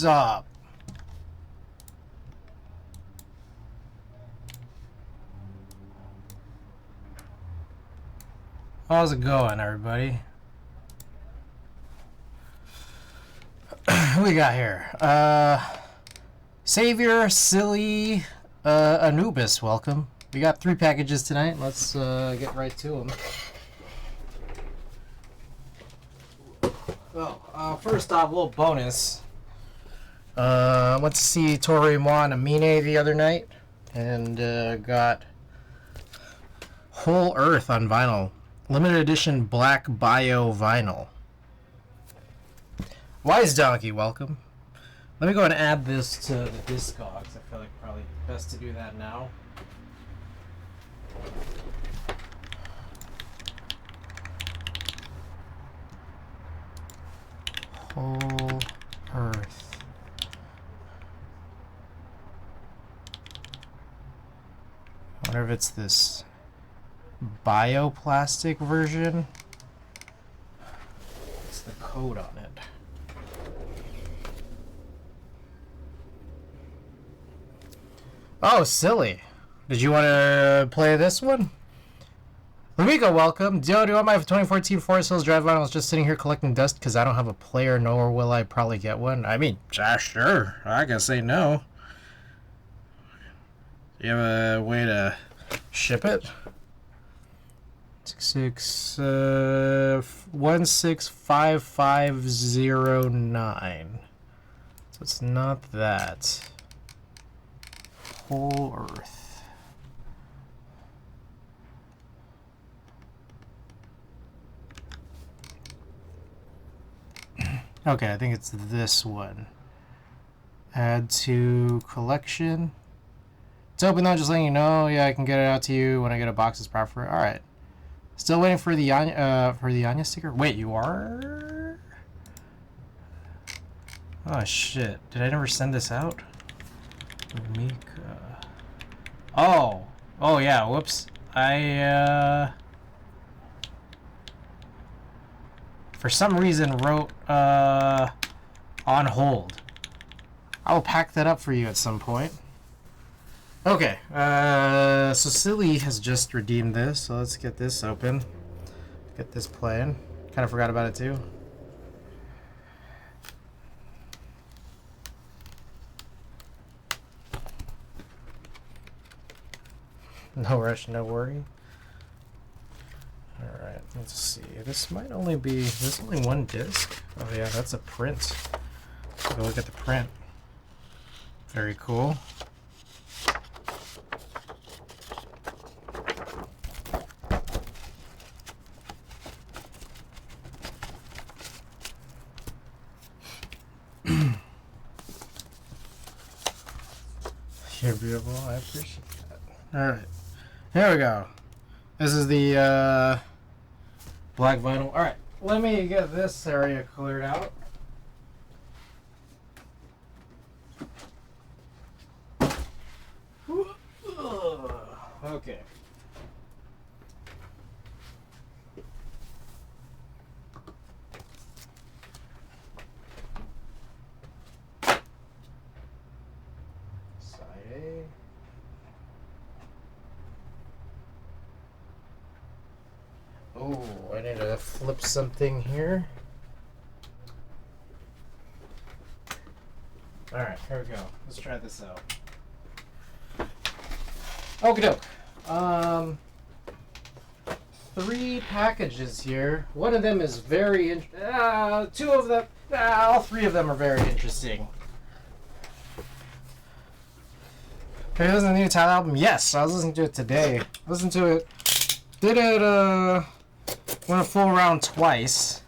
What's up? How's it going, everybody? Who we got here? Savior, Silly, Anubis, welcome. We got 3 packages tonight. Let's get right to them. Well, first off, a little bonus. Went to see Toriyama and Amine the other night, and got Whole Earth on vinyl. Limited edition black bio vinyl. Wise Donkey, welcome. Let me go and add this to the Discogs. I feel like probably best to do that now. Whole Earth. I wonder if it's this bioplastic version. What's the code on it? Oh, Silly. Did you want to play this one? Lumico, welcome. Do you want my 2014 Forest Hills Drive vinyl? I was just sitting here collecting dust because I don't have a player, nor will I probably get one. I mean, sure. I can say no. Do you have a way to ship it? 165509. So it's not that. Whole Earth. Okay, I think it's this one. Add to collection. It's open though, just letting you know. Yeah, I can get it out to you when I get a box that's proper. All right. Still waiting for the Anya sticker. Wait, you are? Oh shit! Did I never send this out? Mika. Oh yeah. Whoops. I for some reason wrote on hold. I will pack that up for you at some point. Okay, so Silly has just redeemed this, so let's get this open. Get this playing. Kind of forgot about it too. No rush, no worry. Alright, let's see. This might only be... There's only one disc? Oh yeah, that's a print. Take a look at the print. Very cool. You're beautiful. I appreciate that. Alright. Here we go. This is the black vinyl. Alright. Let me get this area cleared out. Okay. Oh, I need to flip something here. Alright, here we go. Let's try this out. Okie doke. 3 packages here. One of them is very 2 of them, all 3 of them are very interesting. Have you listened to the new Tyler album? Yes, I was listening to it today. Listened to it. Did it, went a full round twice.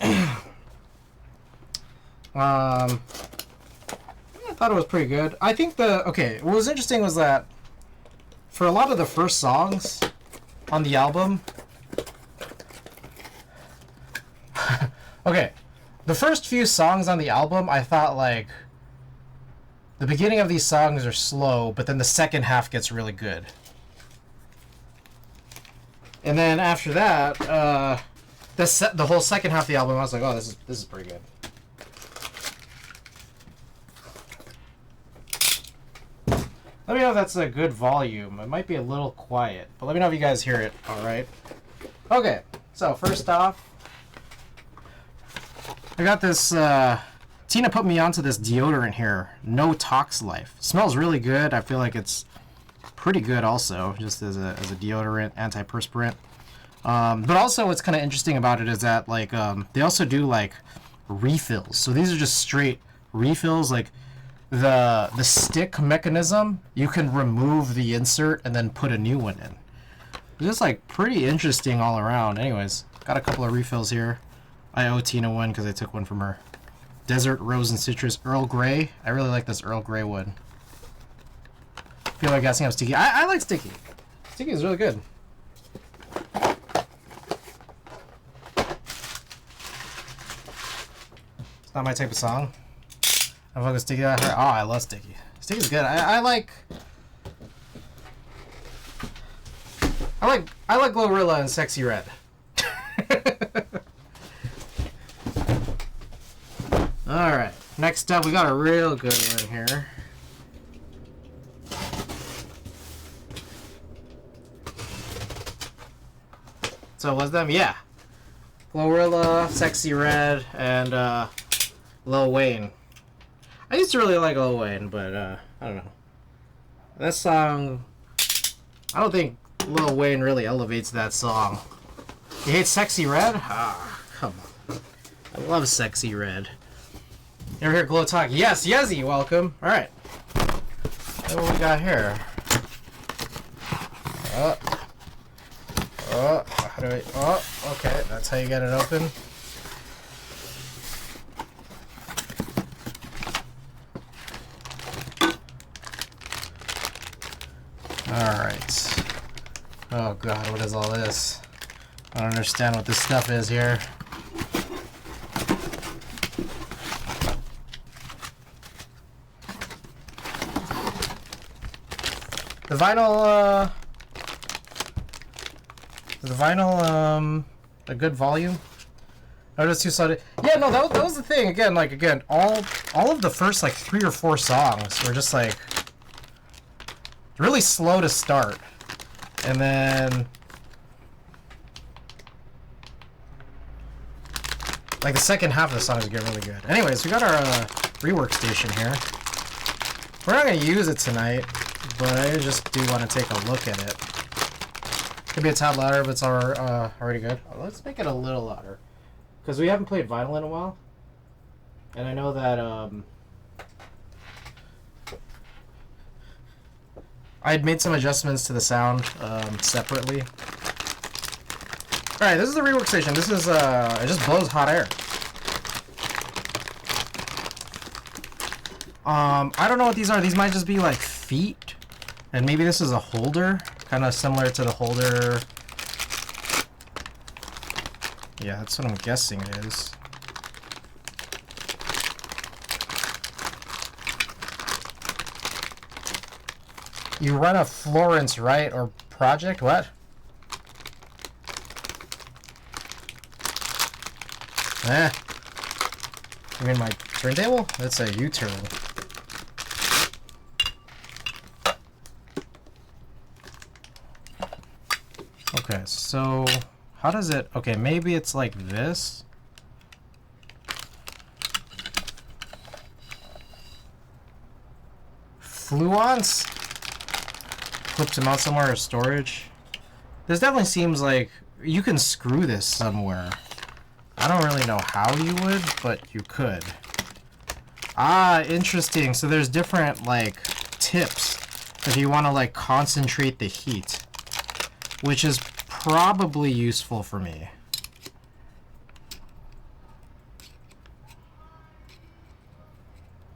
I thought it was pretty good. I think what was interesting was that for a lot of the first songs on the album, okay, the first few songs on the album, I thought like the beginning of these songs are slow, but then the second half gets really good. And then after that, the whole second half of the album, I was like, oh, this is pretty good. Let me know if that's a good volume. It might be a little quiet, but let me know if you guys hear it. All right. Okay. So first off, I got this. Tina put me onto this deodorant here. No Tox Life. Smells really good. I feel like it's pretty good also, just as a deodorant, antiperspirant. But also what's kind of interesting about it is that like they also do like refills. So these are just straight refills. Like the stick mechanism, you can remove the insert and then put a new one in. It's just like pretty interesting all around. Anyways, got a couple of refills here. I owe Tina one because I took one from her. Desert Rose and Citrus Earl Grey. I really like this Earl Grey one. People are guessing I'm sticky. I like sticky. Sticky is really good. It's not my type of song. I fucking Sticky. I love Sticky. Sticky's good. I like Glorilla and Sexy Red. Alright. Next up, we got a real good one here. So was them? Yeah. Glorilla, Sexy Red, and Lil Wayne. I used to really like Lil Wayne, but I don't know. That song, I don't think Lil Wayne really elevates that song. You hate Sexy Red? Ah, come on. I love Sexy Red. You ever hear Glow Talk? Yes, Yezzy, welcome. Alright. What we got here? How do I... Oh, okay. That's how you get it open. Alright. Oh god, what is all this? I don't understand what this stuff is here. The vinyl, a good volume? Oh, it's too solid. Yeah, no, that was the thing. Again, all of the first, like, 3 or 4 songs were just, like, really slow to start. And then, like, the second half of the songs get really good. Anyways, we got our rework station here. We're not going to use it tonight, but I just do want to take a look at it. Could be a tad louder, but it's already good. Let's make it a little louder, because we haven't played vinyl in a while, and I know that I had made some adjustments to the sound separately. All right, this is the rework station. This is it just blows hot air. I don't know what these are. These might just be like feet, and maybe this is a holder, kind of similar to the holder. Yeah, that's what I'm guessing it is. You run a Florence, right? Or project? What? You mean my turntable? That's a U-turn. Okay, so how does it... Okay, maybe it's like this. Fluence? Clips them out somewhere or storage. This definitely seems like you can screw this somewhere. I don't really know how you would, but you could. Ah, interesting. So there's different, like, tips if you want to, like, concentrate the heat, which is probably useful for me.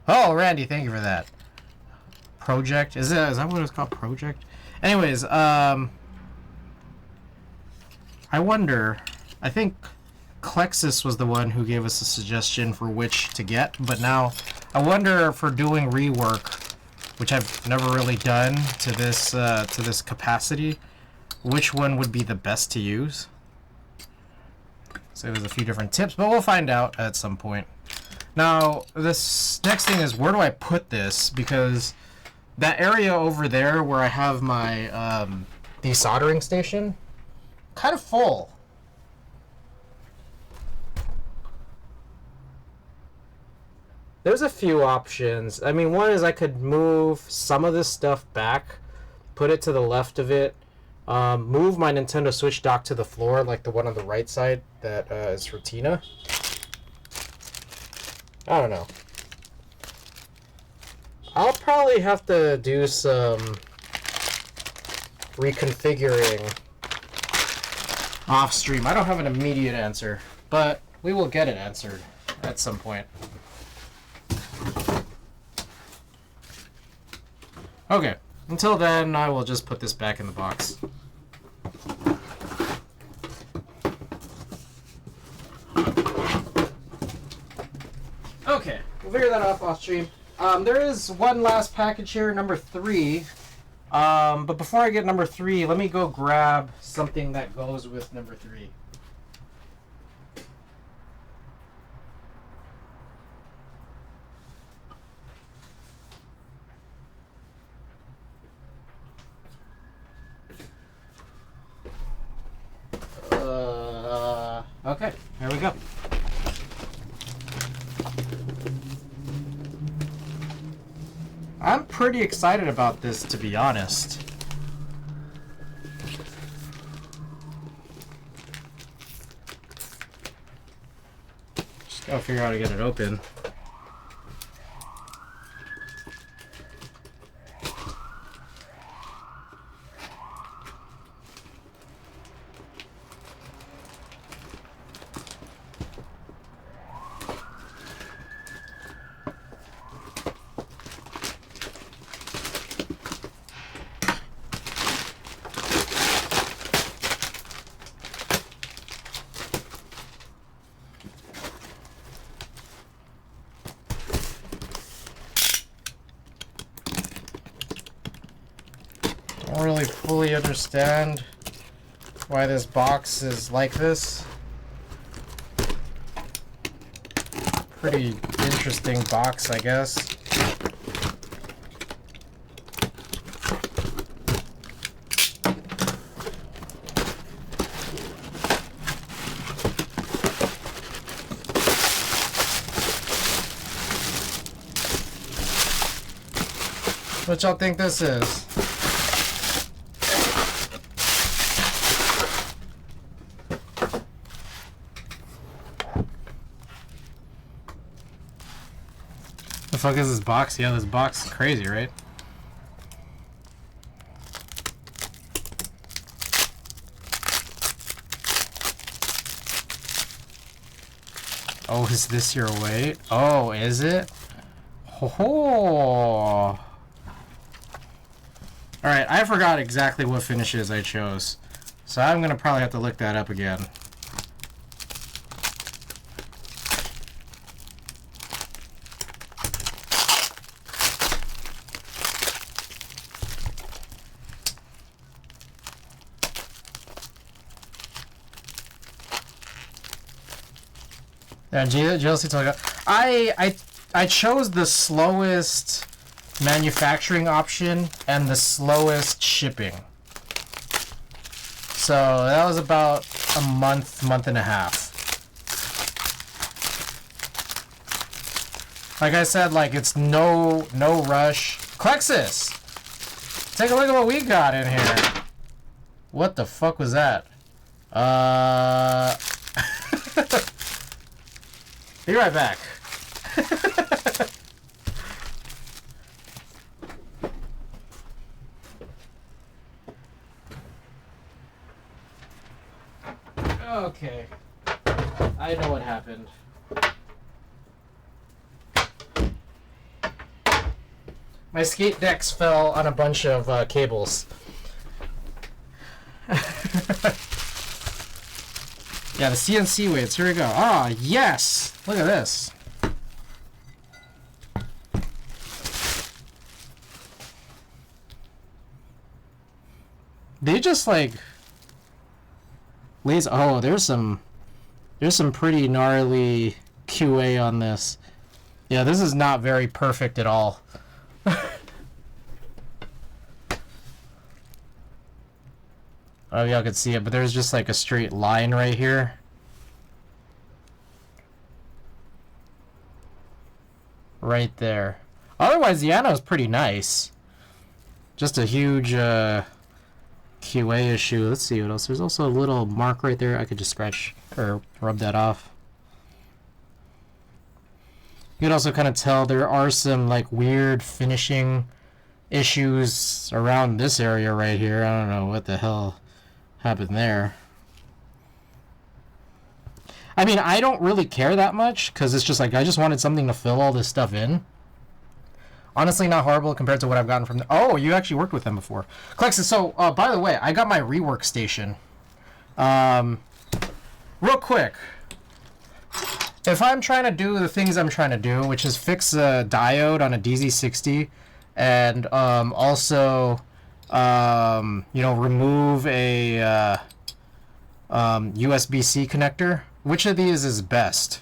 Oh, Randy, thank you for that. Project? Is that what it's called? Project? Anyways, I wonder, I think Klexus was the one who gave us a suggestion for which to get, but now I wonder, for doing rework, which I've never really done to this capacity, which one would be the best to use. So there's a few different tips, but we'll find out at some point. Now, this next thing is, where do I put this? Because that area over there where I have my desoldering station, kind of full. There's a few options. I mean, one is I could move some of this stuff back, put it to the left of it, move my Nintendo Switch dock to the floor, like the one on the right side that is for Tina. I don't know. I'll probably have to do some reconfiguring off stream. I don't have an immediate answer, but we will get it answered at some point. Okay, until then, I will just put this back in the box. Okay, we'll figure that out off stream. There is one last package here, number 3. But before I get number 3, let me go grab something that goes with number 3. Okay, here we go. I'm pretty excited about this, to be honest. Just gotta figure out how to get it open. Don't really fully understand why this box is like this. Pretty interesting box, I guess. What y'all think this is? The fuck is this box? Yeah, this box is crazy, right? Oh, is this your weight? Oh, is it? Ho ho! Alright, I forgot exactly what finishes I chose. So I'm gonna probably have to look that up again. Yeah, GLC told you. I chose the slowest manufacturing option and the slowest shipping. So that was about a month and a half. Like I said, like it's no rush. Clexus! Take a look at what we got in here. What the fuck was that? Be right back. Okay. I know what happened. My skate decks fell on a bunch of cables. Yeah, the CNC weights. Here we go. Ah, yes! Look at this. They just like lays. Oh, there's some pretty gnarly QA on this. Yeah, this is not very perfect at all. I don't know if y'all could see it, but there's just like a straight line right here. Right there. Otherwise, the ano's pretty nice. Just a huge QA issue. Let's see what else. There's also a little mark right there. I could just scratch or rub that off. You can also kind of tell there are some like weird finishing issues around this area right here. I don't know what the hell happened there. I mean, I don't really care that much because it's just like I just wanted something to fill all this stuff in. Honestly, not horrible compared to what I've gotten from the... Oh, you actually worked with them before. Clexus, so, by the way, I got my rework station. Real quick. If I'm trying to do the things I'm trying to do, which is fix a diode on a DZ60, and also, you know, remove a USB-C connector, which of these is best?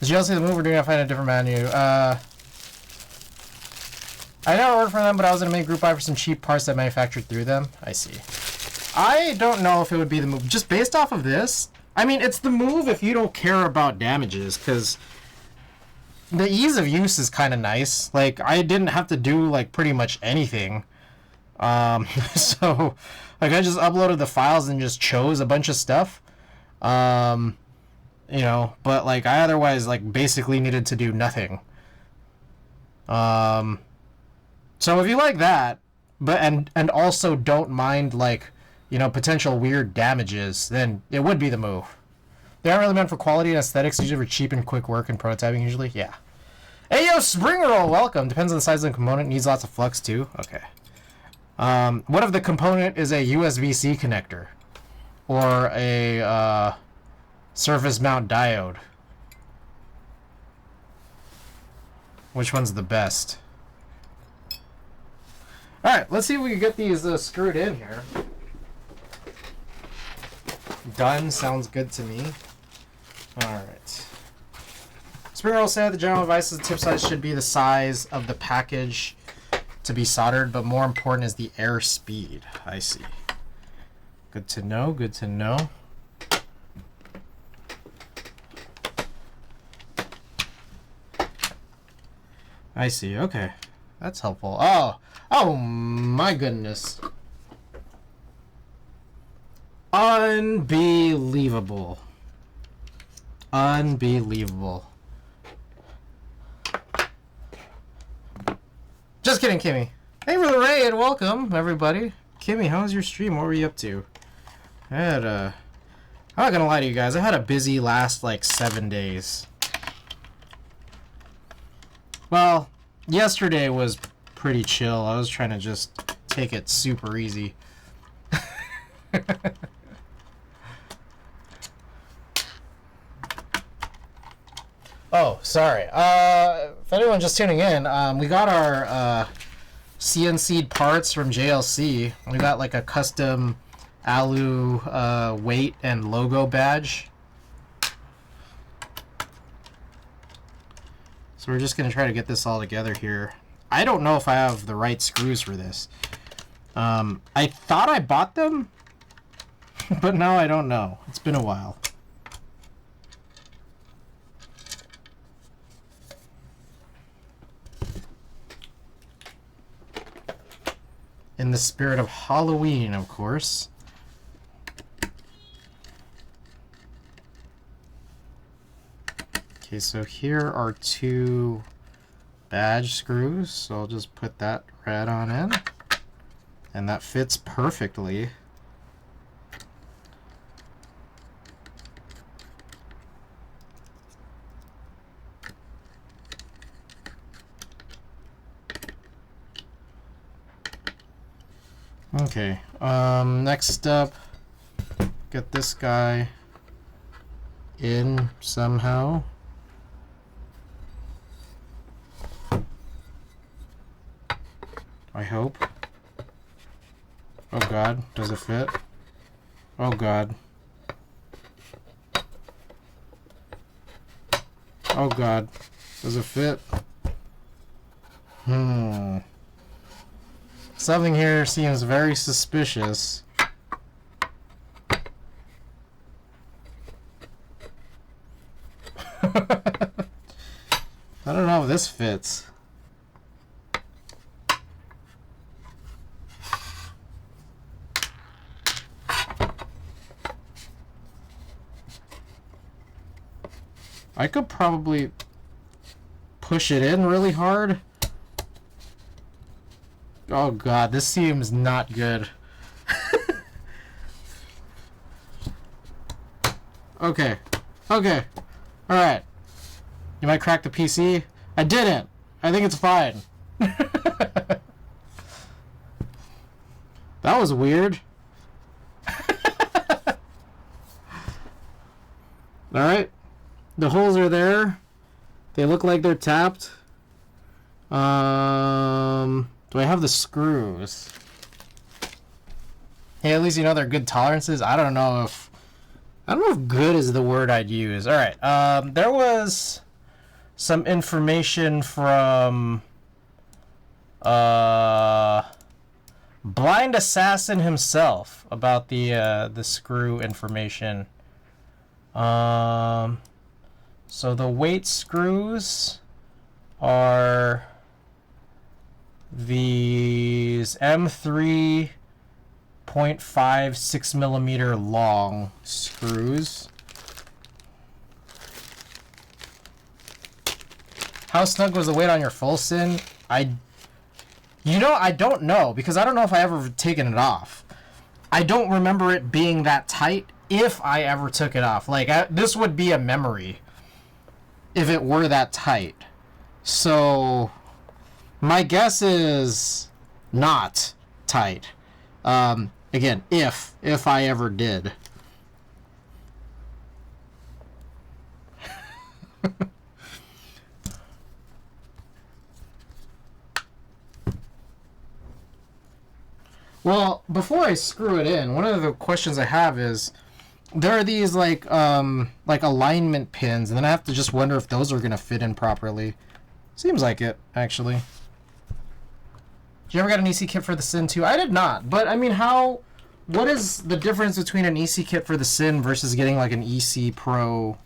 Did you all see the move? We're doing. I find a different menu. I never ordered from them, but I was in a main group buy for some cheap parts that manufactured through them. I see. I don't know if it would be the move. Just based off of this, I mean, it's the move if you don't care about damages, because the ease of use is kind of nice. Like, I didn't have to do, like, pretty much anything. So, like, I just uploaded the files and just chose a bunch of stuff. You know, but like I otherwise like basically needed to do nothing. So if you like that, but and also don't mind like, you know, potential weird damages, then it would be the move. They aren't really meant for quality and aesthetics, usually for cheap and quick work and prototyping usually. Yeah. Hey yo, spring roll, welcome. Depends on the size of the component, needs lots of flux too. Okay. What if the component is a USB-C connector? Or a surface mount diode? Which one's the best? Alright, let's see if we can get these screwed in here. Done, sounds good to me. Alright. Spring roll said the general advice is the tip size should be the size of the package to be soldered, but more important is the air speed. I see. Good to know, good to know. I see, okay. That's helpful. Oh my goodness. Unbelievable. Unbelievable. Just kidding, Kimmy. Hey for the raid, welcome everybody. Kimmy, how was your stream? What were you up to? I had I'm not gonna lie to you guys, I had a busy last like 7 days. Well, yesterday was pretty chill. I was trying to just take it super easy. Oh, sorry. If anyone's just tuning in, we got our CNC'd parts from JLC. We got like a custom alu weight and logo badge. So we're just going to try to get this all together here. I don't know if I have the right screws for this. I thought I bought them, but now I don't know. It's been a while. In the spirit of Halloween, of course. Okay, so here are 2 badge screws, so I'll just put that red on in, and that fits perfectly. Okay, next up, get this guy in somehow. I hope. Oh god, does it fit? Oh god. Oh god, does it fit? Something here seems very suspicious. I don't know if this fits. I could probably push it in really hard. Oh god, this seems not good. Okay. Okay. Alright. You might crack the PC. I didn't. I think it's fine. That was weird. Alright. The holes are there. They look like they're tapped. Do I have the screws? Hey, at least you know they're good tolerances. I don't know if good is the word I'd use. Alright. There was some information from Blind Assassin himself about the screw information. So the weight screws are these M3.5 6mm long screws. How snug was the weight on your full sin? I don't know, because I don't know if I ever taken it off. I don't remember it being that tight if I ever took it off. Like, this would be a memory if it were that tight. So my guess is not tight. Again, if I ever did. Well, before I screw it in, one of the questions I have is, there are these like alignment pins, and then I have to just wonder if those are gonna fit in properly. Seems like it, actually. Did you ever get an EC kit for the Sin 2? I did not, but I mean, what is the difference between an EC kit for the Sin versus getting like an EC Pro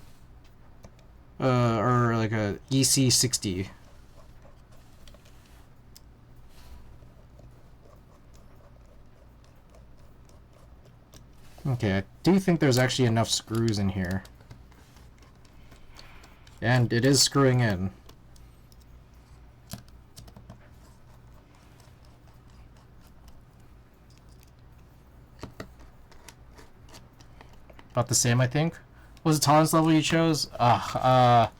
or like a EC60? Okay, I do think there's actually enough screws in here. And it is screwing in. About the same, I think. What was the tolerance level you chose? I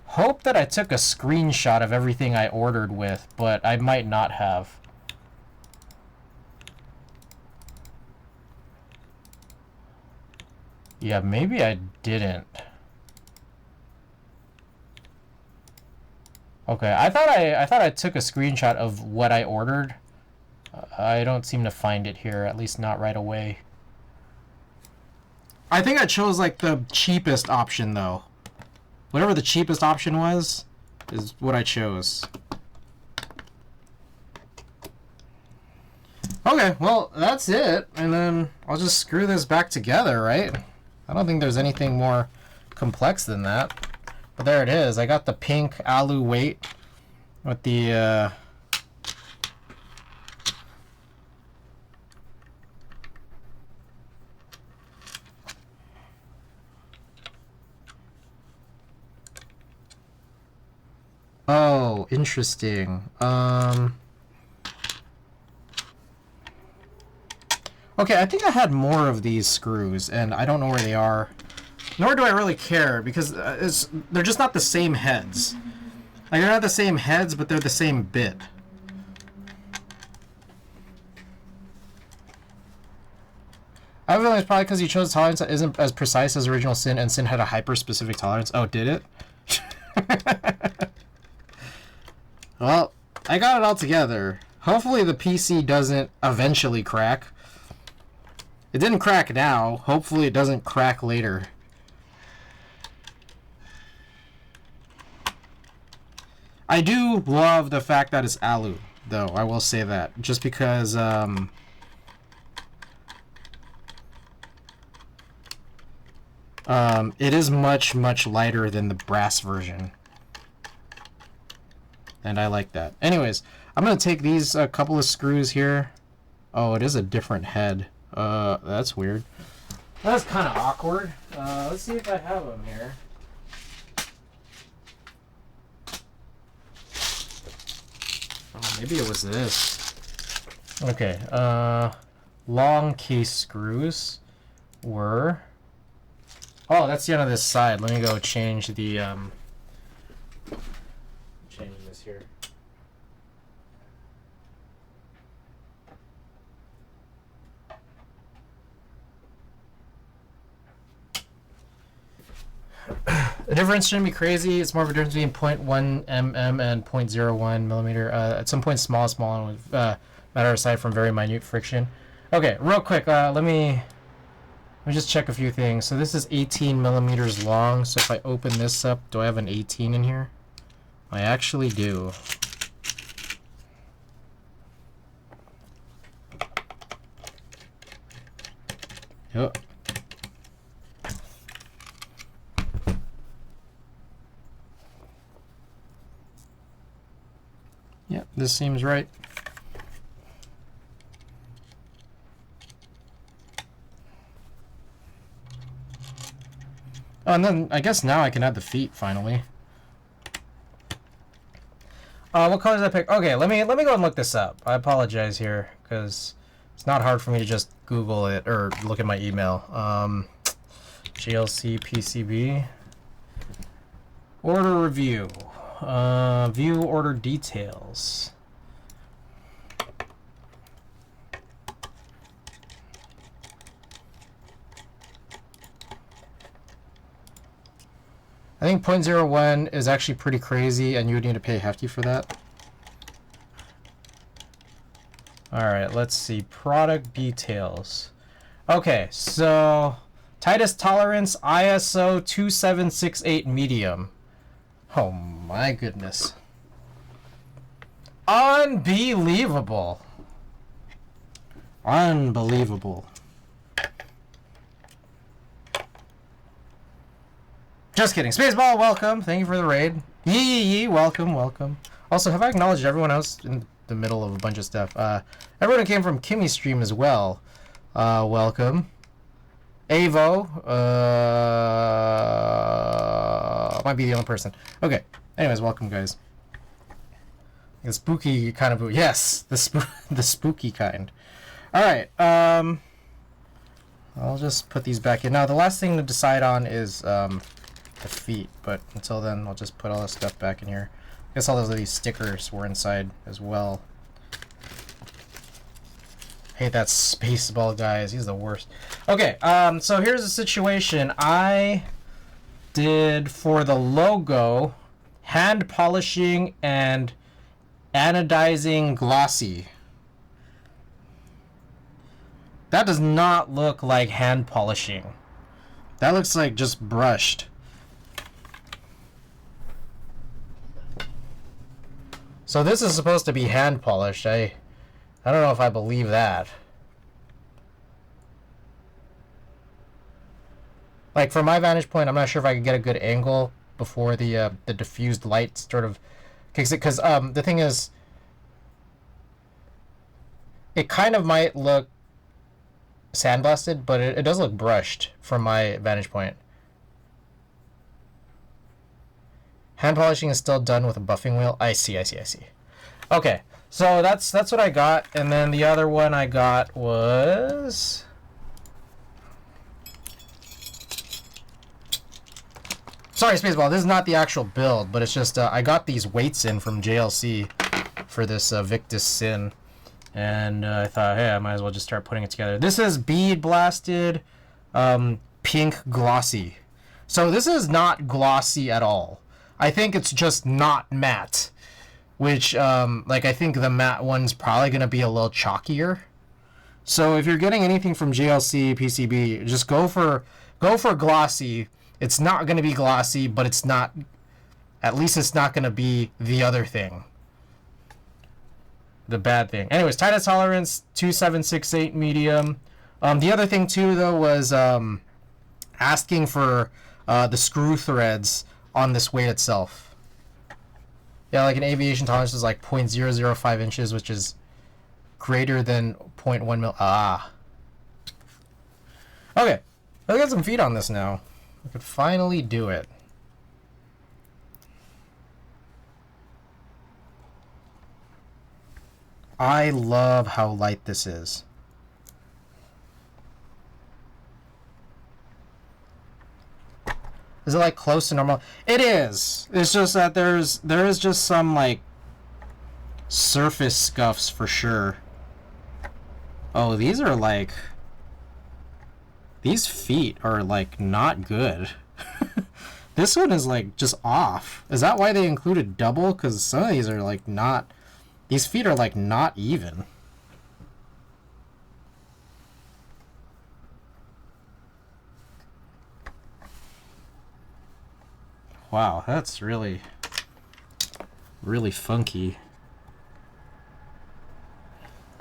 hope that I took a screenshot of everything I ordered with, but I might not have. Yeah, maybe I didn't. Okay, I thought I took a screenshot of what I ordered. I don't seem to find it here, at least not right away. I think I chose like the cheapest option though. Whatever the cheapest option was is what I chose. Okay, well, that's it. And then I'll just screw this back together, right? I don't think there's anything more complex than that. But there it is. I got the pink alu weight with the Oh, interesting. Okay, I think I had more of these screws, and I don't know where they are. Nor do I really care, because they're just not the same heads. Like, they're not the same heads, but they're the same bit. I have a feeling it's probably because you chose a tolerance that isn't as precise as original Sin, and Sin had a hyper-specific tolerance. Oh, did it? Well, I got it all together. Hopefully the PC doesn't eventually crack. It didn't crack now. Hopefully it doesn't crack later. I do love the fact that it's alu. though. I will say that. Just because it is much, much lighter than the brass version. And I like that. Anyways, I'm going to take these couple of screws here. Oh, it is a different head. That's weird. That's kind of awkward. Let's see if I have them here. Oh, maybe it was this. Okay, long case screws were... Oh, that's the end of this side. Let me go change the, change this here. The difference shouldn't be crazy. It's more of a difference between 0.1 mm and 0.01 millimeter. At some point, small and with matter aside from very minute friction. Okay, real quick. Let me just check a few things. So this is 18 millimeters long. So if I open this up, do I have an 18 in here? I actually do. Yep. Yep, this seems right. Oh, and then I guess now I can add the feet finally. What colors did I pick? Okay, let me go and look this up. I apologize here because it's not hard for me to just Google it or look at my email. GLC PCB order review. View order details. I think 0.01 is actually pretty crazy, and you would need to pay hefty for that. Alright, let's see. Product details. Okay, so tightest tolerance ISO 2768 medium. Oh my goodness. Unbelievable. Unbelievable. Just kidding. Spaceball, welcome. Thank you for the raid. Yee, welcome, welcome. Also, have I acknowledged everyone else in the middle of a bunch of stuff? Everyone who came from Kimmy's stream as well. Welcome. Avo. Might be the only person. Okay. Anyways, welcome, guys. The spooky kind of... Yes! The spooky kind. Alright. I'll just put these back in. Now, the last thing to decide on is... the feet, but until then I'll just put all this stuff back in here. I guess all of these stickers were inside as well. Hate that Spaceball, guys. He's the worst. Okay, so here's the situation. I did, for the logo, hand polishing and anodizing glossy. That does not look like hand polishing. That looks like just brushed. So this is supposed to be hand polished. I don't know if I believe that. Like, from my vantage point, I'm not sure if I could get a good angle before the diffused light sort of kicks it. Because the thing is, it kind of might look sandblasted, but it does look brushed from my vantage point. Hand polishing is still done with a buffing wheel. I see. Okay, so that's what I got, and then the other one I got was... Sorry, Spaceball, this is not the actual build, but it's just I got these weights in from JLC for this Victus Sin, and I thought, hey, I might as well just start putting it together. This is bead blasted pink glossy. So this is not glossy at all. I think it's just not matte, which, like, I think the matte one's probably going to be a little chalkier. So if you're getting anything from GLC, PCB, just go for glossy. It's not going to be glossy, but it's not, at least it's not going to be the other thing. the bad thing. Anyways, tightness tolerance 2768 medium. The other thing too though was asking for the screw threads on this weight itself. Yeah, like an aviation tolerance is like 0.005 inches, which is greater than 0.1 mil. Ah. Okay, let's get some feet on this now. We could finally do it. I love how light this is. Is it like close to normal? It is. It's just that there is just some like surface scuffs for sure. Oh, these are like, these feet are like not good. This one is like just off. Is that why they included double? Because some of these are like not, these feet are like not even. Wow, that's really, really funky.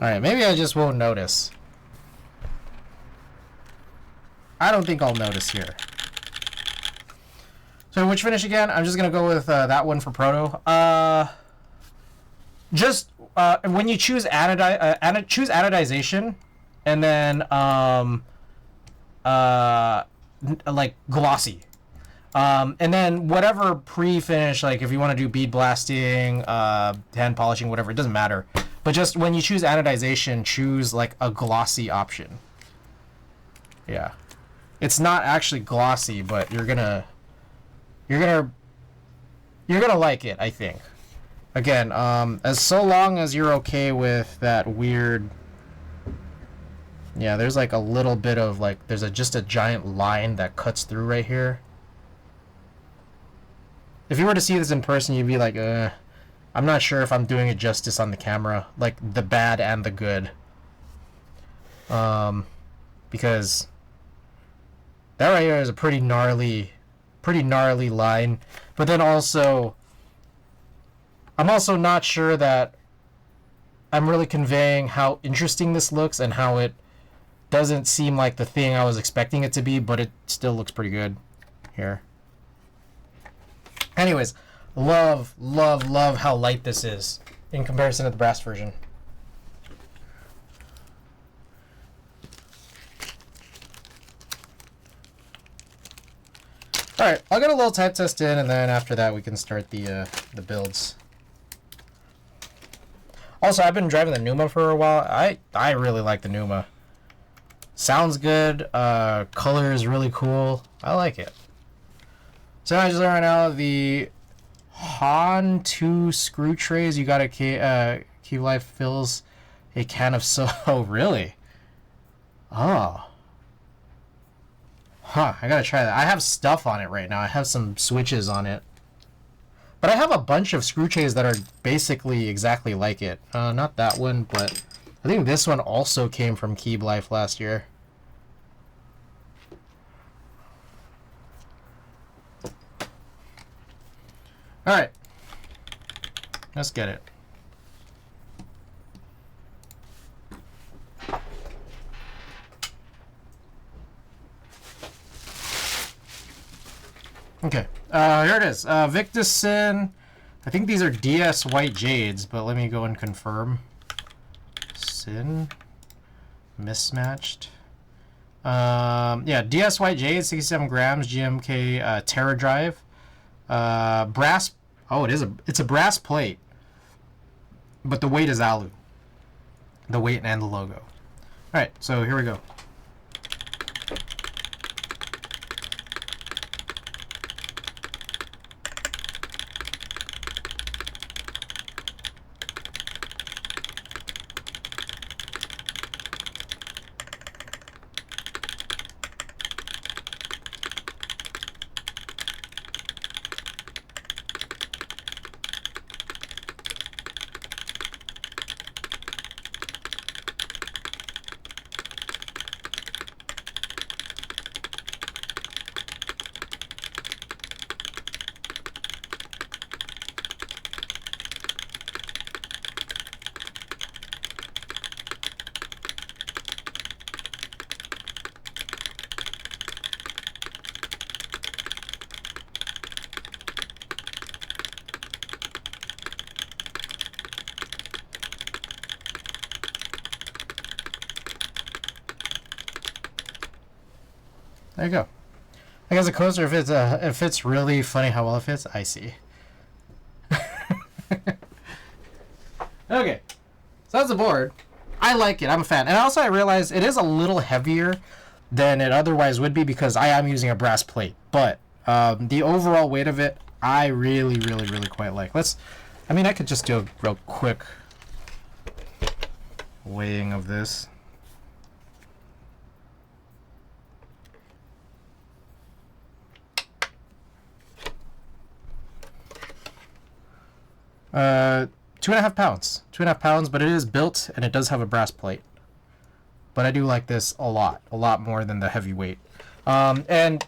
Alright, maybe I just won't notice. I don't think I'll notice here. So which finish again? I'm just going to go with that one for Proto. Just when you choose choose anodization, and then like glossy. And then whatever pre-finish, like if you want to do bead blasting, hand polishing, whatever, it doesn't matter. But just when you choose anodization, choose like a glossy option. Yeah. It's not actually glossy, but you're gonna like it, I think. Again, as so long as you're okay with that weird, yeah, there's like a little bit of like, there's just a giant line that cuts through right here. If you were to see this in person, you'd be like, I'm not sure if I'm doing it justice on the camera, like the bad and the good. Because that right here is a pretty gnarly line. But then also, I'm also not sure that I'm really conveying how interesting this looks and how it doesn't seem like the thing I was expecting it to be, but it still looks pretty good here. Anyways, love how light this is in comparison to the brass version. Alright, I'll get a little type test in, and then after that we can start the builds. Also, I've been driving the Numa for a while. I really like the Numa. Sounds good, color is really cool. I like it. So I just learned right now the Han 2 screw trays. You got a Key Life fills a can of oh really? Oh. Huh, I gotta try that. I have stuff on it right now. I have some switches on it. But I have a bunch of screw trays that are basically exactly like it. Not that one, but I think this one also came from Key Life last year. Alright. Let's get it. Okay. Here it is. Victusin. I think these are DS White Jades, but let me go and confirm. Sin. Mismatched. Yeah, DS White Jades, 67 grams, GMK Terra Drive. Brass. Oh, it's a brass plate, but the weight is alu. The weight and the logo. All right, so here we go. There you go. I guess a coaster, if it's really funny how well it fits, I see. Okay, so that's the board. I like it. I'm a fan. And also I realized it is a little heavier than it otherwise would be because I am using a brass plate. But the overall weight of it, I really, really, really quite like. I could just do a real quick weighing of this. 2.5 pounds. 2.5 pounds, but it is built and it does have a brass plate. But I do like this a lot more than the heavyweight. And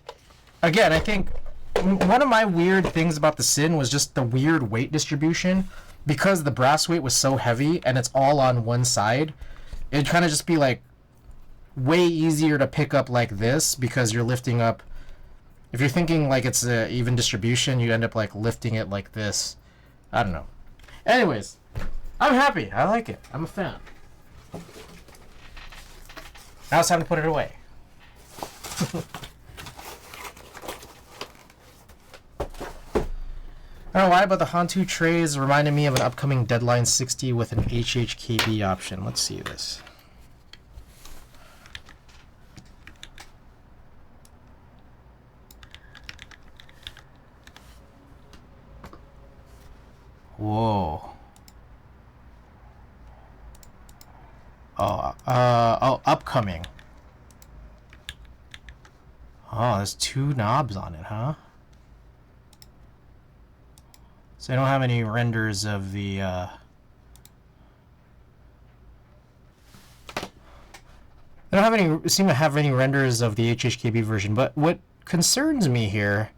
again, I think one of my weird things about the Sin was just the weird weight distribution. Because the brass weight was so heavy and it's all on one side, it'd kind of just be like way easier to pick up like this because you're lifting up. If you're thinking like it's an even distribution, you end up like lifting it like this. I don't know. Anyways, I'm happy. I like it. I'm a fan. Now it's time to put it away. I don't know why, but the Hantu trays reminded me of an upcoming Deadline 60 with an hhkb option. Let's see this. Whoa. Oh, upcoming. Oh, there's 2 knobs on it, huh? So I don't have any renders of the, I don't have any, seem to have any renders of the hhkb version, but what concerns me here,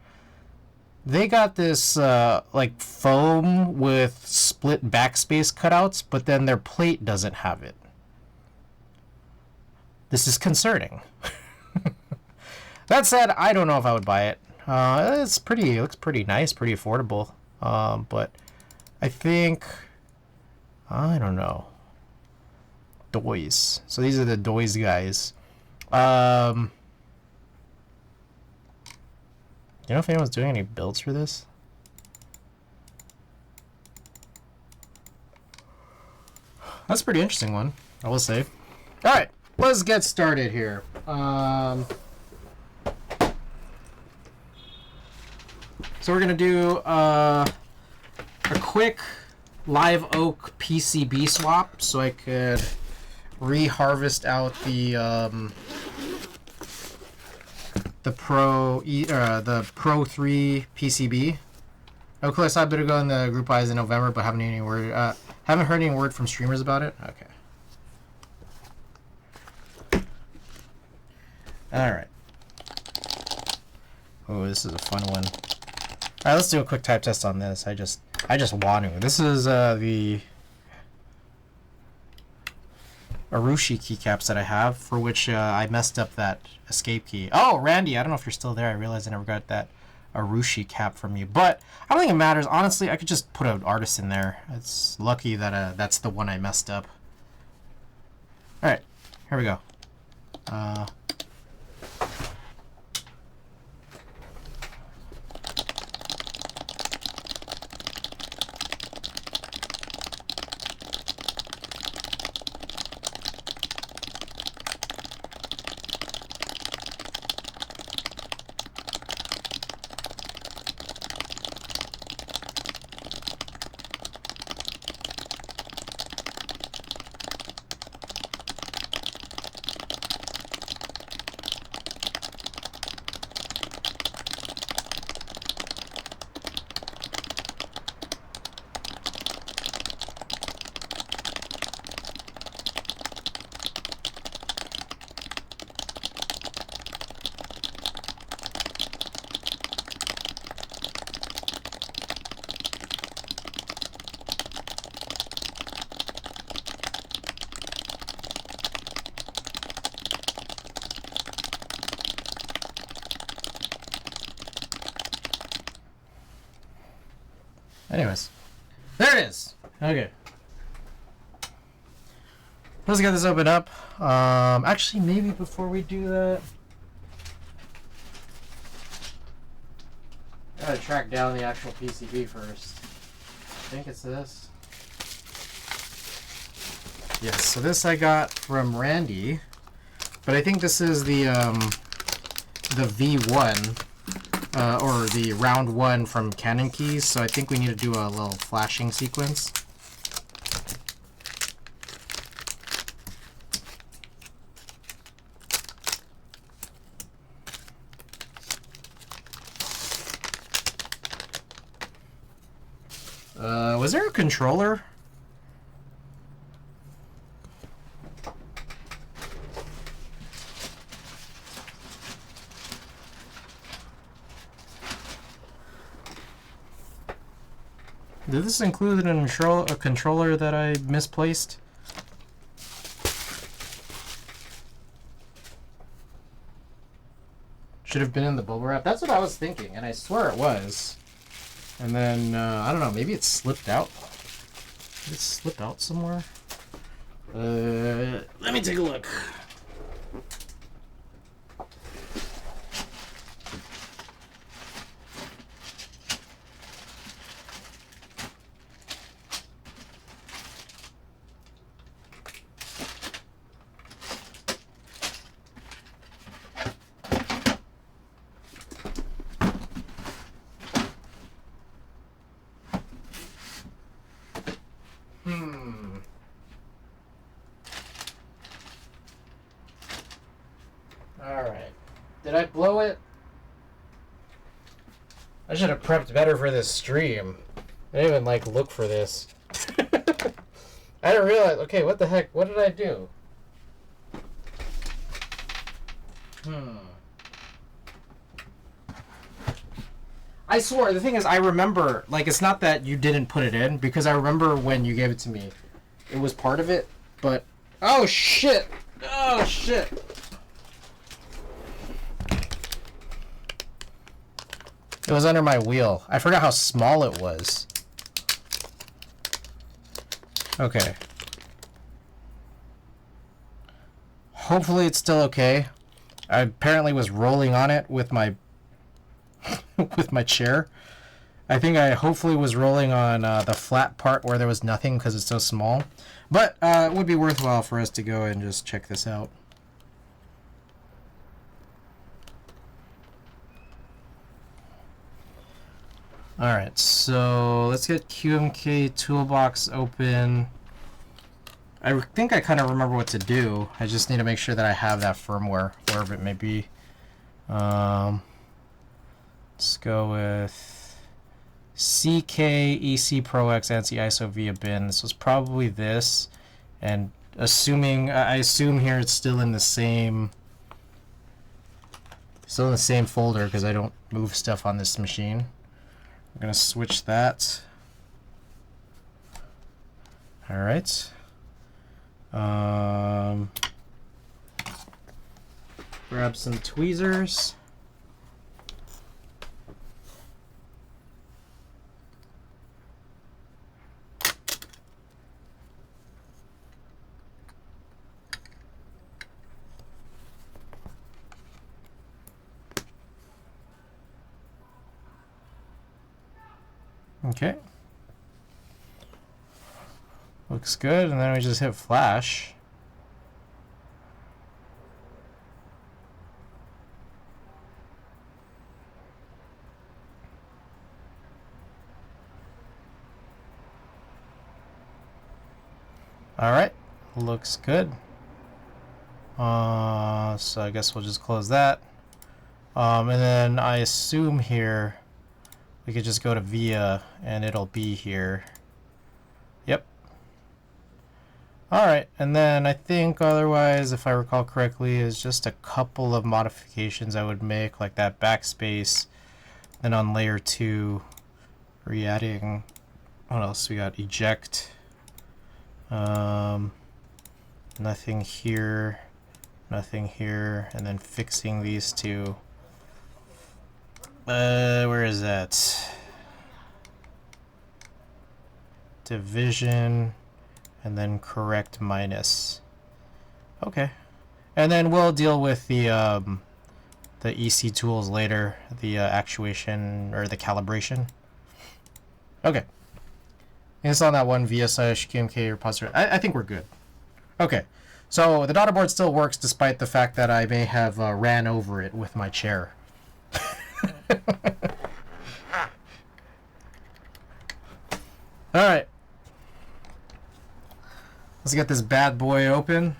they got this, like, foam with split backspace cutouts, but then their plate doesn't have it. This is concerning. That said, I don't know if I would buy it. It looks pretty nice, pretty affordable. But I think, I don't know. Doys. So these are the Doys guys. You know if anyone's doing any builds for this? That's a pretty interesting one, I will say. Alright, let's get started here. So we're going to do a quick live oak PCB swap so I could re-harvest out the Pro 3 PCB. Of course, I better go in the group buys in November, but haven't heard any word from streamers about it. Okay. All right. Oh, this is a fun one. All right, let's do a quick type test on this. I just want to. This is the Arushi keycaps that I have, for which I messed up that escape key. Oh, Randy, I don't know if you're still there. I realized I never got that Arushi cap from you, but I don't think it matters. Honestly, I could just put an artist in there. It's lucky that that's the one I messed up. All right, here we go. Anyways, there it is. Okay. Let's get this opened up. Actually, maybe before we do that, Gotta track down the actual PCB first. I think it's this. Yes, so this I got from Randy, but I think this is the V1 or the round 1 from Canon Keys. So I think we need to do a little flashing sequence. Was there a controller? Did this include a controller that I misplaced? Should have been in the bubble wrap. That's what I was thinking, and I swear it was. And then, I don't know, maybe it slipped out. Did it slip out somewhere? Let me take a look. Alright. Did I blow it? I should have prepped better for this stream. I didn't even, like, look for this. I didn't realize. Okay, what the heck? What did I do? I swore, the thing is, I remember, like, it's not that you didn't put it in, because I remember when you gave it to me, it was part of it, but... Oh, shit! Oh, shit! It was under my wheel. I forgot how small it was. Okay. Hopefully it's still okay. I apparently was rolling on it with my with my chair. I think I hopefully was rolling on the flat part where there was nothing because it's so small. But it would be worthwhile for us to go and just check this out. Alright, so let's get QMK Toolbox open. I think I kind of remember what to do. I just need to make sure that I have that firmware, wherever it may be. Let's go with CK EC Pro X Anti-ISO via bin. This was probably this, and I assume here it's still in the same folder because I don't move stuff on this machine. I'm gonna switch that. All right. Grab some tweezers. Okay. Looks good, and then we just hit flash. Alright, looks good. So I guess we'll just close that. And then I assume here we could just go to VIA and it'll be here. Yep. Alright, and then I think otherwise, if I recall correctly, is just a couple of modifications I would make, like that backspace. Then on layer 2, re-adding, what else we got? Eject. Nothing here, and then fixing these two. Where is that? Division, and then correct minus. Okay, and then we'll deal with the the EC tools later, the actuation or the calibration. Okay. It's on that one VS/QMK repository. I think we're good. Okay. So the daughter board still works despite the fact that I may have ran over it with my chair. Alright. Let's get this bad boy open.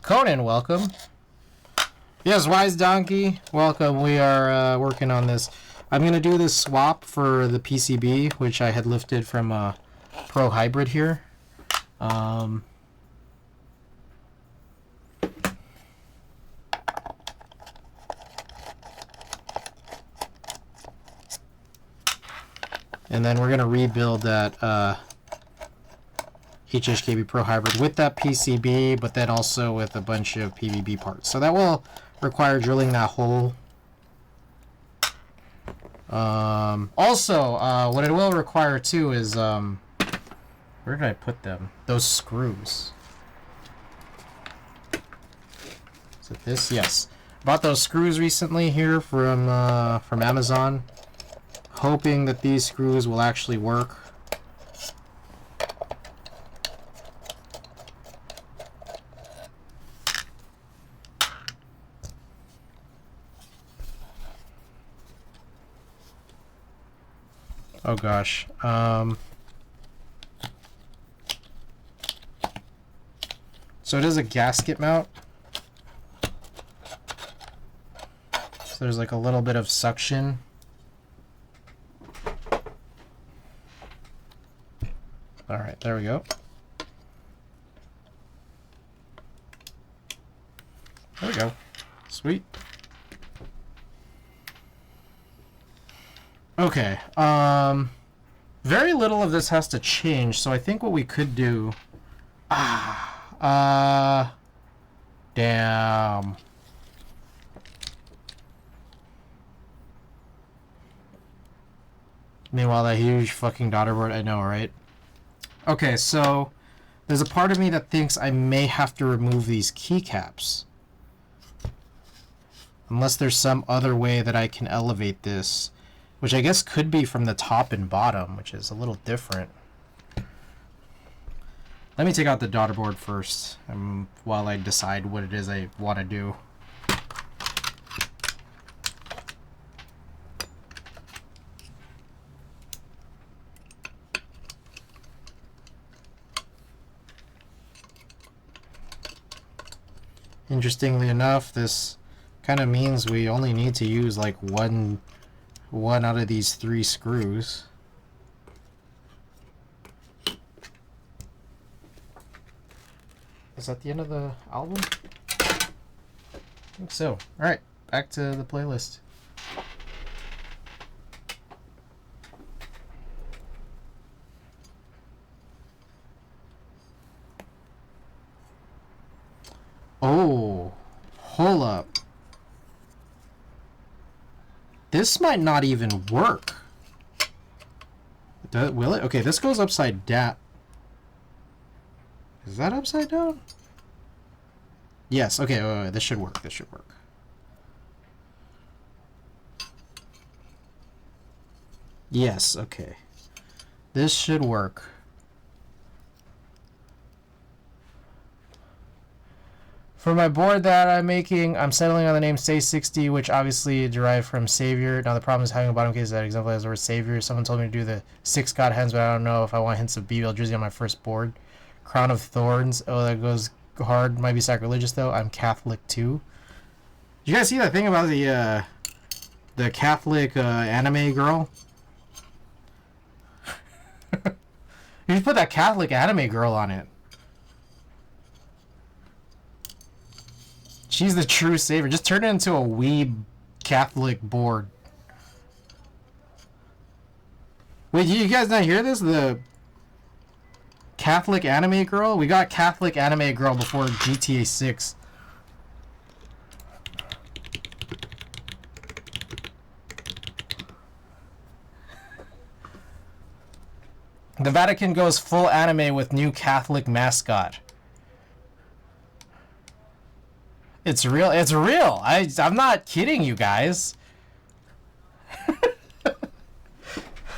Conan, welcome. Yes, Wise Donkey, welcome. We are working on this. I'm going to do this swap for the PCB, which I had lifted from Pro Hybrid here. And then we're going to rebuild that hhkb Pro Hybrid with that PCB, but then also with a bunch of PBB parts. So that will require drilling that hole. Also, what it will require too is, where did I put them? Those screws. Is it this? Yes. Bought those screws recently here from Amazon. Hoping that these screws will actually work. Oh gosh. So it is a gasket mount. So there's like a little bit of suction. Alright, there we go. There we go. Sweet. Okay, very little of this has to change, so I think what we could do... damn. Meanwhile, that huge fucking daughter board, I know, right? Okay, so there's a part of me that thinks I may have to remove these keycaps. Unless there's some other way that I can elevate this. Which I guess could be from the top and bottom, which is a little different. Let me take out the daughter board first, while I decide what it is I want to do. Interestingly enough, this kind of means we only need to use like one out of these 3 screws. Is that the end of the album? I think so. Alright, back to the playlist. Oh, hold up. This might not even work. Will it? Okay, this goes upside down. Is that upside down? Yes, okay, wait, this should work. This should work. Yes, okay. This should work. For my board that I'm making, I'm settling on the name Stay60, which obviously derived from Savior. Now the problem is having a bottom case that exemplifies the word Savior. Someone told me to do the 6 God Hands, but I don't know if I want hints of BBL Jersey on my first board. Crown of Thorns. Oh, that goes hard. Might be sacrilegious though. I'm Catholic too. Did you guys see that thing about the Catholic anime girl? You should put that Catholic anime girl on it. She's the true savior. Just turn it into a weeb Catholic board. Wait, you guys not hear this? The Catholic anime girl? We got Catholic anime girl before GTA 6. The Vatican goes full anime with new Catholic mascot. It's real. It's real. I'm not kidding you guys.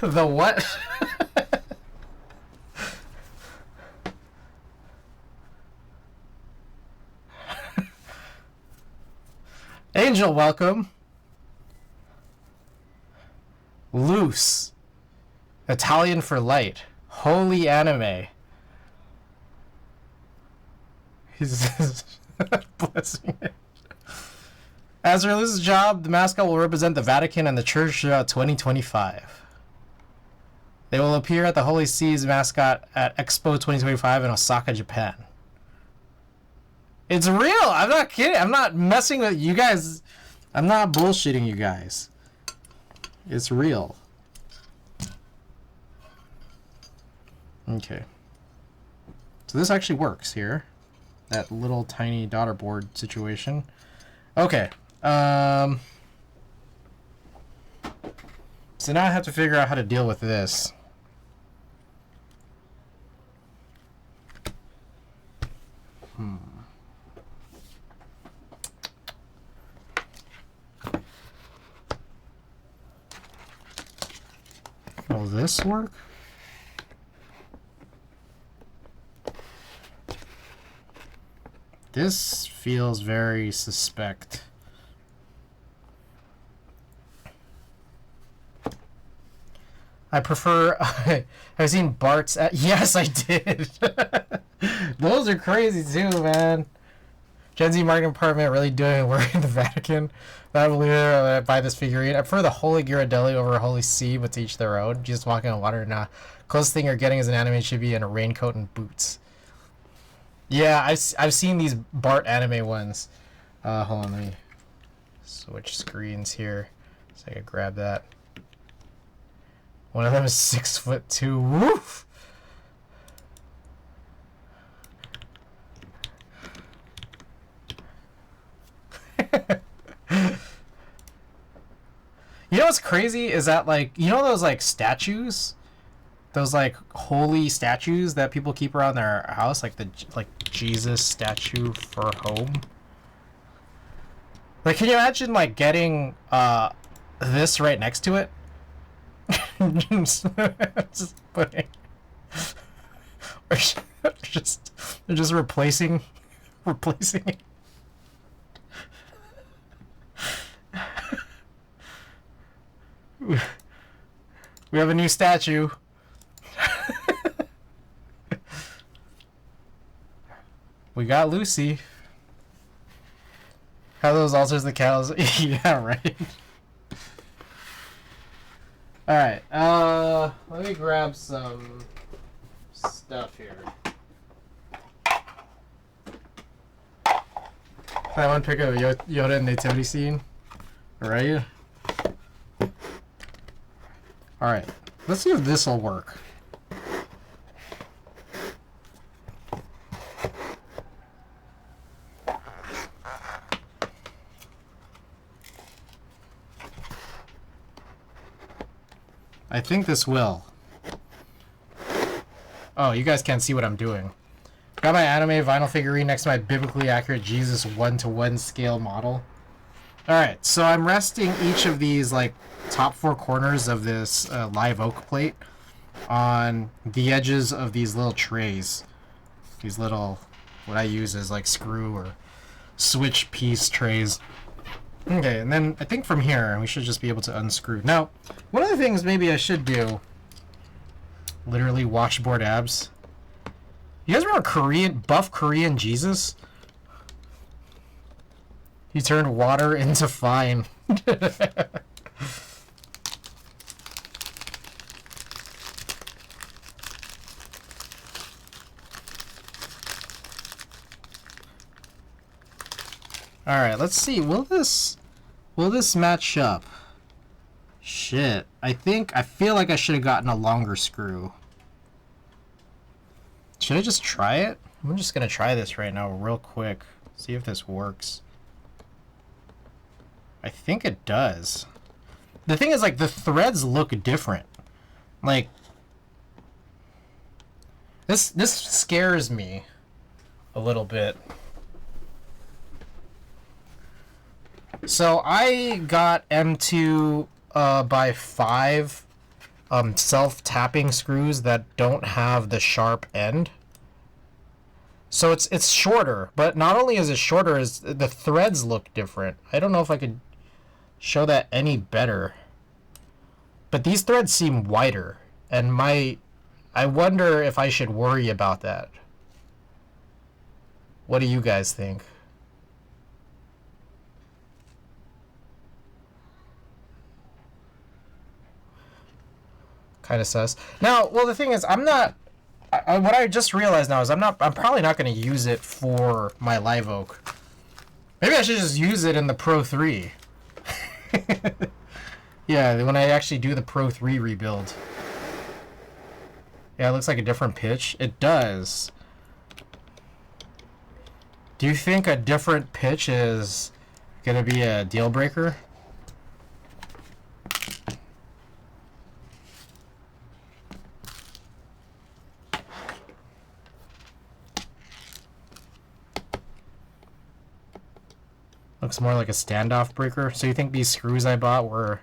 The what? Angel, welcome. Loose. Italian for light. Holy anime. He's blessing it. As for Luce's job, the mascot will represent the Vatican and the Church throughout 2025. They will appear at the Holy See's mascot at Expo 2025 in Osaka, Japan. It's real! I'm not kidding. I'm not messing with you guys. I'm not bullshitting you guys. It's real. Okay. So this actually works here. That little tiny daughter board situation. Okay. So now I have to figure out how to deal with this. Will this work? This feels very suspect. I prefer... I've seen Bart's... Yes, I did! Those are crazy too, man. Gen Z marketing department really doing work in the Vatican. I believe I buy this figurine. I prefer the Holy Ghirardelli over Holy See, but to each their own. Jesus walking on water. Nah. Closest thing you're getting as an anime should be in a raincoat and boots. Yeah, I've seen these Bart anime ones. Hold on, let me switch screens here so I can grab that. One of them is 6'2". Woof! You know what's crazy is that, like, you know those, like, statues? Those, like, holy statues that people keep around their house? Like the, Jesus statue for home? Like, can you imagine, like, getting, this right next to it? Just putting... Or just replacing it. We have a new statue. We got Lucy. How those altars the cows? Yeah, right. Alright, let me grab some stuff here. I want to pick up Yoda and nativity scene. Alright. Alright, let's see if this will work. I think this will. Oh, you guys can't see what I'm doing. Got my anime vinyl figurine next to my biblically accurate Jesus 1-to-1 scale model. Alright, so I'm resting each of these, like, top four corners of this live oak plate on the edges of these little trays. These little, what I use as, like, screw or switch piece trays. Okay, and then I think from here we should just be able to unscrew. Now, one of the things maybe I should do, literally washboard abs. You guys remember buff Korean Jesus? He turned water into fine. Alright, let's see. Will this match up? Shit. I feel like I should have gotten a longer screw. Should I just try it? I'm just gonna try this right now real quick. See if this works. I think it does. The thing is, like, the threads look different. Like, this scares me a little bit. So I got M2 by 5 self-tapping screws that don't have the sharp end. So it's shorter, but not only is it shorter, is the threads look different. I don't know if I could show that any better. But these threads seem wider, and I wonder if I should worry about that. What do you guys think? Kind of sus. Now, well, the thing is, I'm not. What I just realized now is I'm probably not going to use it for my Live Oak. Maybe I should just use it in the Pro 3. Yeah, when I actually do the Pro 3 rebuild. Yeah, it looks like a different pitch. It does. Do you think a different pitch is going to be a deal breaker? Looks more like a standoff breaker. So you think these screws I bought were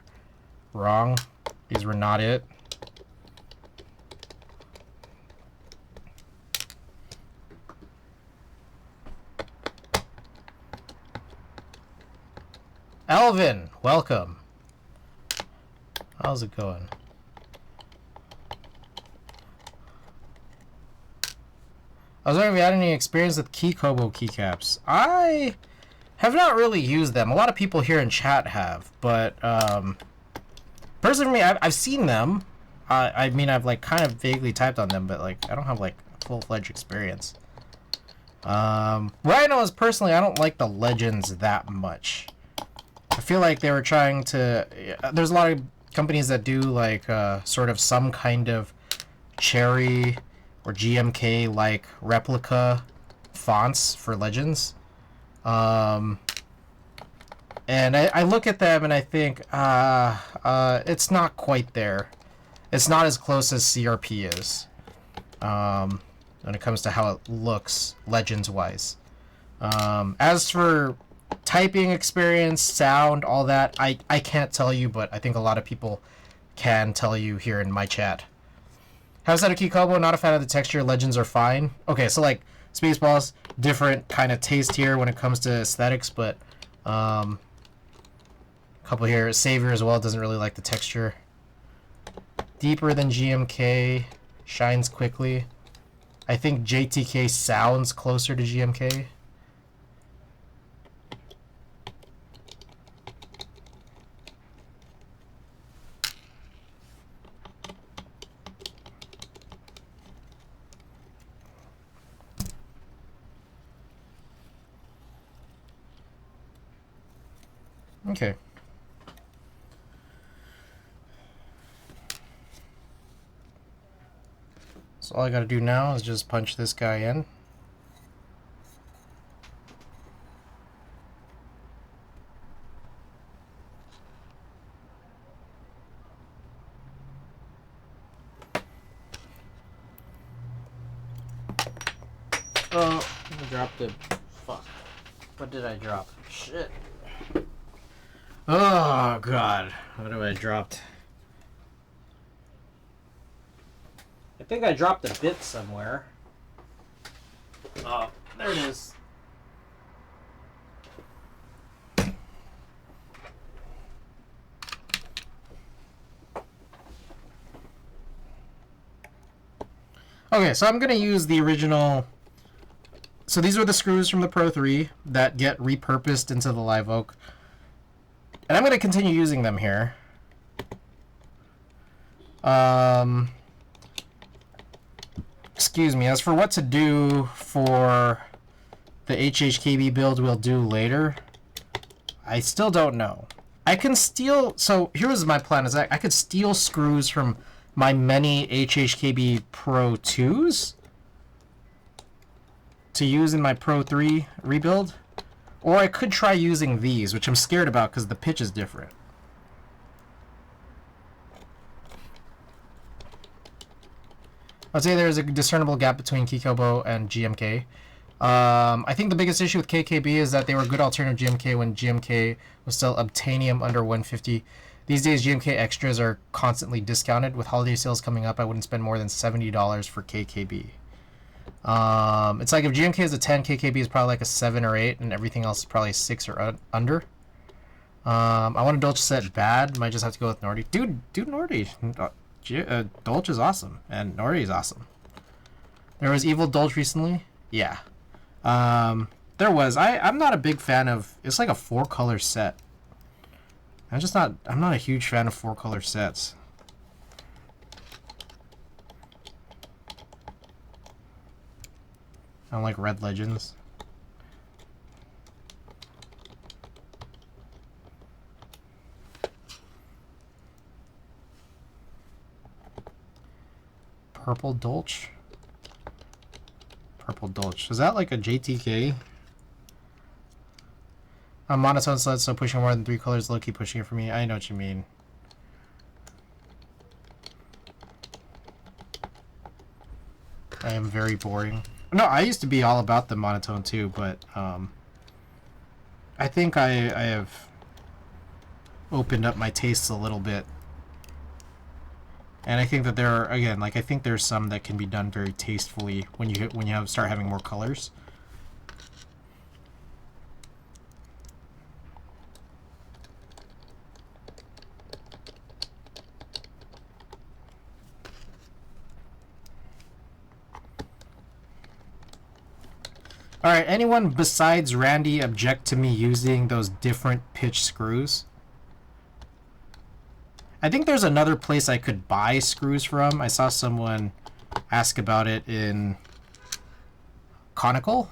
wrong? These were not it? Alvin, welcome. How's it going? I was wondering if you had any experience with hhkb keycaps. I have not really used them. A lot of people here in chat have, but personally, for me, I've seen them. I mean, I've like kind of vaguely typed on them, but like I don't have like full-fledged experience. What I know is personally, I don't like the legends that much. I feel like they were trying to. There's a lot of companies that do like sort of some kind of Cherry or GMK like replica fonts for legends. And I look at them and I think, it's not quite there. It's not as close as CRP is, when it comes to how it looks, legends-wise. As for typing experience, sound, all that, I can't tell you, but I think a lot of people can tell you here in my chat. How's that a hhkb? Not a fan of the texture. Legends are fine. Okay, so like Spaceballs, different kind of taste here when it comes to aesthetics, but couple here. Savior as well doesn't really like the texture. Deeper than GMK, shines quickly. I think JTK sounds closer to GMK. Okay. So all I gotta do now is just punch this guy in. Oh, I dropped it. Fuck. What did I drop? Shit. Oh, God. What have I dropped? I think I dropped a bit somewhere. Oh, there it is. Okay, so I'm going to use the original. So these are the screws from the Pro 3 that get repurposed into the Live Oak. And I'm going to continue using them here. Excuse me. As for what to do for the hhkb build we'll do later, I still don't know. I can steal... So here's my plan, is that I could steal screws from my many hhkb Pro 2s to use in my Pro 3 rebuild. Or I could try using these, which I'm scared about because the pitch is different. I'd say there's a discernible gap between Kikobo and GMK. I think the biggest issue with KKB is that they were a good alternative GMK when GMK was still obtainium under 150. These days, GMK extras are constantly discounted. With holiday sales coming up, I wouldn't spend more than $70 for KKB. It's like if GMK is a 10, KKB is probably like a 7 or 8, and everything else is probably 6 or under. I want a Dolce set bad. Might just have to go with Nordy. Dude, Nordy. Dolce is awesome, and Nordy is awesome. There was Evil Dolce recently. Yeah. There was. I'm not a big fan of... It's like a 4-color set. I'm not a huge fan of 4-color sets. I don't like Red Legends. Purple Dolce. Purple Dolce. Is that like a JTK? I'm monotone sled, so pushing more than 3 colors low-key pushing it for me. I know what you mean. I am very boring. No, I used to be all about the monotone too, but I think I have opened up my tastes a little bit. And I think that there are, again, like I think there's some that can be done very tastefully when you start having more colors. Alright, anyone besides Randy object to me using those different pitch screws? I think there's another place I could buy screws from. I saw someone ask about it in Conical.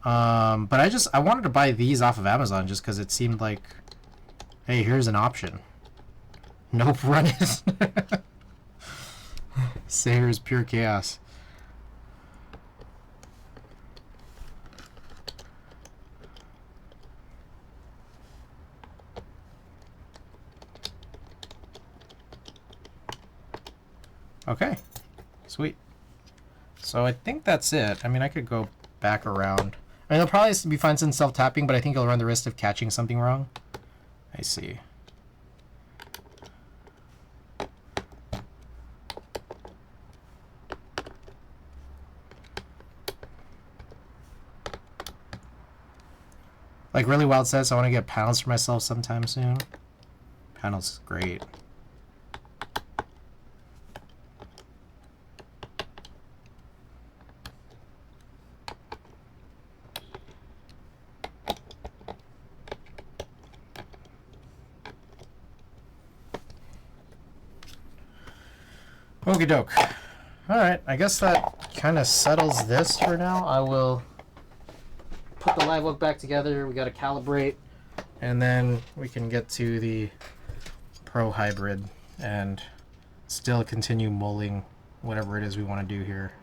But I wanted to buy these off of Amazon just because it seemed like, hey, here's an option. Nope, run it. Sayer's pure chaos. Okay, sweet. So I think that's it. I mean, I could go back around. I mean, there'll probably be fine some self-tapping, but I think you'll run the risk of catching something wrong. I see. Like Really Wild says, I want to get panels for myself sometime soon. Panels is great. Okie doke. Alright, I guess that kind of settles this for now. I will put the live look back together. We got to calibrate, and then we can get to the Pro Hybrid and still continue mulling whatever it is we want to do here.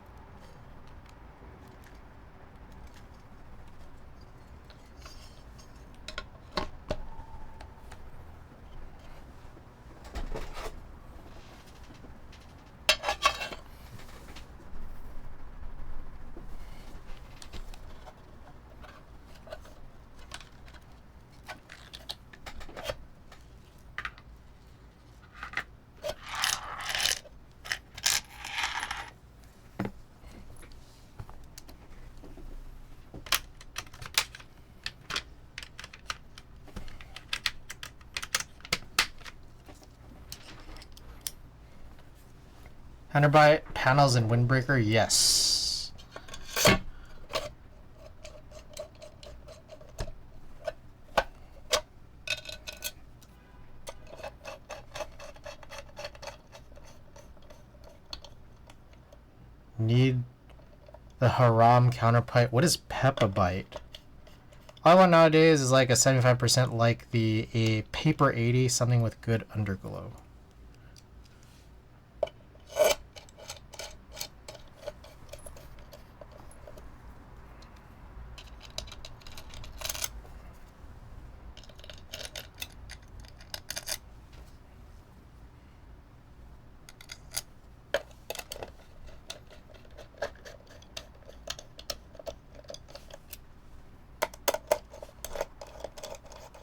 Underbite panels and windbreaker, yes. Need the haram counterpipe. What is Pepabite? All I want nowadays is like a 75% like a paper 80, something with good underglow.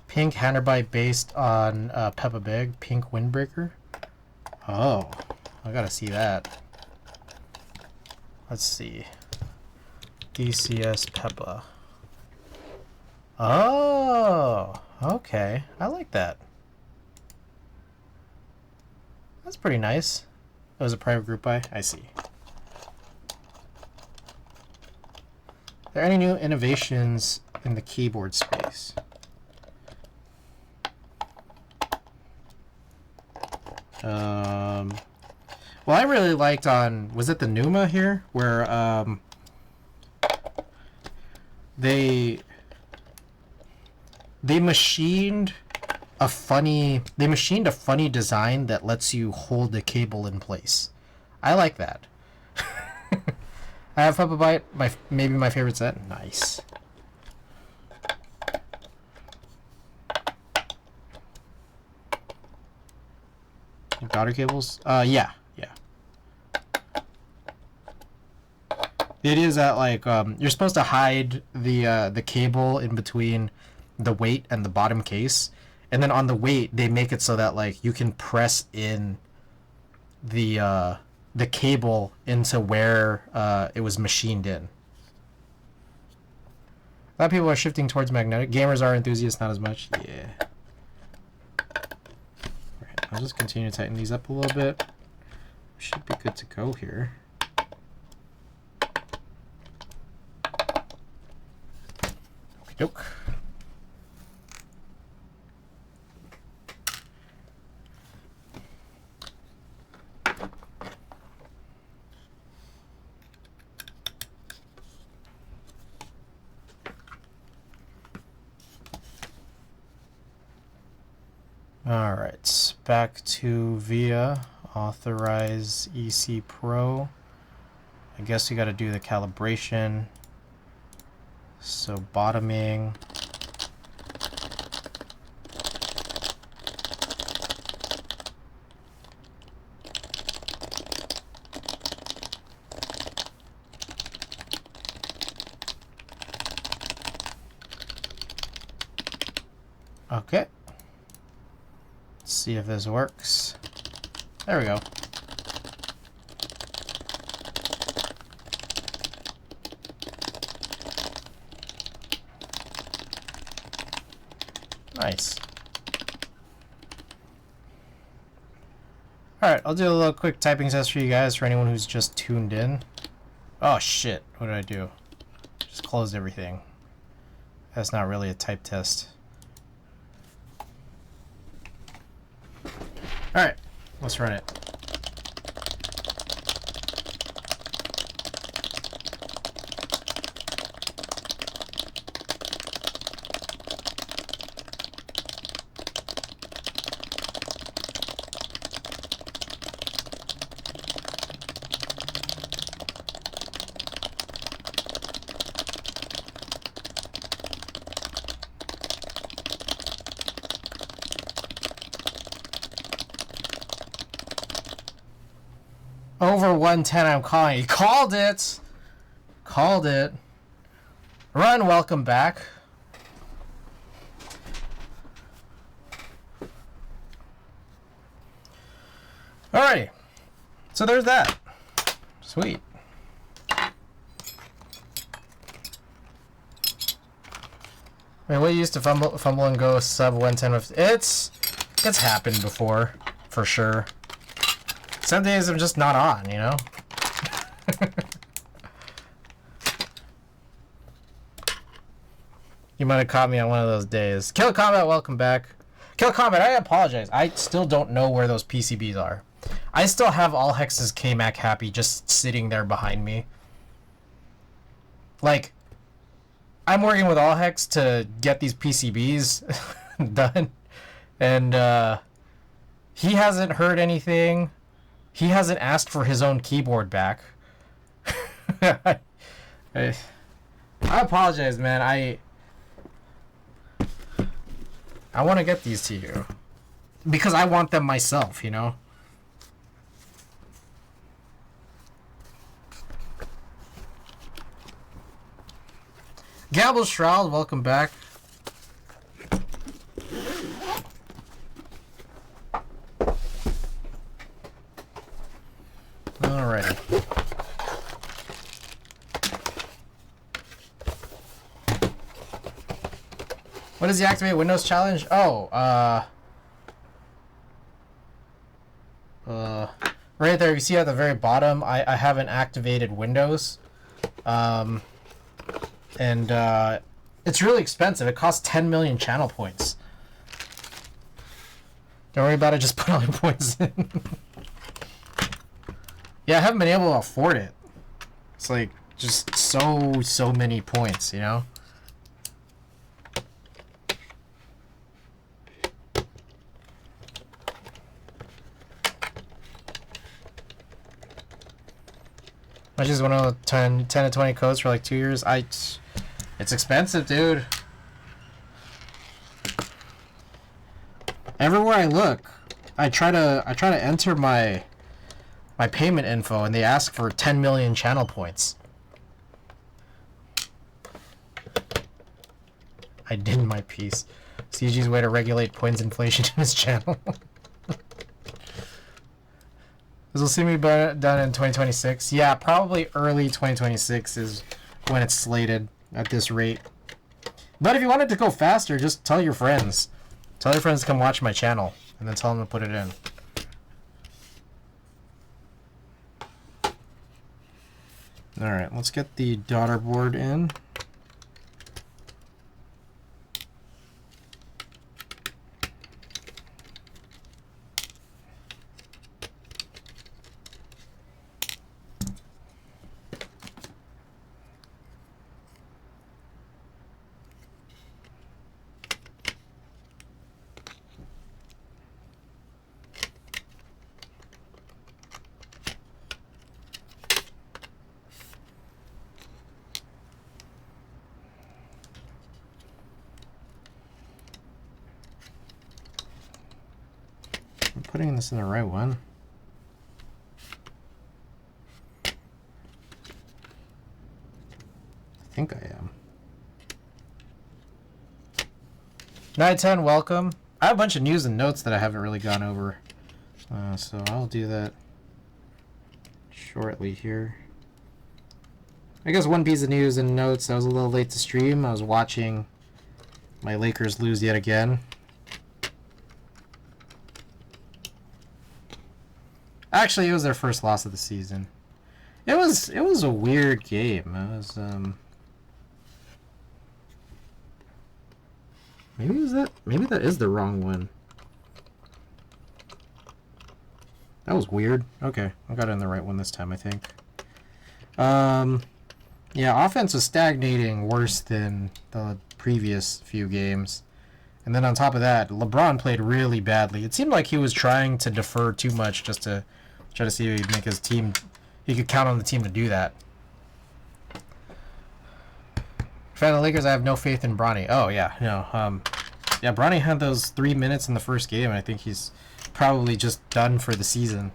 Pink handlebar based on PBB, pink windbreaker. Oh, I gotta see that. Let's see. DCS Peppa. Oh, okay. I like that. That's pretty nice. It was a private group buy. I see. Are there any new innovations in the keyboard space? Well, I really liked on, was it the Numa here, where they machined a funny design that lets you hold the cable in place. I like that. I have Peppa maybe my favorite set. Nice. Daughter cables? Yeah. It is that like you're supposed to hide the cable in between the weight and the bottom case, and then on the weight they make it so that like you can press in the cable into where it was machined in. A lot of people are shifting towards magnetic. Gamers are, enthusiasts not as much. Yeah. Alright, I'll just continue to tighten these up a little bit. Should be good to go here. Okey-doke. Alright, back to VIA, authorize EC Pro. I guess we gotta do the calibration. So bottoming. Okay. Let's see if this works. There we go. Nice. Alright, I'll do a little quick typing test for you guys, for anyone who's just tuned in. Oh shit, what did I do? Just closed everything. That's not really a type test. Alright, let's run it. Over 110, I'm calling. You called it! Called it. Run, welcome back. Alrighty. So there's that. Sweet. I mean, what you used to fumble and go sub 110 with... It's happened before, for sure. Some days I'm just not on, you know? You might have caught me on one of those days. Kill Combat, welcome back. Kill Combat, I apologize. I still don't know where those PCBs are. I still have all Hex's KMac Happy just sitting there behind me. Like, I'm working with Allhex to get these PCBs done, and he hasn't heard anything. He hasn't asked for his own keyboard back. I apologize, man. I want to get these to you because I want them myself, you know. Gabble Shroud, welcome back. Alrighty. What is the activate Windows challenge? Oh, right there, you see at the very bottom, I haven't activated Windows. And it's really expensive. It costs 10 million channel points. Don't worry about it, just put all your points in. Yeah, I haven't been able to afford it. It's like just so many points, you know? I just want to 10 to 20 codes for like 2 years. It's expensive, dude. Everywhere I look, I try to enter my payment info, and they ask for 10 million channel points. I did my piece. CG's way to regulate points inflation in his channel. This will see me done in 2026. Yeah, probably early 2026 is when it's slated at this rate. But if you wanted to go faster, just tell your friends. Tell your friends to come watch my channel, and then tell them to put it in. Alright, let's get the daughter board in. I'm putting this in the right one. I think I am. Night 10, welcome. I have a bunch of news and notes that I haven't really gone over. So I'll do that shortly here. I guess one piece of news and notes. I was a little late to stream. I was watching my Lakers lose yet again. Actually, it was their first loss of the season. It was a weird game. It was maybe that is the wrong one. That was weird. Okay, I got it in the right one this time, I think. Yeah, offense was stagnating worse than the previous few games. And then on top of that, LeBron played really badly. It seemed like he was trying to defer too much just to try to see if he'd make his team. He could count on the team to do that. Fan of the Lakers, I have no faith in Bronny. Oh, yeah. No. Yeah, Bronny had those 3 minutes in the first game, and I think he's probably just done for the season.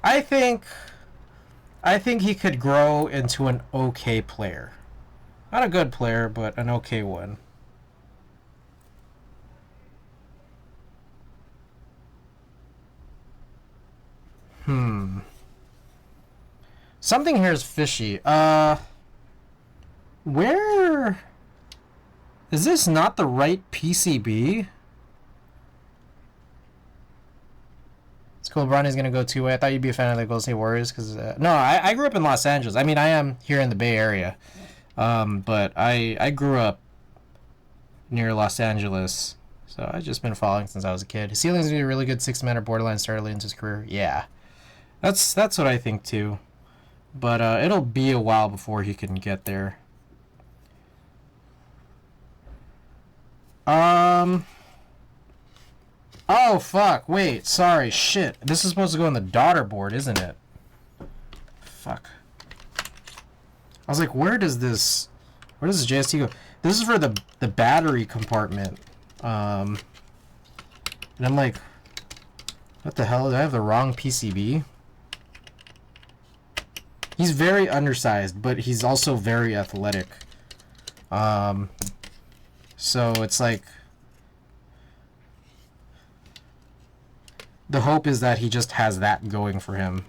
I think he could grow into an okay player. Not a good player, but an okay one. Something here is fishy. Where... Is this not the right PCB? It's cool. Bronny's going to go two-way. I thought you'd be a fan of the Golden State Warriors. Cause, no, I grew up in Los Angeles. I mean, I am here in the Bay Area. But I grew up near Los Angeles. So I've just been following since I was a kid. Ceiling's going to be a really good six-man or borderline starter late into his career. Yeah. That's what I think, too. But it'll be a while before he can get there. Oh, fuck. Wait. Sorry. Shit. This is supposed to go on the daughter board, isn't it? Fuck. I was like, where does this JST go? This is for the battery compartment. And I'm like, what the hell? Did I have the wrong PCB? He's very undersized, but he's also very athletic. So it's like, the hope is that he just has that going for him.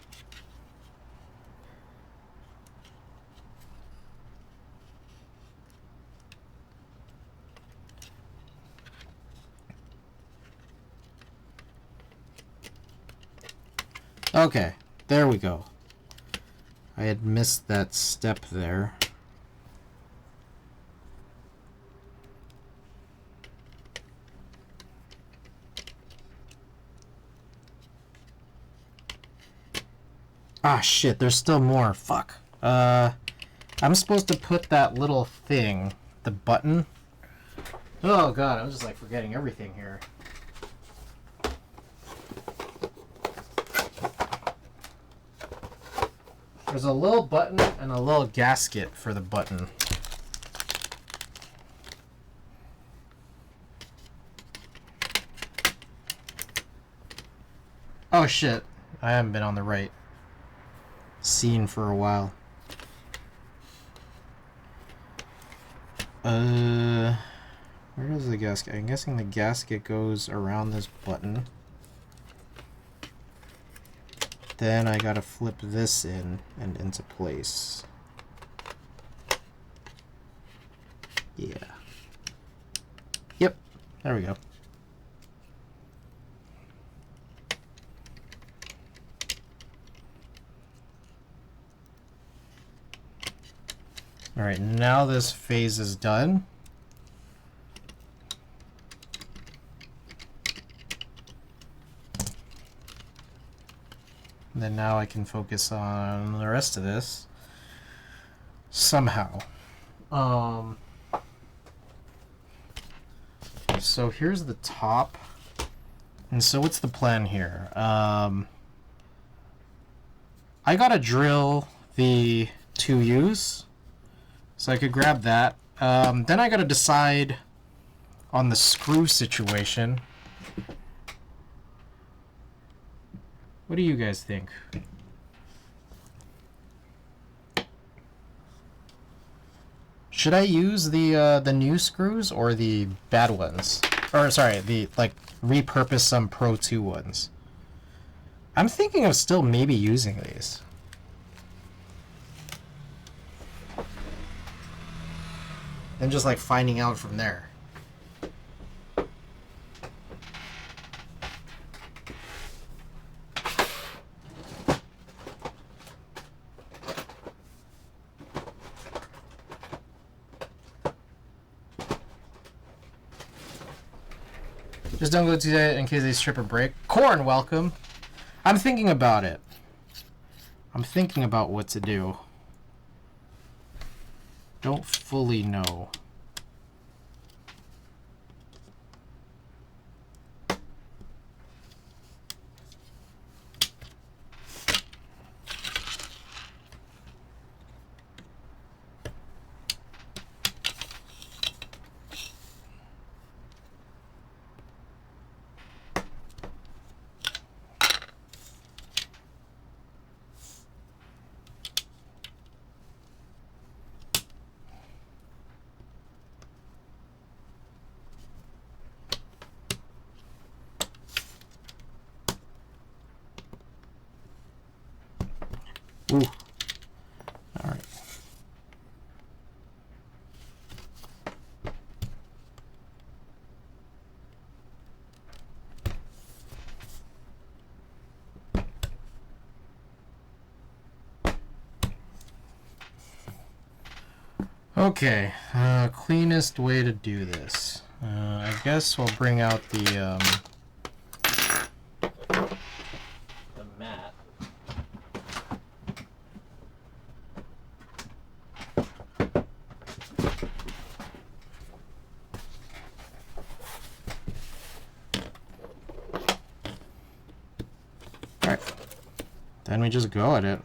Okay, there we go. I had missed that step there. Ah, shit, there's still more. Fuck. I'm supposed to put that little thing, the button. Oh god, I'm just like forgetting everything here. There's a little button and a little gasket for the button. Oh shit, I haven't been on the right scene for a while. Where does the gasket? I'm guessing the gasket goes around this button. Then I gotta flip this in and into place. Yeah. Yep, there we go. Alright, now this phase is done. Then now I can focus on the rest of this somehow. So here's the top. And so what's the plan here? I gotta drill the 2U's. So I could grab that. Then I gotta decide on the screw situation. What do you guys think? Should I use the new screws or the bad ones? Or sorry, the like repurpose some Pro 2 ones. I'm thinking of still maybe using these. And just like finding out from there. Just don't go too late in case they strip or break. Corn, welcome. I'm thinking about it. I'm thinking about what to do. Don't fully know. Ooh. All right. Okay, cleanest way to do this. I guess we'll bring out the mat. then we just go at it.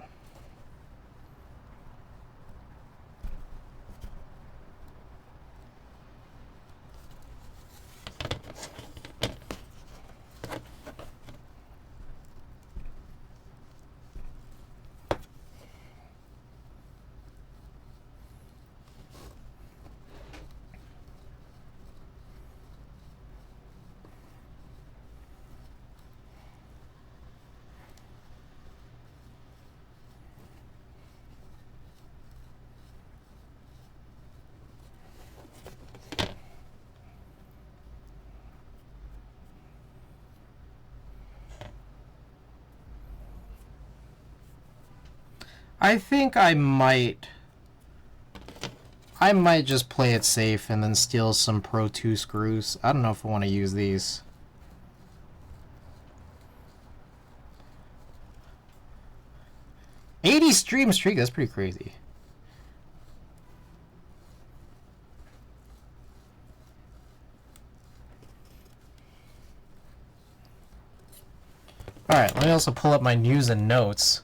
I think I might just play it safe and then steal some Pro 2 screws. I don't know if I want to use these. '80 stream streak, that's pretty crazy. Alright, let me also pull up my news and notes.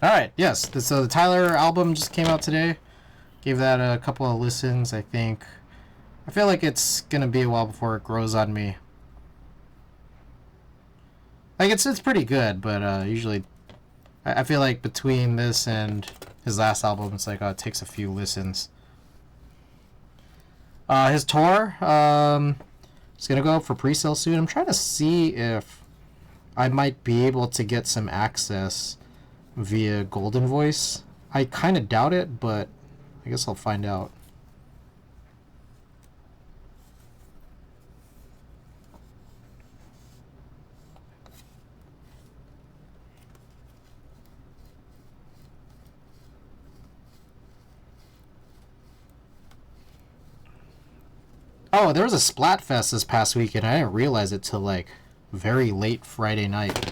Alright, yes. So the Tyler album just came out today. Gave that a couple of listens, I think. I feel like it's gonna be a while before it grows on me. Like, it's pretty good, but usually I feel like between this and his last album, it's like, it takes a few listens. His tour, is gonna go up for pre-sale soon. I'm trying to see if I might be able to get some access via Golden Voice. I kind of doubt it, but I guess I'll find out. Oh, there was a Splatfest this past weekend. I didn't realize it till like very late Friday night.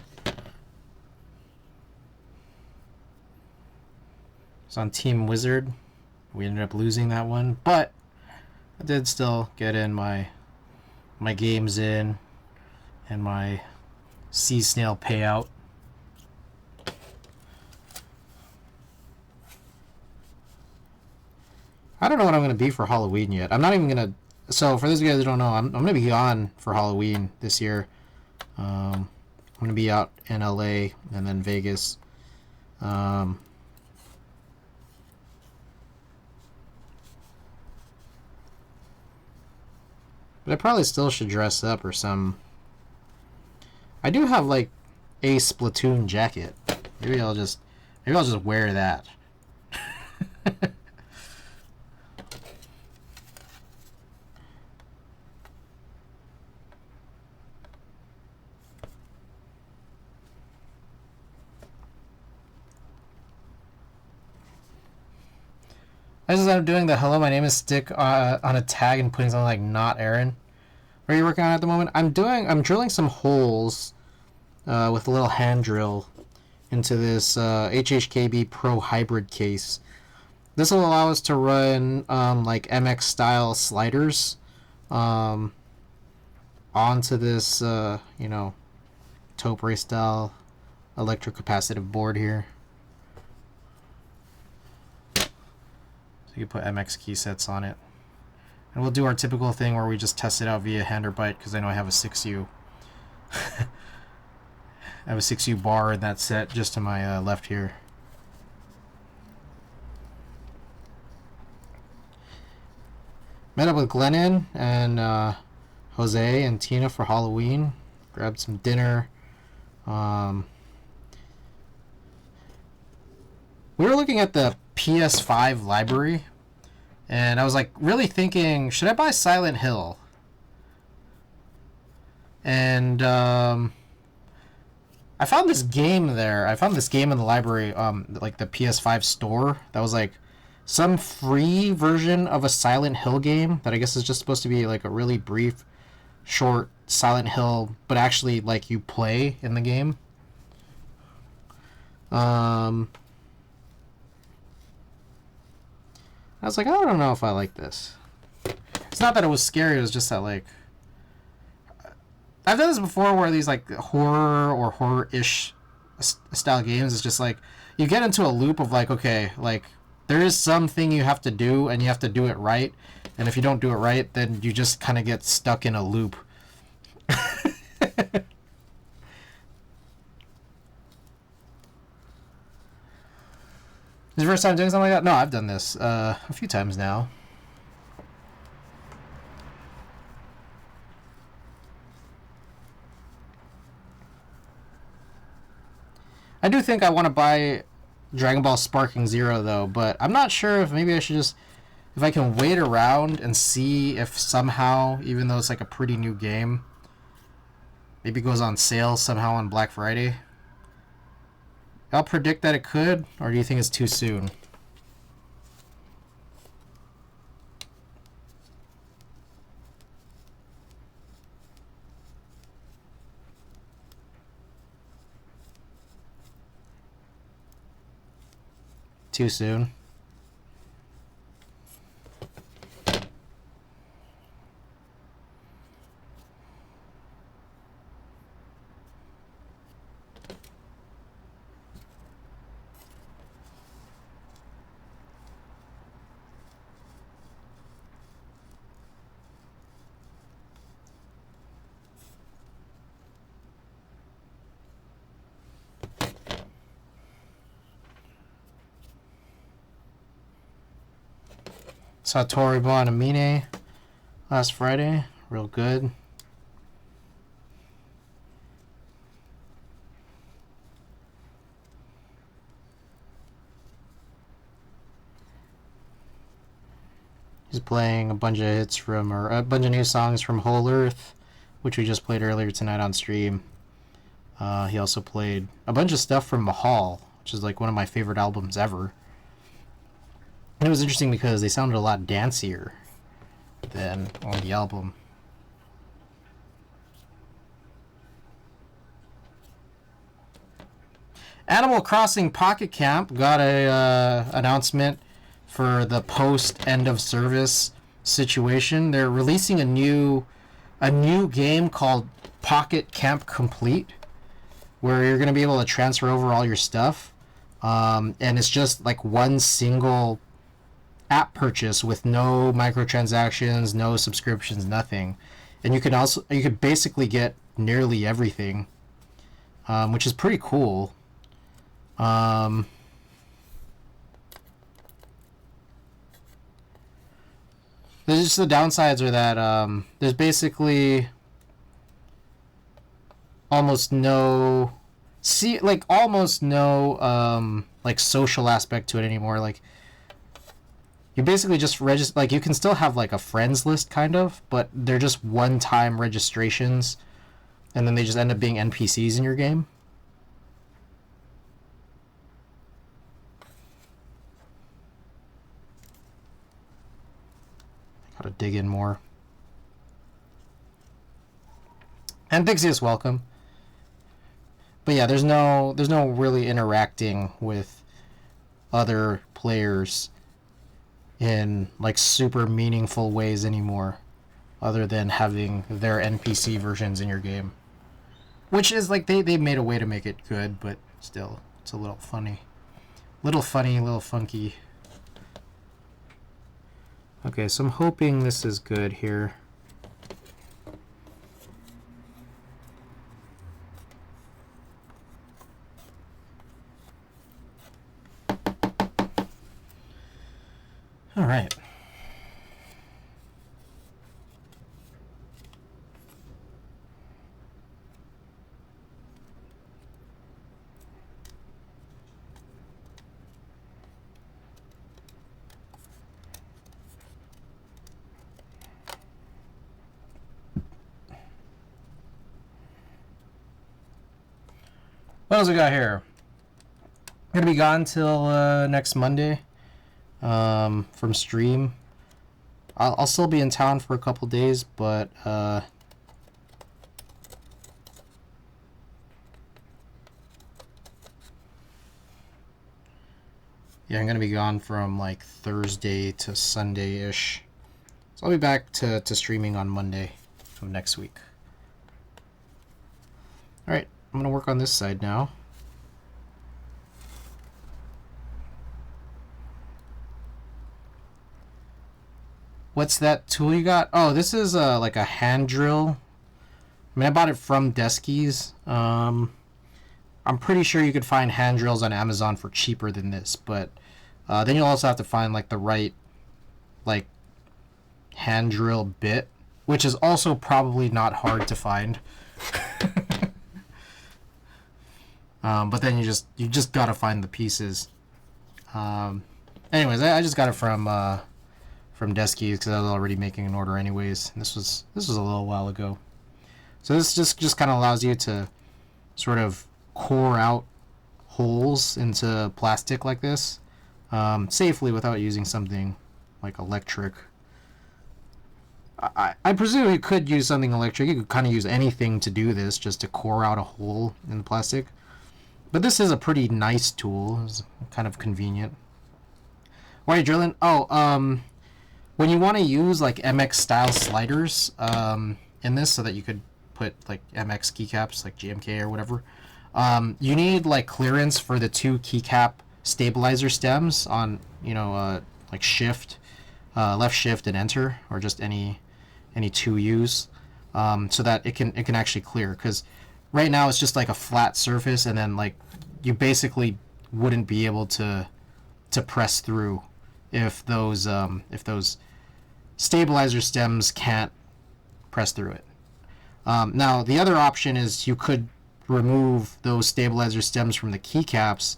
It's on Team Wizard. We ended up losing that one, but I did still get in my games in and my sea snail payout. I don't know what I'm going to be for Halloween yet. I'm not even going to... So, for those of you guys who don't know, I'm going to be gone for Halloween this year. I'm going to be out in LA and then Vegas. But I probably still should dress up or some... I do have, like, a Splatoon jacket. Maybe I'll just wear that. I just ended up doing the hello, my name is Stick on a tag and putting something like not Aaron. What are you working on at the moment? I'm drilling some holes with a little hand drill into this hhkb Pro Hybrid case. This will allow us to run like MX style sliders onto this you know, Taupe style electrocapacitive board here. So you can put MX key sets on it. And we'll do our typical thing where we just test it out via hand or bite, because I know I have a 6U. I have a 6U bar in that set just to my left here. Met up with Glennon and Jose and Tina for Halloween. Grabbed some dinner. We were looking at the PS5 library, and I was like really thinking, should I buy Silent Hill? And I found this game there. I found this game in the library, like the PS5 store, that was like some free version of a Silent Hill game that I guess is just supposed to be like a really brief, short Silent Hill, but actually like you play in the game. I was like, I don't know if I like this. It's not that it was scary, it was just that, like, I've done this before where these, like, horror or horror-ish style games is just, like, you get into a loop of, like, okay, like, there is something you have to do, and you have to do it right, and if you don't do it right, then you just kind of get stuck in a loop. This is your first time doing something like that? No, I've done this a few times now. I do think I want to buy Dragon Ball Sparking Zero, though, but I'm not sure if maybe I should just... If I can wait around and see if somehow, even though it's like a pretty new game, maybe it goes on sale somehow on Black Friday. I'll predict that it could, or do you think it's too soon? Too soon. Saw Toribon Amine last Friday. Real good. He's playing a bunch of hits from, or a bunch of new songs from Whole Earth, which we just played earlier tonight on stream. He also played a bunch of stuff from Mahal, which is like one of my favorite albums ever. And it was interesting because they sounded a lot dancier than on the album. Animal Crossing Pocket Camp got a announcement for the post end of service situation. They're releasing a new game called Pocket Camp Complete, where you're going to be able to transfer over all your stuff, and it's just like one single app purchase with no microtransactions, no subscriptions, nothing. And you could basically get nearly everything, which is pretty cool. There's just the downsides are that there's basically almost no like social aspect to it anymore. Like, you basically just register, like, you can still have like a friends list kind of, but they're just one-time registrations, and then they just end up being NPCs in your game. Gotta dig in more. And Dixius, welcome. But yeah, there's no really interacting with other players in like super meaningful ways anymore, other than having their NPC versions in your game, which is like they made a way to make it good, but still it's a little funny, little funky. Okay, so I'm hoping this is good here. All right. What else we got here? I'm gonna be gone till next Monday from stream. I'll still be in town for a couple days, but Yeah, I'm gonna be gone from like Thursday to Sunday-ish. So I'll be back to streaming on Monday of next week. Alright, I'm gonna work on this side now. What's that tool you got? Oh, this is like a hand drill. I mean, I bought it from Deskies. I'm pretty sure you could find hand drills on Amazon for cheaper than this, but then you'll also have to find like the right like hand drill bit, which is also probably not hard to find. But then you just gotta find the pieces. Anyways, I just got it from Deskies because I was already making an order anyways. This was a little while ago. So this just kind of allows you to sort of core out holes into plastic like this safely without using something like electric. I presume you could use something electric. You could kind of use anything to do this, just to core out a hole in the plastic. But this is a pretty nice tool. It's kind of convenient. Why are you drilling? Oh, when you want to use like MX style sliders in this, so that you could put like MX keycaps, like GMK or whatever, you need like clearance for the two keycap stabilizer stems on, you know, like shift, left shift and enter, or just any two U's, so that it can actually clear. Because right now it's just like a flat surface, and then like you basically wouldn't be able to press through if those stabilizer stems can't press through it. Now the other option is you could remove those stabilizer stems from the keycaps,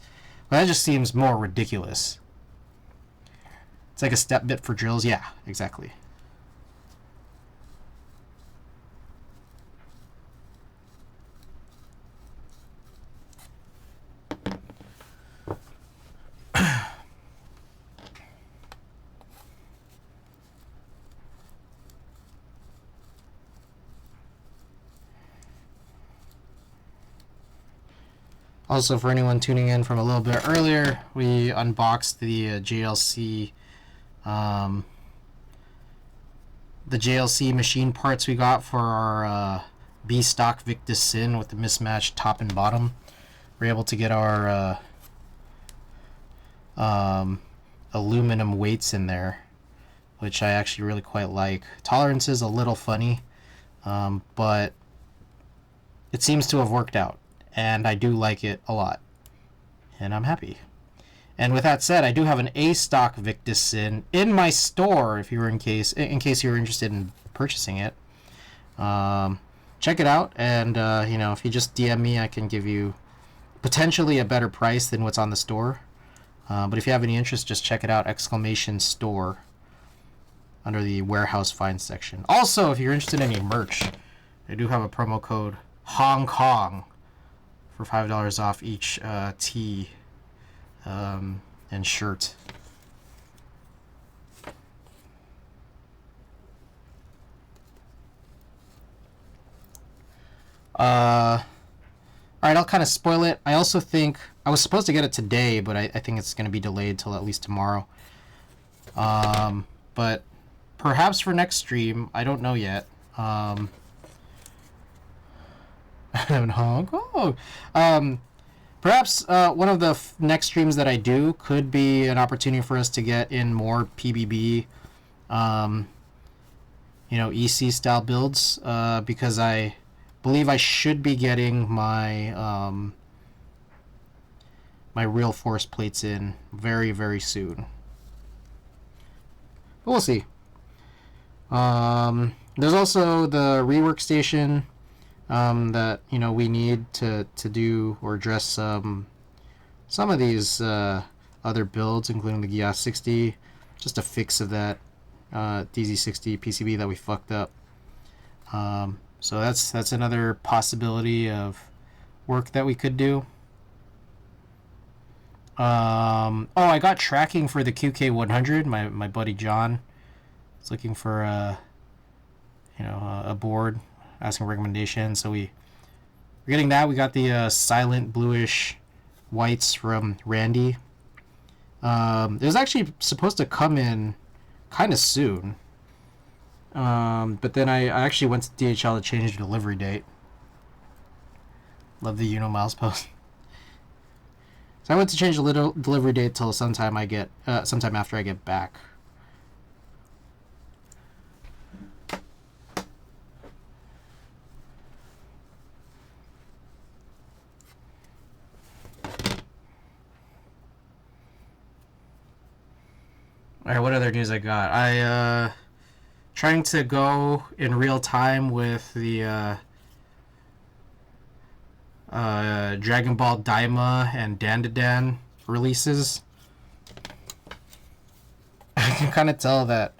but that just seems more ridiculous. It's like a step bit for drills. Yeah, exactly. Also, for anyone tuning in from a little bit earlier, we unboxed the JLC machine parts we got for our B stock Victus Sin with the mismatched top and bottom. We're able to get our aluminum weights in there, which I actually really quite like. Tolerance is a little funny, but it seems to have worked out. And I do like it a lot. And I'm happy. And with that said, I do have an A stock Victus Sin in my store if you were in case you were interested in purchasing it. Check it out, and you know, if you just DM me, I can give you potentially a better price than what's on the store. But if you have any interest, just check it out, !store, under the warehouse finds section. Also, if you're interested in any merch, I do have a promo code Hong Kong for $5 off each tee and shirt. Alright, I'll kind of spoil it. I also think I was supposed to get it today, but I think it's going to be delayed till at least tomorrow. But perhaps for next stream, I don't know yet. In Hong Kong. Perhaps one of the next streams that I do could be an opportunity for us to get in more PBB, you know, EC style builds, because I believe I should be getting my my real force plates in very, very soon. But we'll see. There's also the rework station that, you know, we need to do or address some of these other builds, including the GIAS 60, just a fix of that DZ60 PCB that we fucked up. So that's another possibility of work that we could do. Oh, I got tracking for the QK100. My buddy John is looking for a board, asking recommendations. So we're getting that. We got the silent bluish whites from Randy. It was actually supposed to come in kind of soon. But then I actually went to DHL to change the delivery date. Love the milepost. So I went to change the delivery date till sometime after I get back. Alright, what other news I got? Trying to go in real time with the Dragon Ball Daima and Dandadan releases. I can kind of tell that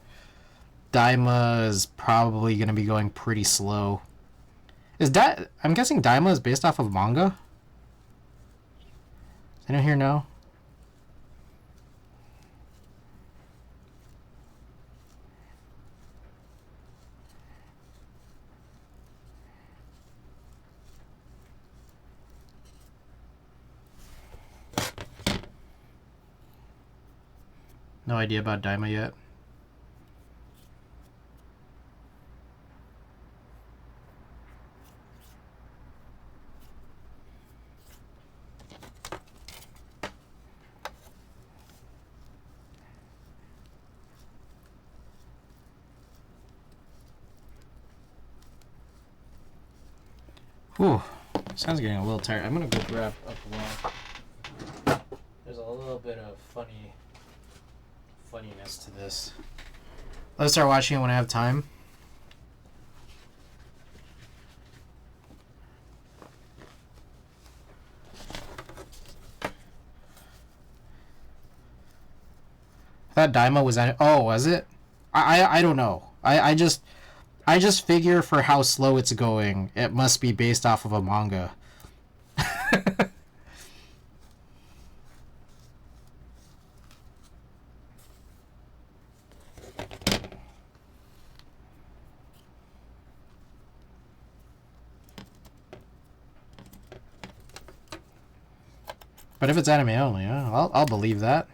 Daima is probably going to be going pretty slow. I'm guessing Daima is based off of manga? Does anyone here know? No idea about Daima yet. Whew, sounds getting a little tired. I'm gonna go grab up one. There's a little bit of funniness to this. Let's start watching it when I have time. I thought Daima was at. Oh, was it? I don't know. I just figure for how slow it's going, it must be based off of a manga. But if it's anime only, I'll believe that.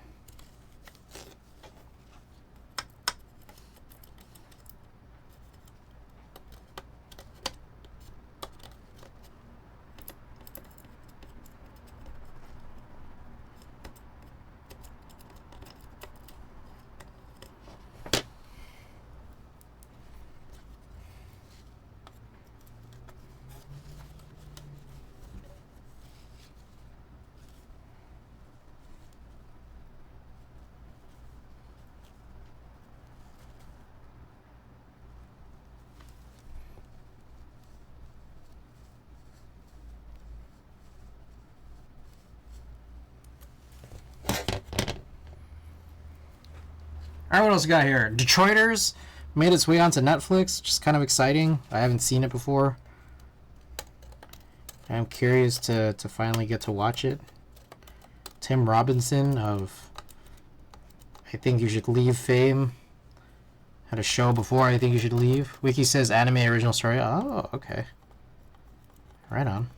Alright, what else we got here? Detroiters made its way onto Netflix, which is kind of exciting. I haven't seen it before. I'm curious to finally get to watch it. Tim Robinson of I Think You Should Leave fame had a show before I Think You Should Leave. Wiki says anime original story. Oh, okay. Right on.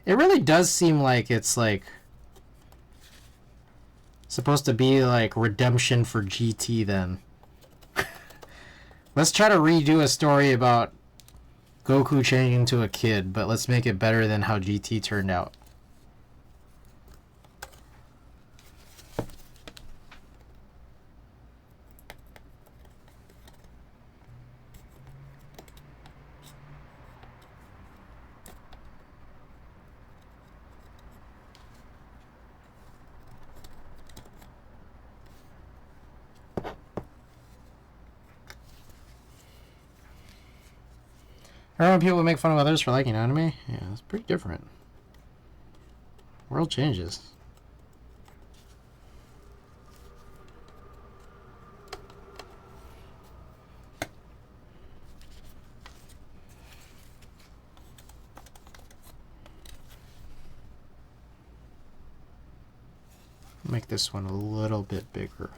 It really does seem like it's like supposed to be like redemption for GT then. Let's try to redo a story about Goku changing into a kid, but let's make it better than how GT turned out. I remember people would make fun of others for liking anime. Yeah, it's pretty different. World changes. Make this one a little bit bigger.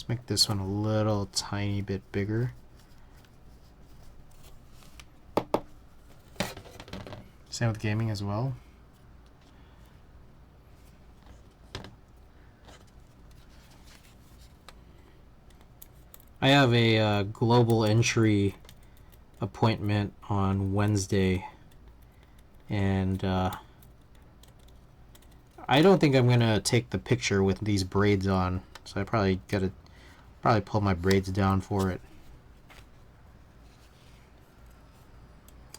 Let's make this one a little tiny bit bigger. Same with gaming as well. I have a global entry appointment on Wednesday, and I don't think I'm gonna take the picture with these braids on, so I probably gotta pull my braids down for it.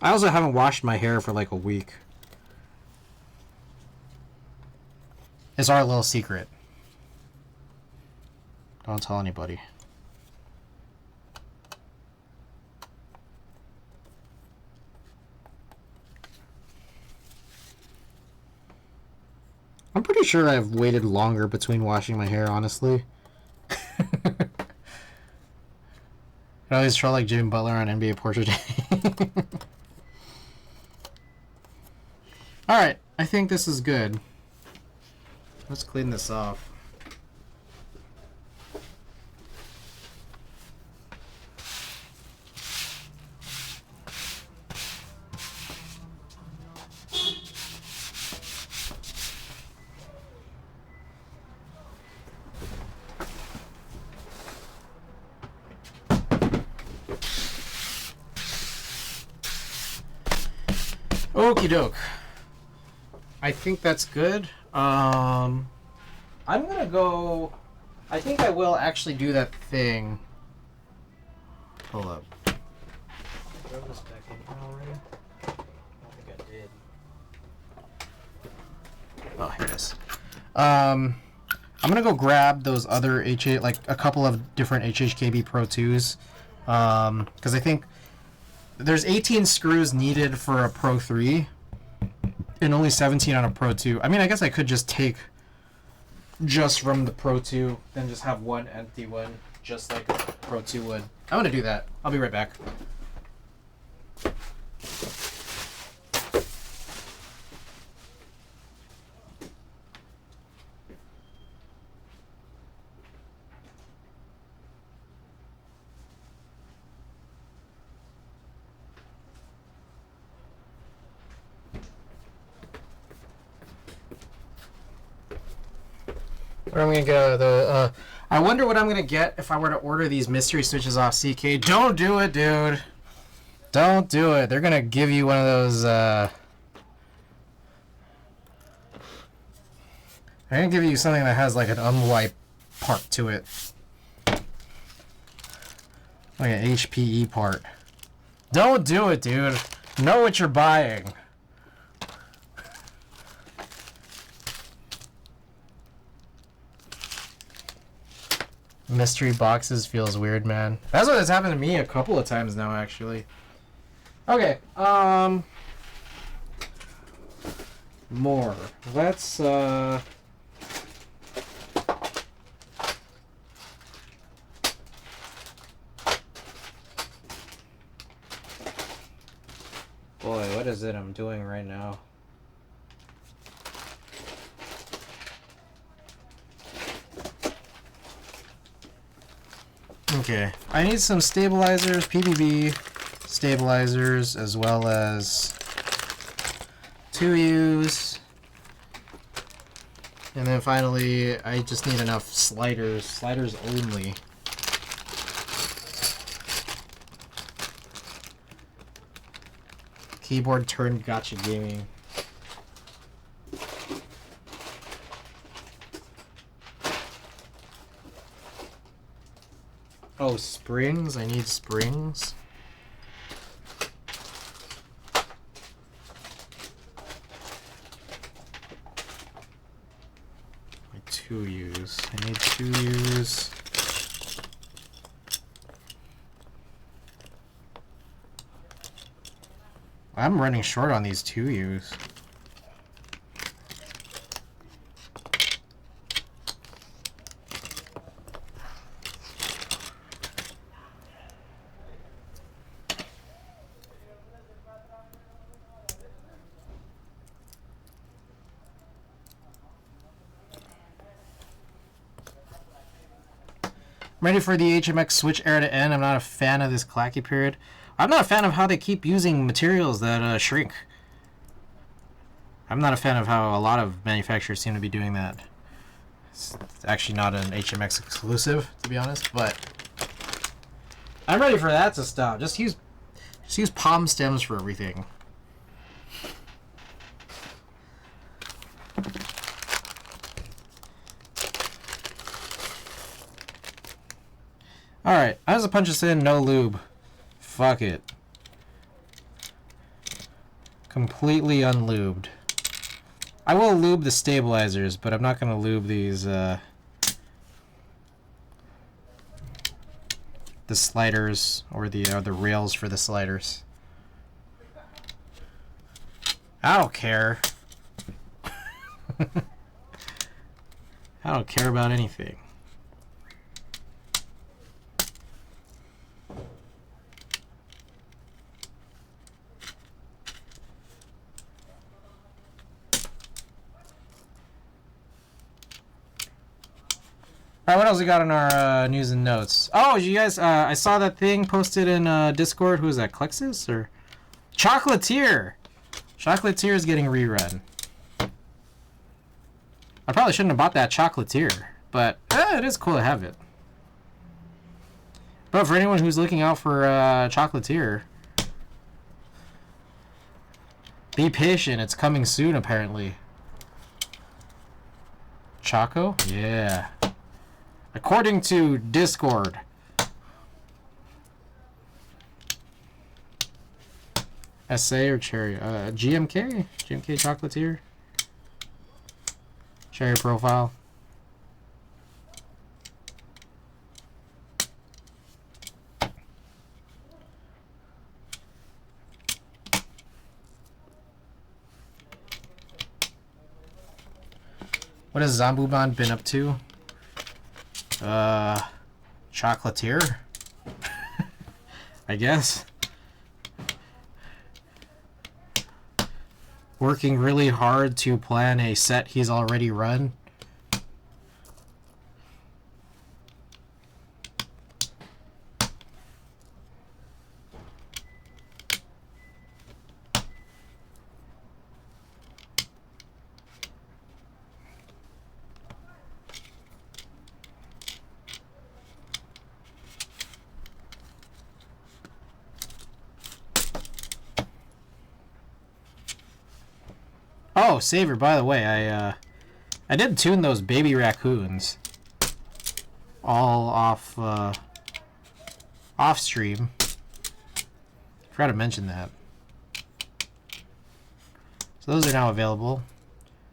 I also haven't washed my hair for like a week. It's our little secret. Don't tell anybody. I'm pretty sure I've waited longer between washing my hair, honestly. I always troll like Jimmy Butler on NBA Portrait Day. Alright, I think this is good. Let's clean this off. Okie doke. I think that's good. I'm gonna go. I think I will actually do that thing. Hold up. Throw this back in here already? I don't think I did. Oh, here it is. I'm gonna go grab those other like a couple of different hhkb Pro 2s, because I think there's 18 screws needed for a Pro 3 and only 17 on a Pro 2. I mean, I guess I could just take just from the Pro 2 and just have one empty one, just like a Pro 2 would. I'm gonna do that. I'll be right back. What I'm gonna get the I wonder what I'm gonna get if I were to order these mystery switches off CK. Don't do it, dude. Don't do it. They're gonna give you one of those they're gonna give you something that has like an unwipe part to it. Like an HPE part. Don't do it, dude. Know what you're buying. Mystery boxes feels weird, man. That's what has happened to me a couple of times now, actually. Okay, more. Let's, boy, what is it I'm doing right now? Okay, I need some stabilizers, PBB stabilizers, as well as 2Us. And then finally, I just need enough sliders only. Keyboard turned gotcha gaming. Oh, springs? I need springs. My 2Us. I need 2Us. I'm running short on these 2Us. I'm ready for the HMX switch era to end. I'm not a fan of this clacky period. I'm not a fan of how they keep using materials that shrink. I'm not a fan of how a lot of manufacturers seem to be doing that. It's actually not an HMX exclusive, to be honest, but I'm ready for that to stop. Just use palm stems for everything. Alright, I was a punch us in, no lube. Fuck it. Completely unlubed. I will lube the stabilizers, but I'm not going to lube these, the sliders, or the rails for the sliders. I don't care. I don't care about anything. Alright, what else we got on our news and notes? Oh, you guys, I saw that thing posted in Discord. Who is that, Klexus? Or Chocolatier? Chocolatier is getting rerun. I probably shouldn't have bought that Chocolatier, but it is cool to have it. But for anyone who's looking out for Chocolatier, be patient. It's coming soon, apparently. Choco? Yeah. According to Discord. SA or cherry? GMK? GMK Chocolatier? Cherry profile. What has Zambuban been up to? Chocolatier? I guess. Working really hard to plan a set he's already run. Oh, Saver, by the way, I did tune those baby raccoons all off stream. Forgot to mention that. So those are now available.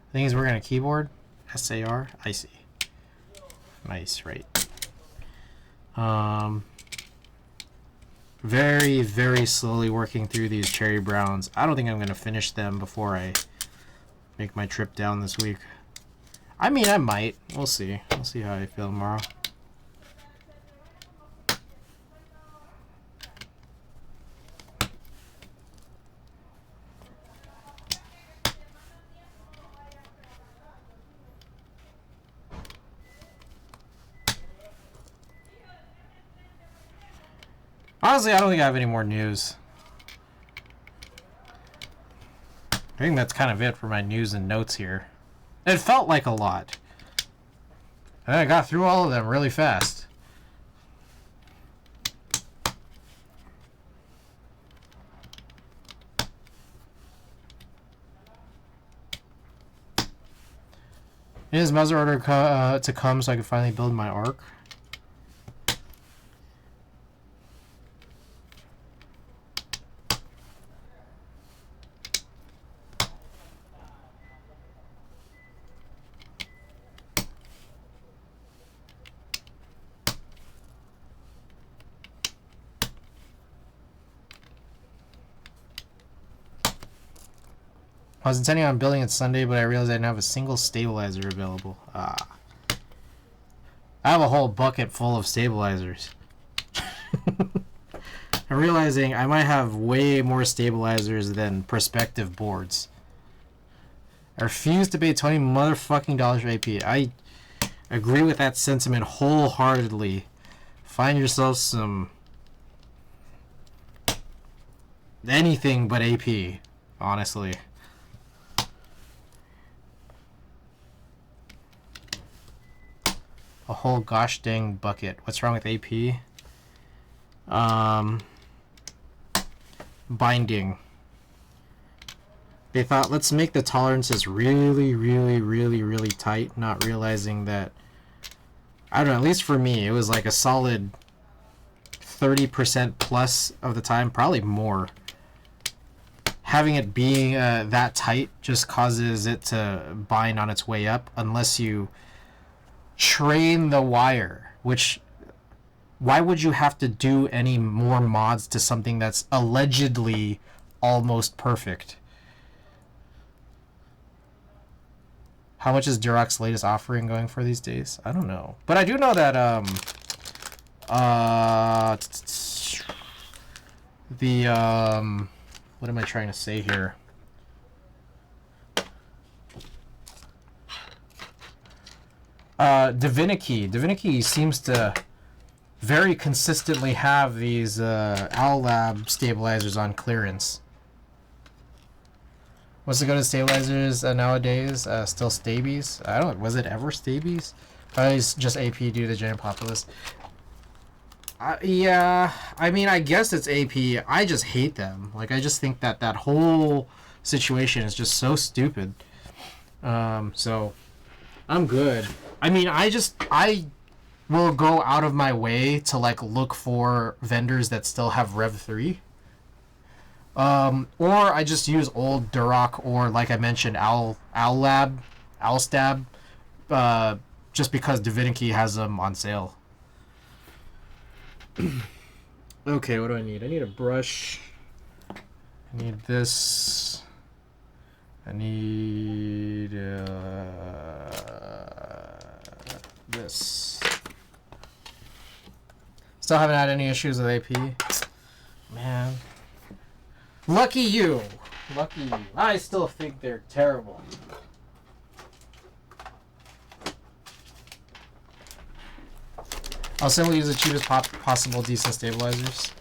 The thing is, we're gonna keyboard SAR. I see. Nice, right? Very, very slowly working through these cherry browns. I don't think I'm gonna finish them before I make my trip down this week. I mean, I might. We'll see. We'll see how I feel tomorrow. Honestly, I don't think I have any more news. I think that's kind of it for my news and notes here. It felt like a lot. And I got through all of them really fast. Is Muzzle order to come so I can finally build my arc? I was intending on building it Sunday, but I realized I didn't have a single stabilizer available. I have a whole bucket full of stabilizers. I'm realizing I might have way more stabilizers than prospective boards. I refuse to pay $20 motherfucking dollars for AP. I agree with that sentiment wholeheartedly. Find yourself some anything but AP, honestly. A whole gosh dang bucket. What's wrong with AP? Binding. They thought, let's make the tolerances really, really, really, really tight, not realizing that, I don't know, at least for me, it was like a solid 30% plus of the time, probably more. Having it being that tight just causes it to bind on its way up unless you train the wire, which, why would you have to do any more mods to something that's allegedly almost perfect? How much is Durac's latest offering going for these days? I don't know. But I do know that what am I trying to say here? Divinity seems to very consistently have these Owl Lab stabilizers on clearance. What's it go to stabilizers nowadays? Still Stabies? I don't. Was it ever Stabies? It's just AP due to the general populace. Yeah, I mean, I guess it's AP. I just hate them. Like, I just think that that whole situation is just so stupid. So I'm good. I mean, I will go out of my way to like look for vendors that still have Rev 3. Or I just use old Duroc or, like I mentioned, Owl Stab, just because Divinity has them on sale. Okay, what do I need? I need a brush. I need this. I need this. Still haven't had any issues with AP. Man. Lucky you. Lucky you. I still think they're terrible. I'll simply use the cheapest possible decent stabilizers.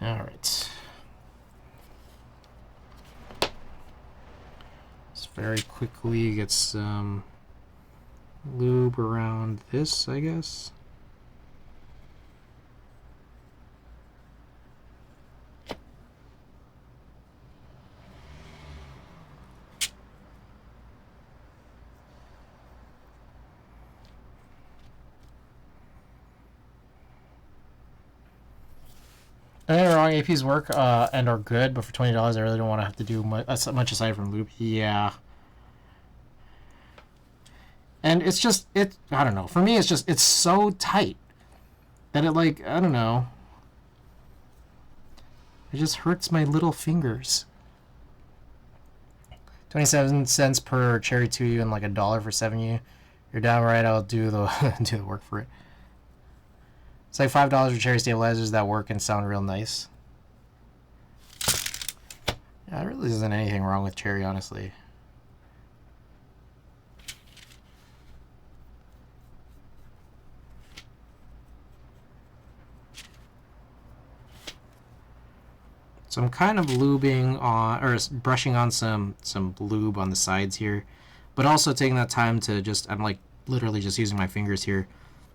Alright. Let's very quickly get some lube around this, I guess. Don't get me wrong, APs work and are good, but for $20, I really don't want to have to do much aside from lube. Yeah. And it's just, I don't know. For me, it's so tight that it, like, I don't know. It just hurts my little fingers. 27 cents per cherry 2U and like $1 for 7U. You're down right, I'll do the do the work for it. It's like $5 for cherry stabilizers that work and sound real nice. Yeah, there really isn't anything wrong with cherry, honestly. So I'm kind of lubing on, or brushing on some lube on the sides here, but also taking that time to just, I'm like literally just using my fingers here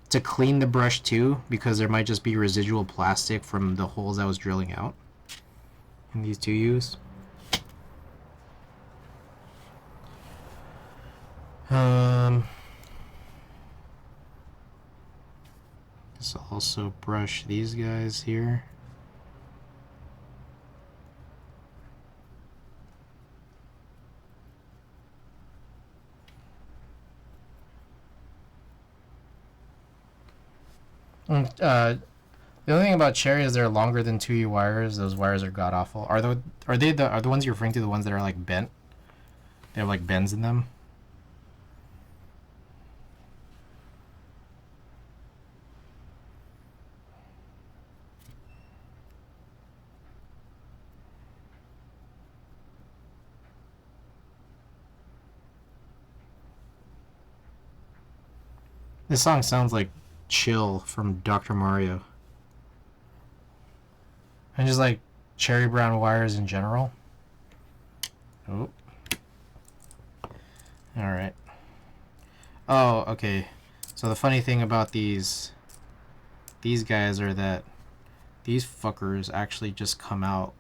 to clean the brush too, because there might just be residual plastic from the holes I was drilling out in these 2Us. Let's also brush these guys here. The only thing about cherry is they're longer than 2U wires. Those wires are god awful. Are the ones you're referring to the ones that are like bent? They have like bends in them. This song sounds like Chill from Dr. Mario. And just like cherry brown wires in general. Oh. Alright. Oh, okay. So the funny thing about these guys are that these fuckers actually just come out.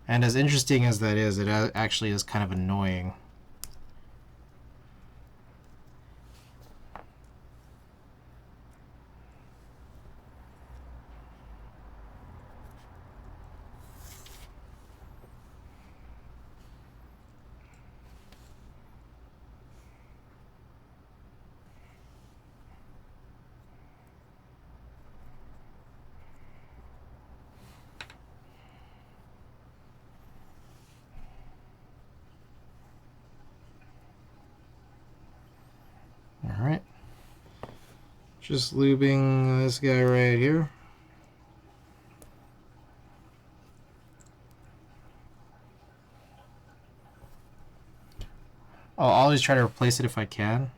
And as interesting as that is, it actually is kind of annoying. Alright. Just lubing this guy right here. I'll always try to replace it if I can.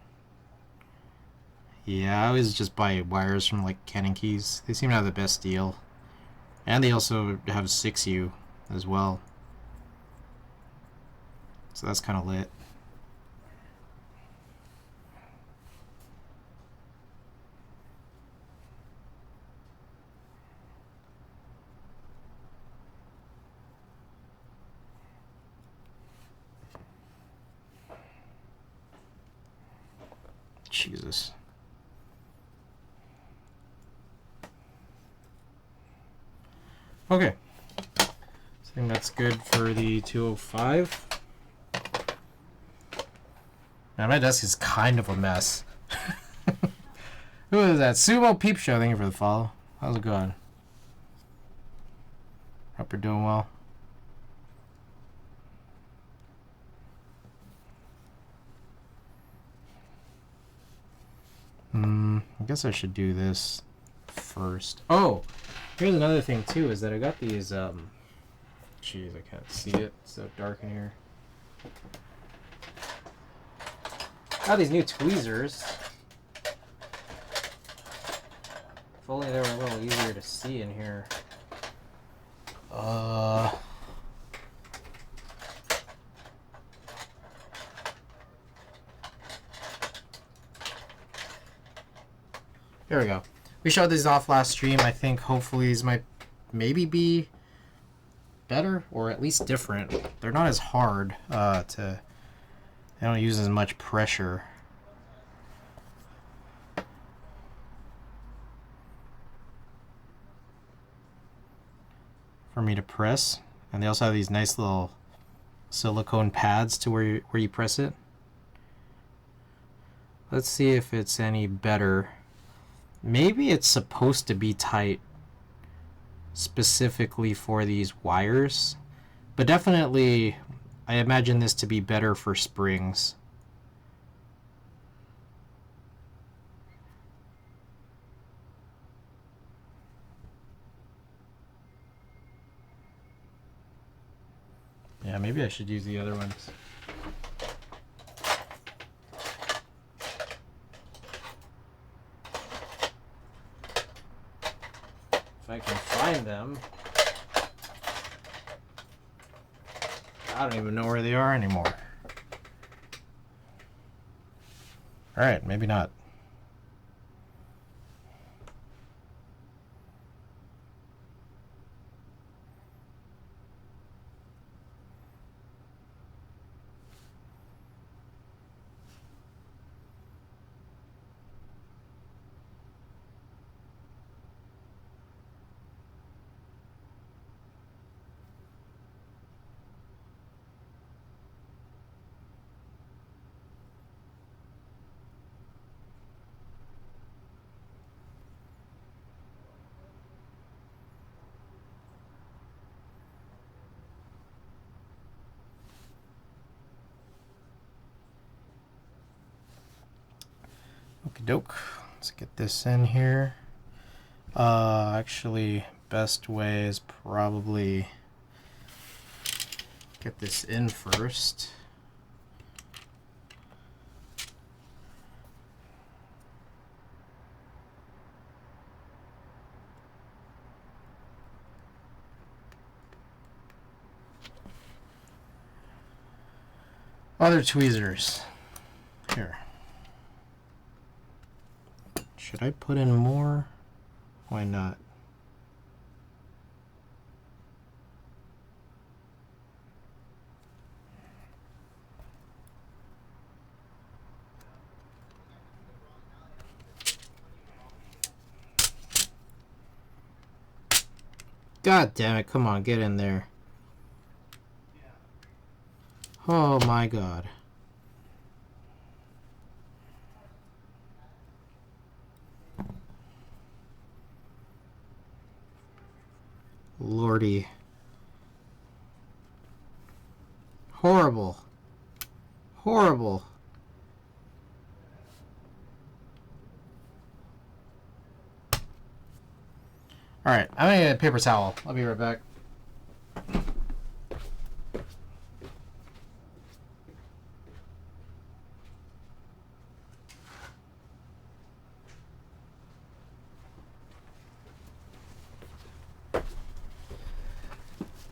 Yeah, I always just buy wires from like Canon Keys. They seem to have the best deal. And they also have 6U as well. So that's kind of lit. Jesus. Okay. I think that's good for the 205. Now my desk is kind of a mess. Who is that? Sumo Peep Show. Thank you for the follow. How's it going? Hope you're doing well. I guess I should do this first. Oh, here's another thing too, is that I got these, jeez, I can't see it. It's so dark in here. Got these new tweezers. If only they were a little easier to see in here. Here we go. We showed these off last stream. I think hopefully these might maybe be better or at least different. They're not as hard they don't use as much pressure. For me to press. And they also have these nice little silicone pads to where you press it. Let's see if it's any better. Maybe it's supposed to be tight specifically for these wires, but definitely I imagine this to be better for springs. Yeah, maybe I should use the other ones. If I can find them. I don't even know where they are anymore. Alright, maybe not. Okie doke. Let's get this in here. Actually, best way is probably get this in first. Other tweezers. Here. Should I put in more? Why not? God damn it, come on, get in there. Oh my god. Lordy. Horrible. Horrible. Alright, I'm gonna get a paper towel. I'll be right back.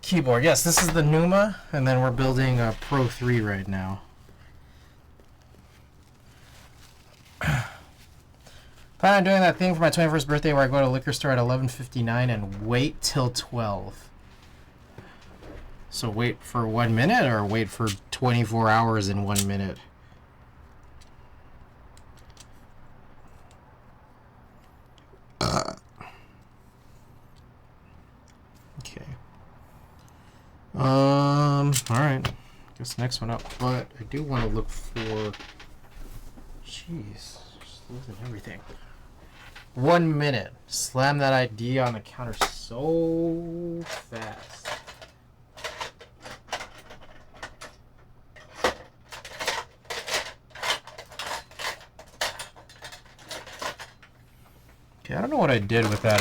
Keyboard. Yes, this is the Numa, and then we're building a Pro 3 right now. Plan on doing that thing for my 21st birthday where I go to a liquor store at 11:59 and wait till 12. So wait for 1 minute or wait for 24 hours in 1 minute? Okay. Alright. Guess next one up. But I do want to look for... Jeez. Just losing everything. 1 minute. Slam that ID on the counter so fast. Okay, I don't know what I did with that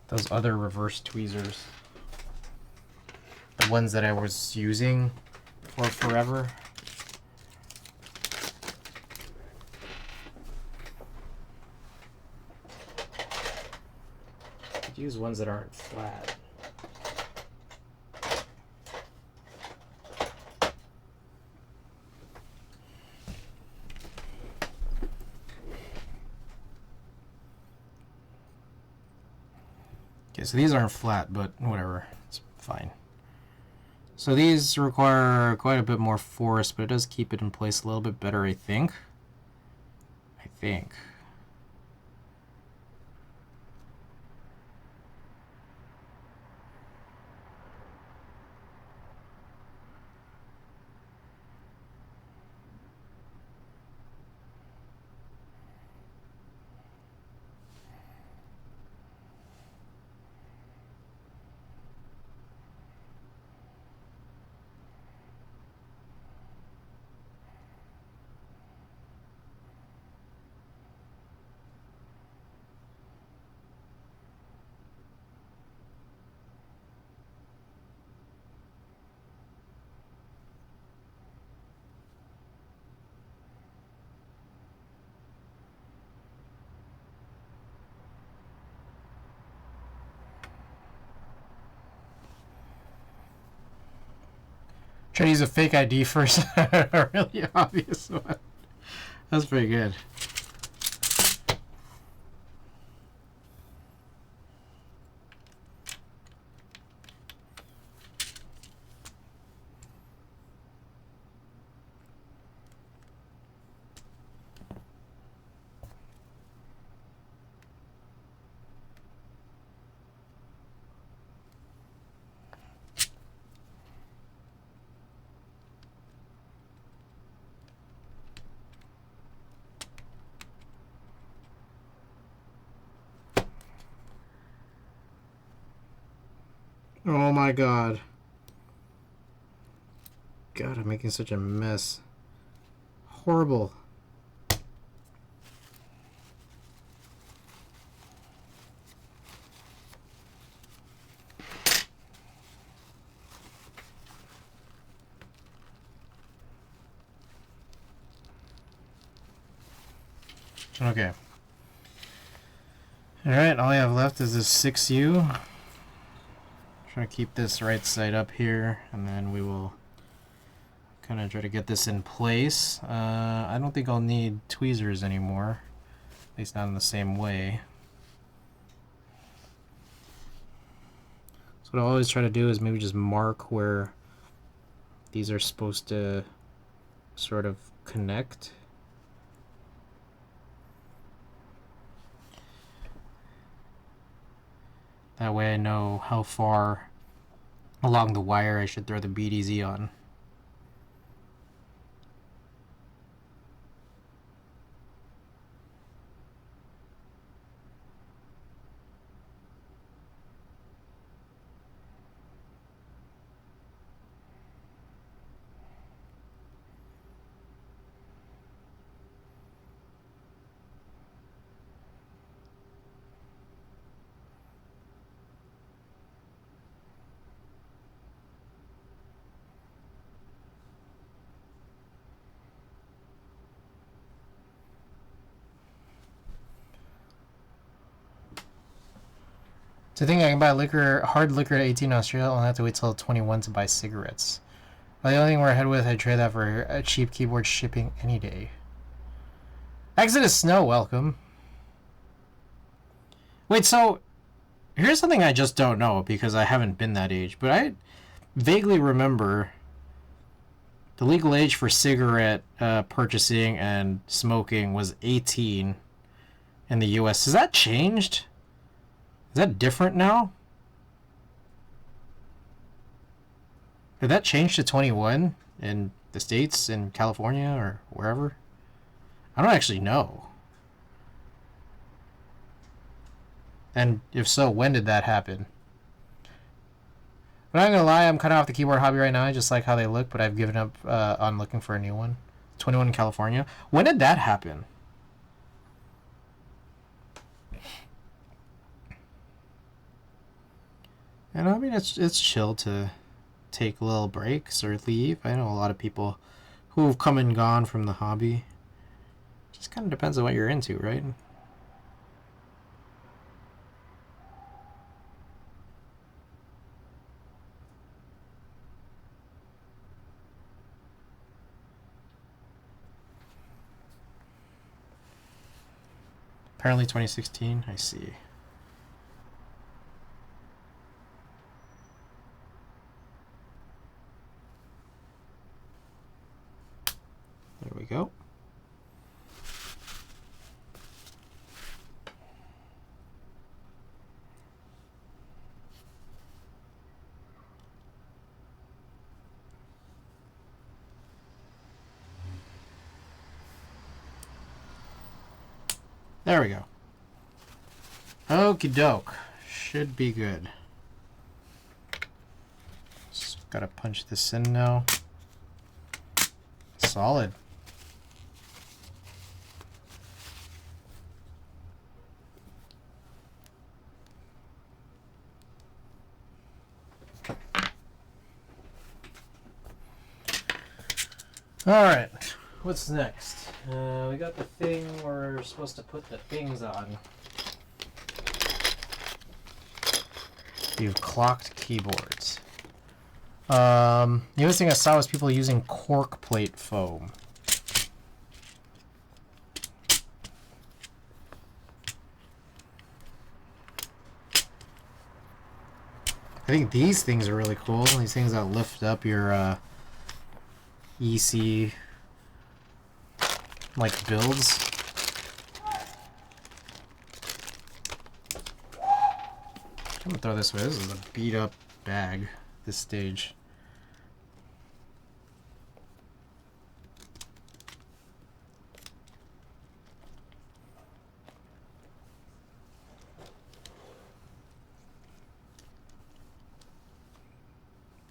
those other reverse tweezers. The ones that I was using for forever. Could use ones that aren't flat. Okay, so these aren't flat, but whatever, it's fine. So these require quite a bit more force, but it does keep it in place a little bit better, I think. Try to use a fake ID first. A really obvious one. That's pretty good. Oh my god. God, I'm making such a mess. Horrible. Okay. Alright, all I have left is this 6U. Try to keep this right side up here, and then we will kind of try to get this in place. I don't think I'll need tweezers anymore, at least not in the same way. So what I always try to do is maybe just mark where these are supposed to sort of connect. That way I know how far along the wire I should throw the BDZ on. To think I can buy hard liquor at 18 in Australia, I'll have to wait till 21 to buy cigarettes. Well, the only thing we're ahead with, I'd trade that for a cheap keyboard shipping any day. Exodus Snow, welcome. Wait, so here's something I just don't know because I haven't been that age, but I vaguely remember the legal age for cigarette purchasing and smoking was 18 in the US. Has that changed? Is that different now? Did that change to 21 in the States, in California, or wherever? I don't actually know. And if so, when did that happen? But I'm not gonna lie, I'm kind of off the keyboard hobby right now. I just like how they look, but I've given up on looking for a new one. 21 in California. When did that happen? And I mean, it's chill to take little breaks or leave. I know a lot of people who have come and gone from the hobby. Just kind of depends on what you're into, right? Apparently 2016, I see. There we go. There we go. Okie doke. Should be good. Just gotta punch this in now. Solid. Alright, what's next? We got the thing we're supposed to put the things on. You've clocked keyboards. The other thing I saw was people using cork plate foam. I think these things are really cool. These things that lift up your EC like builds. I'm gonna throw this away. This is a beat up bag at this stage.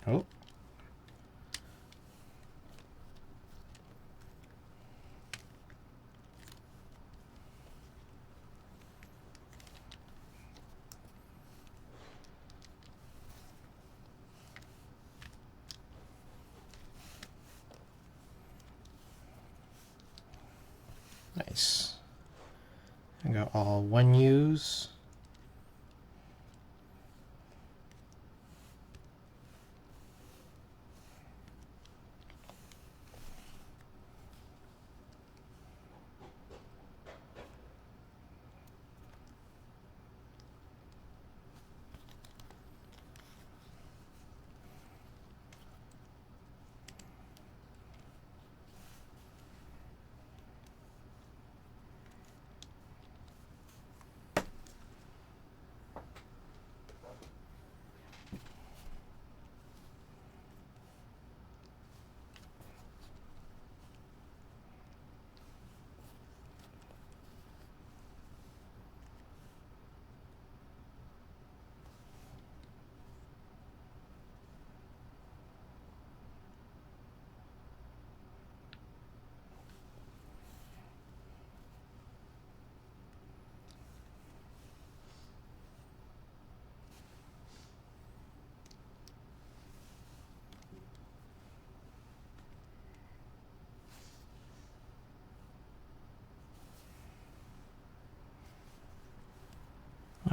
Oh. Nice. I got all one use.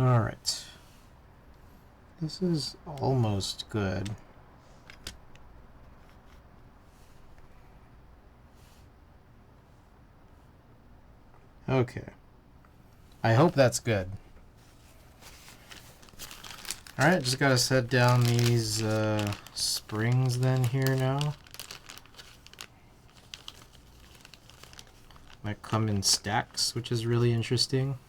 Alright. This is almost good. Okay. I hope that's good. Alright, just gotta set down these springs then here now. Might come in stacks, which is really interesting.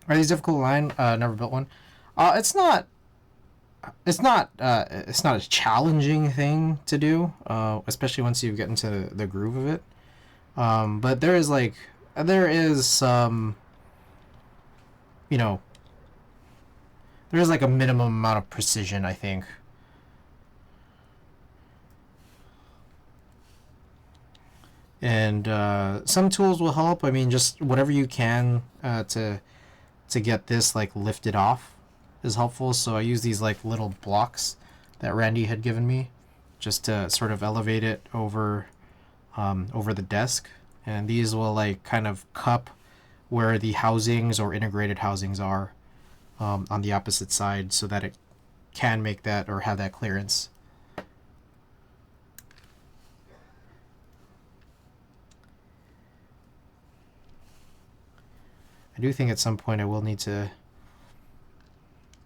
Are these difficult line? Never built one. It's not a challenging thing to do, especially once you get into the groove of it. But there is some, you know, there is like a minimum amount of precision, I think. And some tools will help. I mean, just whatever you can to get this like lifted off is helpful. So I use these like little blocks that Randy had given me just to sort of elevate it over the desk, and these will like kind of cup where the housings or integrated housings are on the opposite side, so that it can make that or have that clearance. I do think at some point I will need to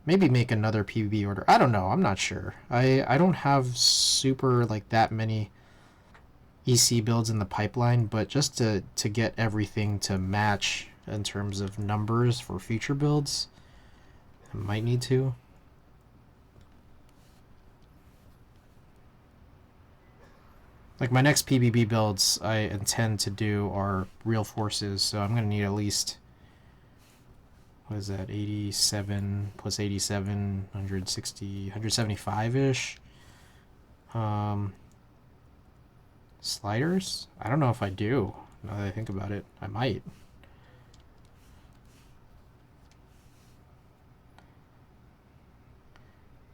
maybe make another PBB order. I don't know. I'm not sure. I don't have super like that many EC builds in the pipeline, but just to get everything to match in terms of numbers for future builds, I might need to. Like my next PBB builds I intend to do are real forces, so I'm going to need at least, what is that, 87 plus 87, 160, 175-ish. Sliders? I don't know if I do, now that I think about it. I might.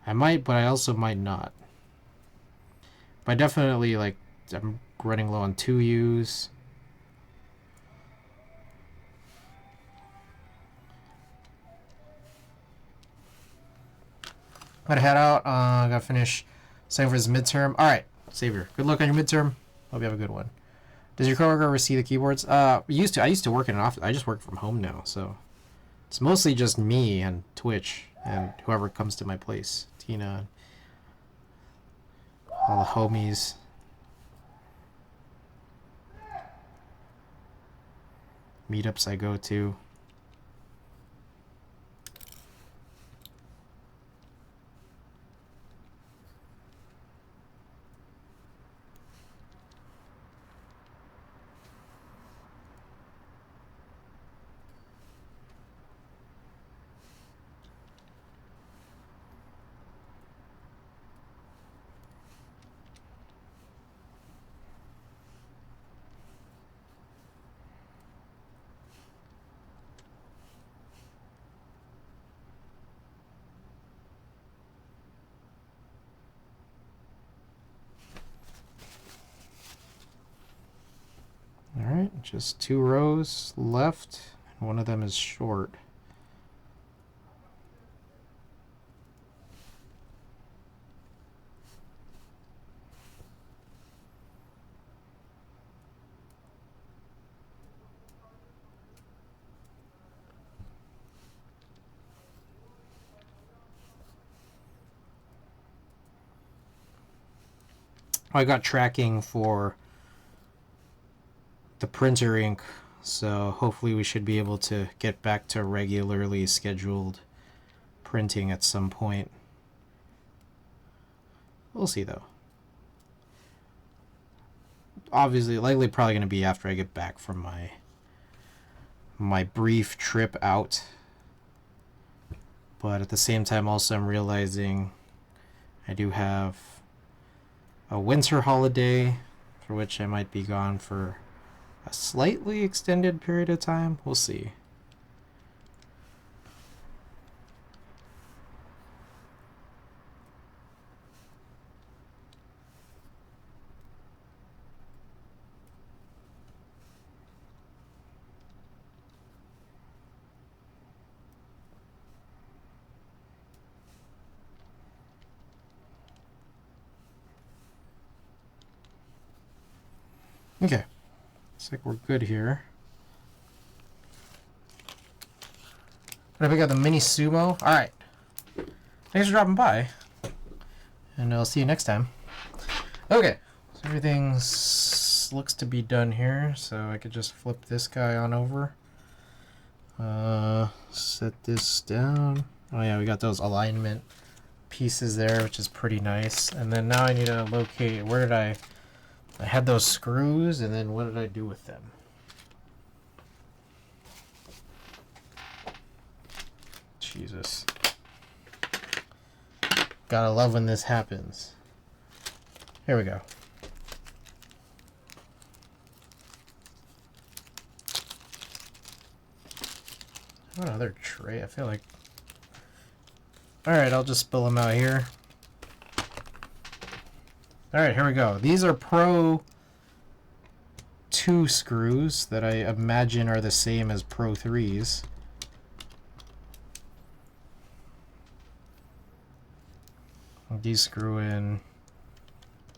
I might, but I also might not. But I definitely, like, I'm running low on 2Us. Gotta head out. Gotta finish studying for his midterm. Alright, Savior. Good luck on your midterm. Hope you have a good one. Does your coworker ever see the keyboards? I used to work in an office. I just work from home now, so it's mostly just me and Twitch and whoever comes to my place. Tina, all the homies. Meetups I go to. Alright, just 2 rows left, and one of them is short. I got tracking for the printer ink, so hopefully we should be able to get back to regularly scheduled printing at some point. We'll see though. obviously, likely probably going to be after I get back from my brief trip out. But at the same time, also I'm realizing I do have a winter holiday for which I might be gone for a slightly extended period of time. We'll see. Okay, looks like we're good here. Gonna pick up the mini sumo. Alright. Thanks for dropping by. And I'll see you next time. Okay, so everything looks to be done here, so I could just flip this guy on over. Set this down. Oh yeah, we got those alignment pieces there, which is pretty nice. And then now I need to locate, where did I had those screws, and then what did I do with them? Jesus. Gotta love when this happens. Here we go. What other tray? I feel like... Alright, I'll just spill them out here. Alright, here we go. These are Pro 2 screws that I imagine are the same as Pro 3s. These screw in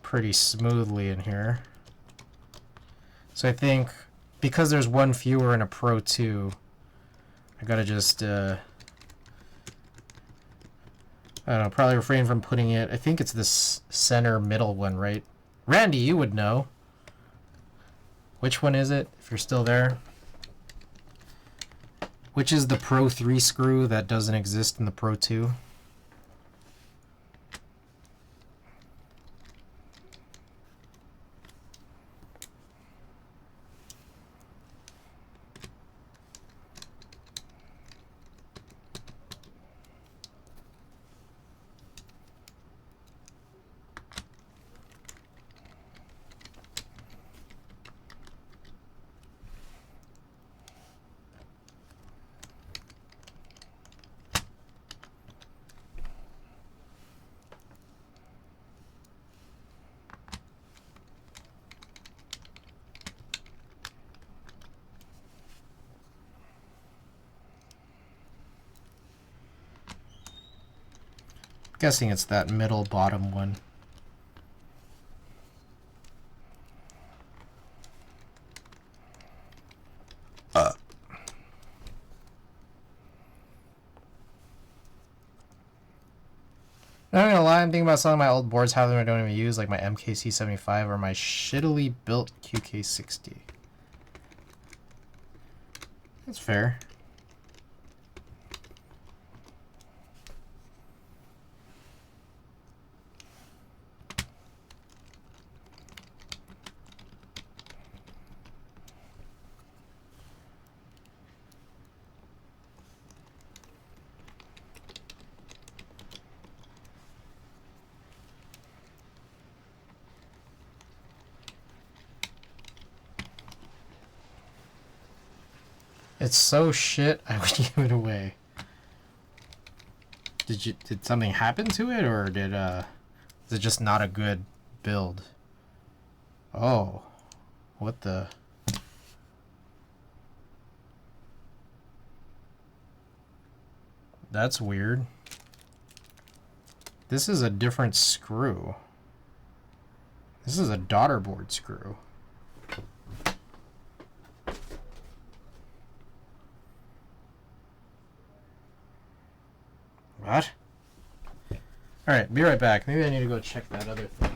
pretty smoothly in here. So I think because there's one fewer in a Pro 2, I gotta just I don't know, probably refrain from putting it. I think it's this center middle one, right? Randy, you would know. Which one is it, if you're still there? Which is the Pro 3 screw that doesn't exist in the Pro 2? Guessing it's that middle bottom one. Not gonna lie, I'm thinking about selling my old boards, half of them I don't even use, like my MKC75 or my shittily built QK60. That's fair. It's so shit, I would give it away. Did something happen to it, or is it just not a good build? Oh, what the? That's weird. This is a different screw. This is a daughter board screw. What? Alright, be right back. Maybe I need to go check that other thing.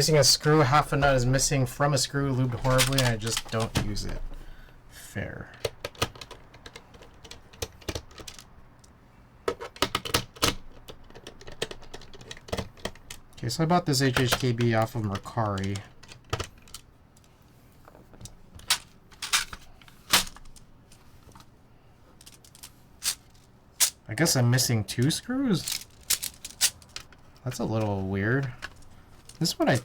Missing a screw, half a nut is missing from a screw, lubed horribly, and I just don't use it. Fair. Okay, so I bought this hhkb off of Mercari. I guess I'm missing 2 screws? That's a little weird. This one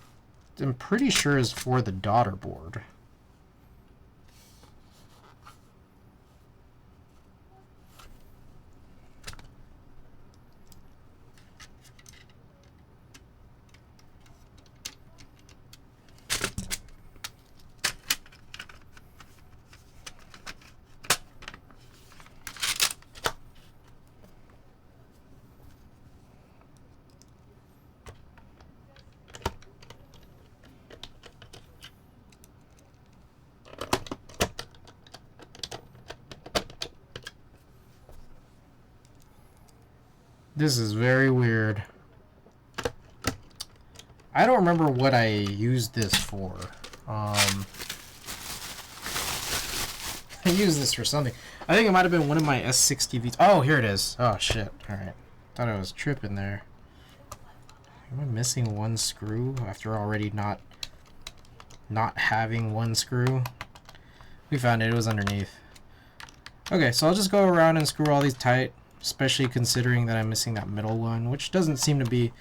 I'm pretty sure is for the daughter board. This is very weird. I don't remember what I used this for. I used this for something. I think it might have been one of my S60 Vs. Oh, here it is. Oh, shit. Alright. Thought I was tripping there. Am I missing 1 screw after already not having 1 screw? We found it. It was underneath. Okay, so I'll just go around and screw all these tight. Especially considering that I'm missing that middle one, which doesn't seem to be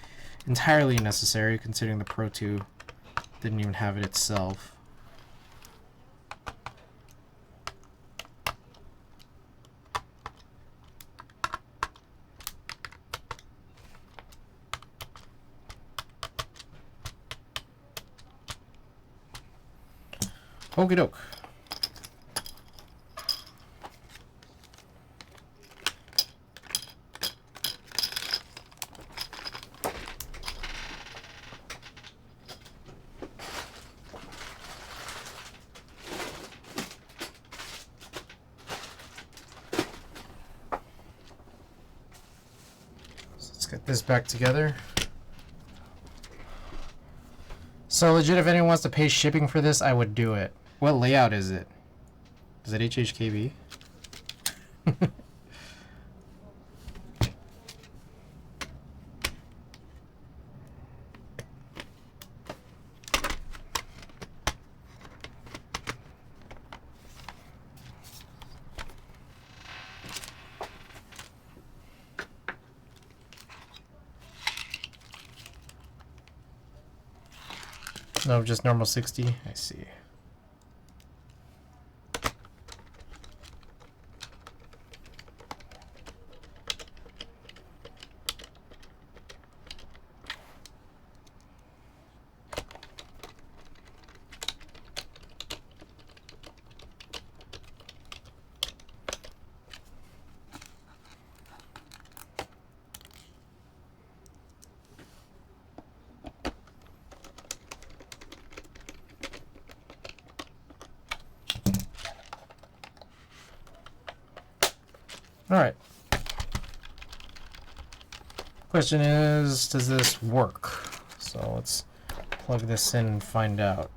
entirely necessary considering the Pro 2 didn't even have it itself. Okie doke. Get this back together. So legit, if anyone wants to pay shipping for this, I would do it. What layout is it? Is it hhkb? No, just normal 60. I see. Alright. Question is, does this work? So let's plug this in and find out.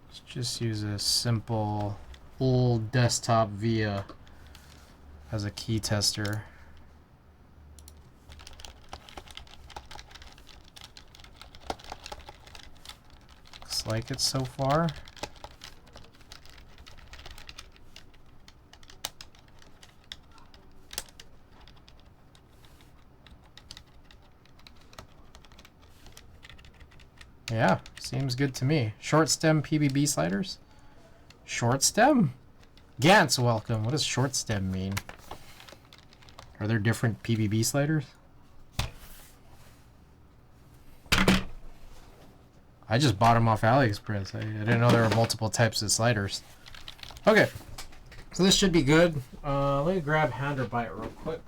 Let's just use a simple old desktop VIA as a key tester. Like it so far. Yeah, seems good to me. Short stem PBB sliders? Short stem? Gantz, welcome. What does short stem mean? Are there different PBB sliders? I just bought them off AliExpress. I didn't know there were multiple types of sliders. Okay, so this should be good. Let me grab Hand or Bite real quick.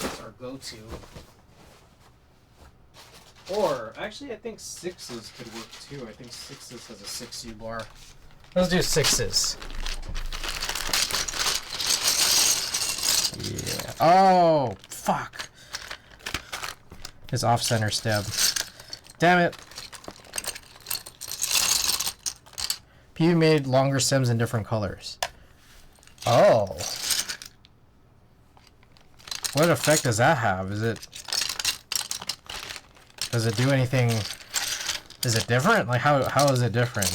That's our go-to. Or, actually, I think 6s could work too. I think 6s has a 6U bar. Let's do 6s. Yeah. Oh, fuck. His off-center stem. Damn it. PBB made longer stems in different colors. Oh. What effect does that have? Does it do anything? Is it different? Like how is it different?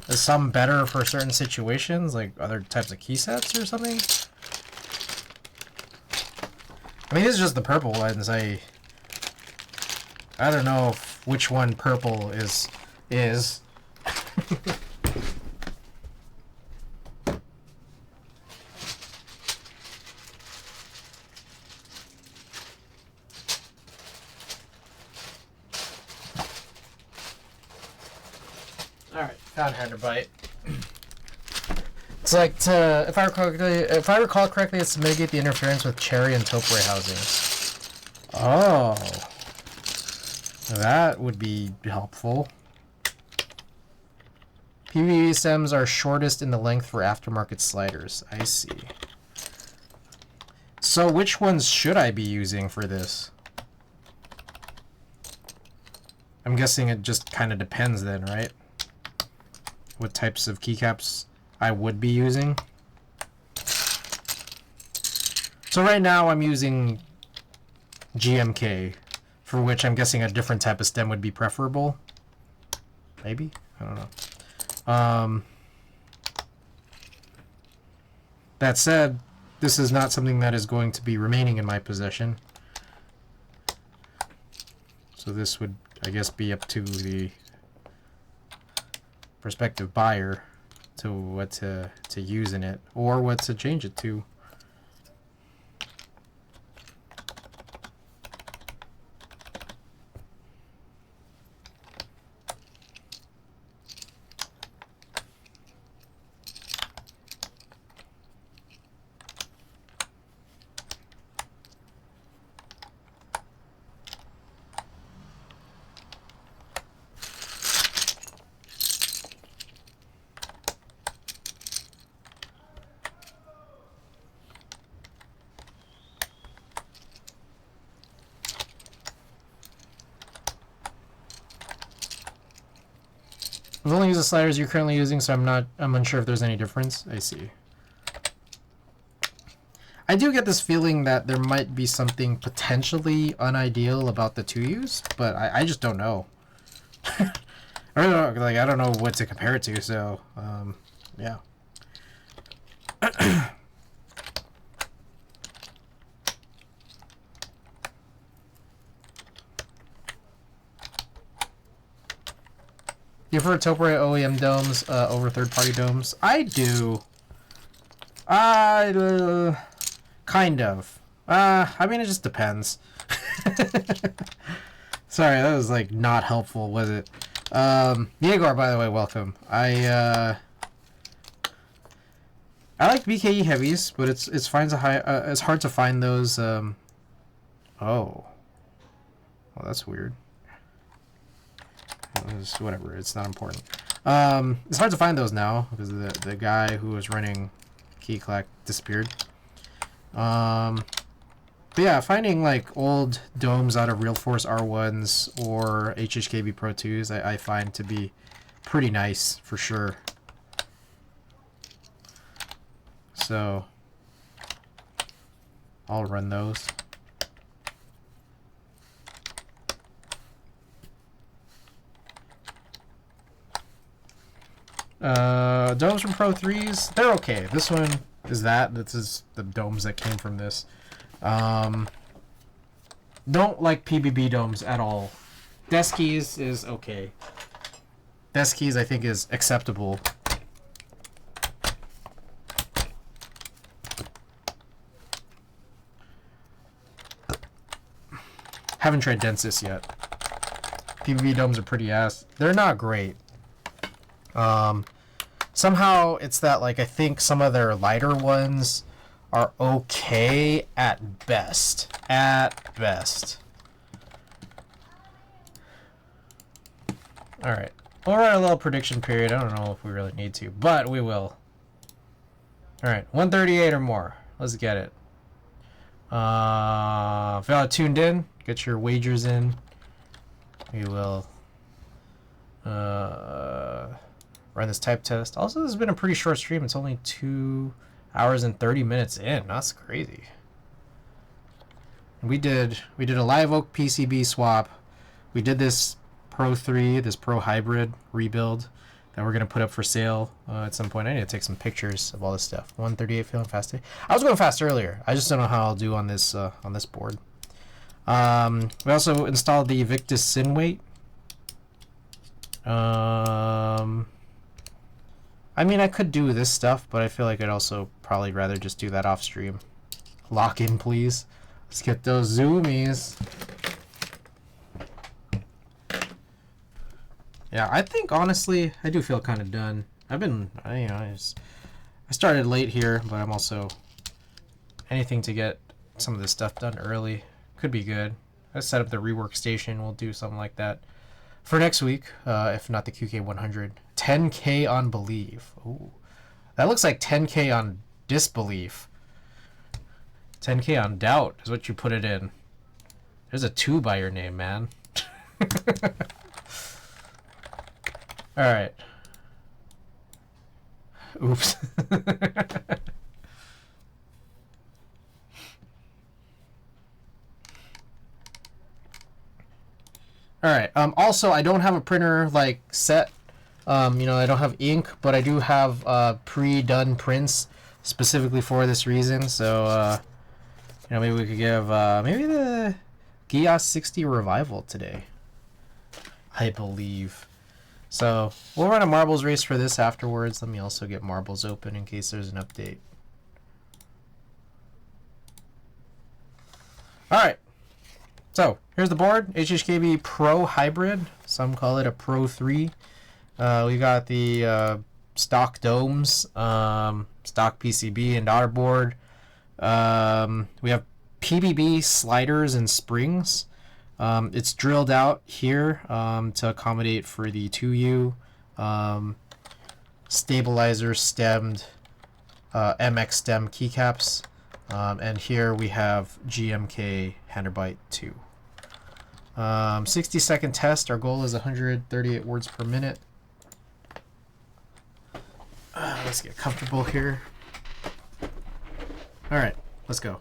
Is some better for certain situations, like other types of key sets or something? I mean, this is just the purple ones. I don't know which one purple is. Alright, found Henderbite. It's like if I recall correctly, it's to mitigate the interference with cherry and topiary housings. Oh, that would be helpful. PBB stems are shortest in the length for aftermarket sliders. I see. So which ones should I be using for this? I'm guessing it just kind of depends then, right? What types of keycaps I would be using. So right now I'm using GMK, for which I'm guessing a different type of stem would be preferable. Maybe? I don't know. That said, this is not something that is going to be remaining in my possession. So this would, I guess, be up to the prospective buyer to what to use in it, or what to change it to. I've only used the sliders you're currently using, so I'm unsure if there's any difference. I see. I do get this feeling that there might be something potentially unideal about the 2Us, but I just don't know. I don't know, like, I don't know what to compare it to, so yeah. You prefer topiary OEM domes over third-party domes? I do. Kind of. I mean, it just depends. Sorry, that was like not helpful, was it? Yegor, by the way, welcome. I like BKE heavies, but it's hard to find those. Oh, well, that's weird. Whatever, it's not important. It's hard to find those now because the guy who was running KeyClack disappeared. But yeah, finding like old domes out of Real Force R1s or hhkb Pro 2s I find to be pretty nice for sure. So I'll run those. Domes from Pro 3s, they're okay. This one is this is the domes that came from this. Don't like PBB domes at all. Deskies is okay. Deskies I think is acceptable. Haven't tried Densis yet. PBB domes are pretty ass. They're not great. Somehow it's that, like, I think some of their lighter ones are okay at best. At best. Alright. We'll run a little prediction period. I don't know if we really need to, but we will. Alright, 138 or more. Let's get it. If y'all tuned in, get your wagers in. We will run this type test. Also, this has been a pretty short stream. It's only 2 hours and 30 minutes in. That's crazy. We did a live oak PCB swap. We did this Pro 3, this Pro Hybrid rebuild that we're going to put up for sale at some point. I need to take some pictures of all this stuff. 138 feeling fast today. I was going fast earlier. I just don't know how I'll do on this board. We also installed the Victus Sin Weight. I mean, I could do this stuff, but I feel like I'd also probably rather just do that off stream. Lock in, please. Let's get those zoomies. Yeah, I think honestly, I do feel kind of done. I've been, I started late here, but I'm also anything to get some of this stuff done early could be good. I set up the rework station. We'll do something like that for next week, if not the QK100. 10K on belief. Ooh, that looks like 10K on disbelief. 10K on doubt is what you put it in. There's a 2 by your name, man. All right. Oops. All right. Also, I don't have a printer like set. I don't have ink, but I do have pre-done prints specifically for this reason. So, maybe we could give maybe the Gias 60 revival today, I believe. So we'll run a marbles race for this afterwards. Let me also get marbles open in case there's an update. All right. So here's the board. hhkb Pro Hybrid. Some call it a Pro 3. We got the stock domes, stock PCB and daughter board. We have PBB sliders and springs. It's drilled out here to accommodate for the 2U stabilizer stemmed MX stem keycaps. And here we have GMK Handerbyte 2. 60-second test. Our goal is 138 words per minute. Let's get comfortable here. All right, let's go.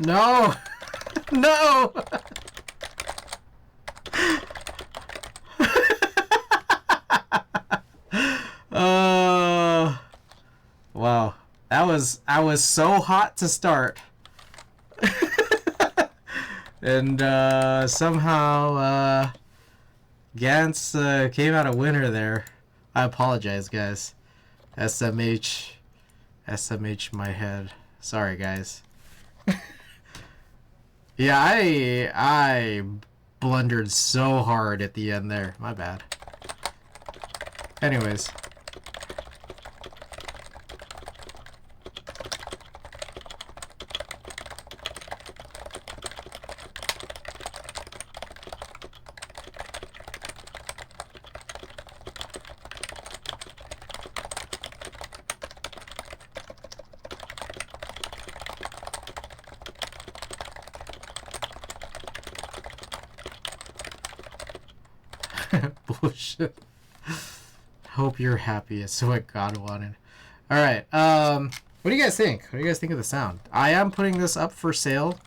No! No! Wow. I was so hot to start. And somehow Gantz came out a winner there. I apologize, guys. SMH my head. Sorry, guys. Yeah, I blundered so hard at the end there. My bad. Anyways. Bullshit. Hope you're happy. It's what God wanted. All right. What do you guys think? What do you guys think of the sound? I am putting this up for sale.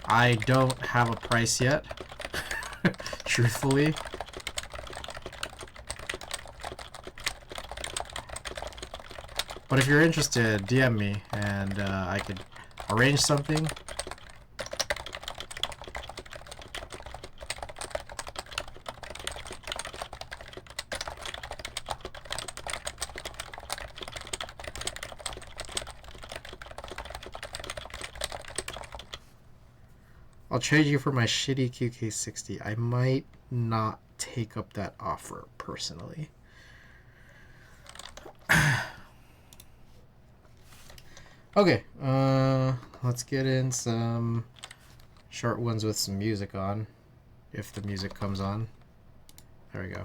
I don't have a price yet, truthfully. But if you're interested, DM me and I could arrange something. I'll trade you for my shitty QK60. I might not take up that offer personally. Okay, let's get in some short ones with some music on, if the music comes on. There we go.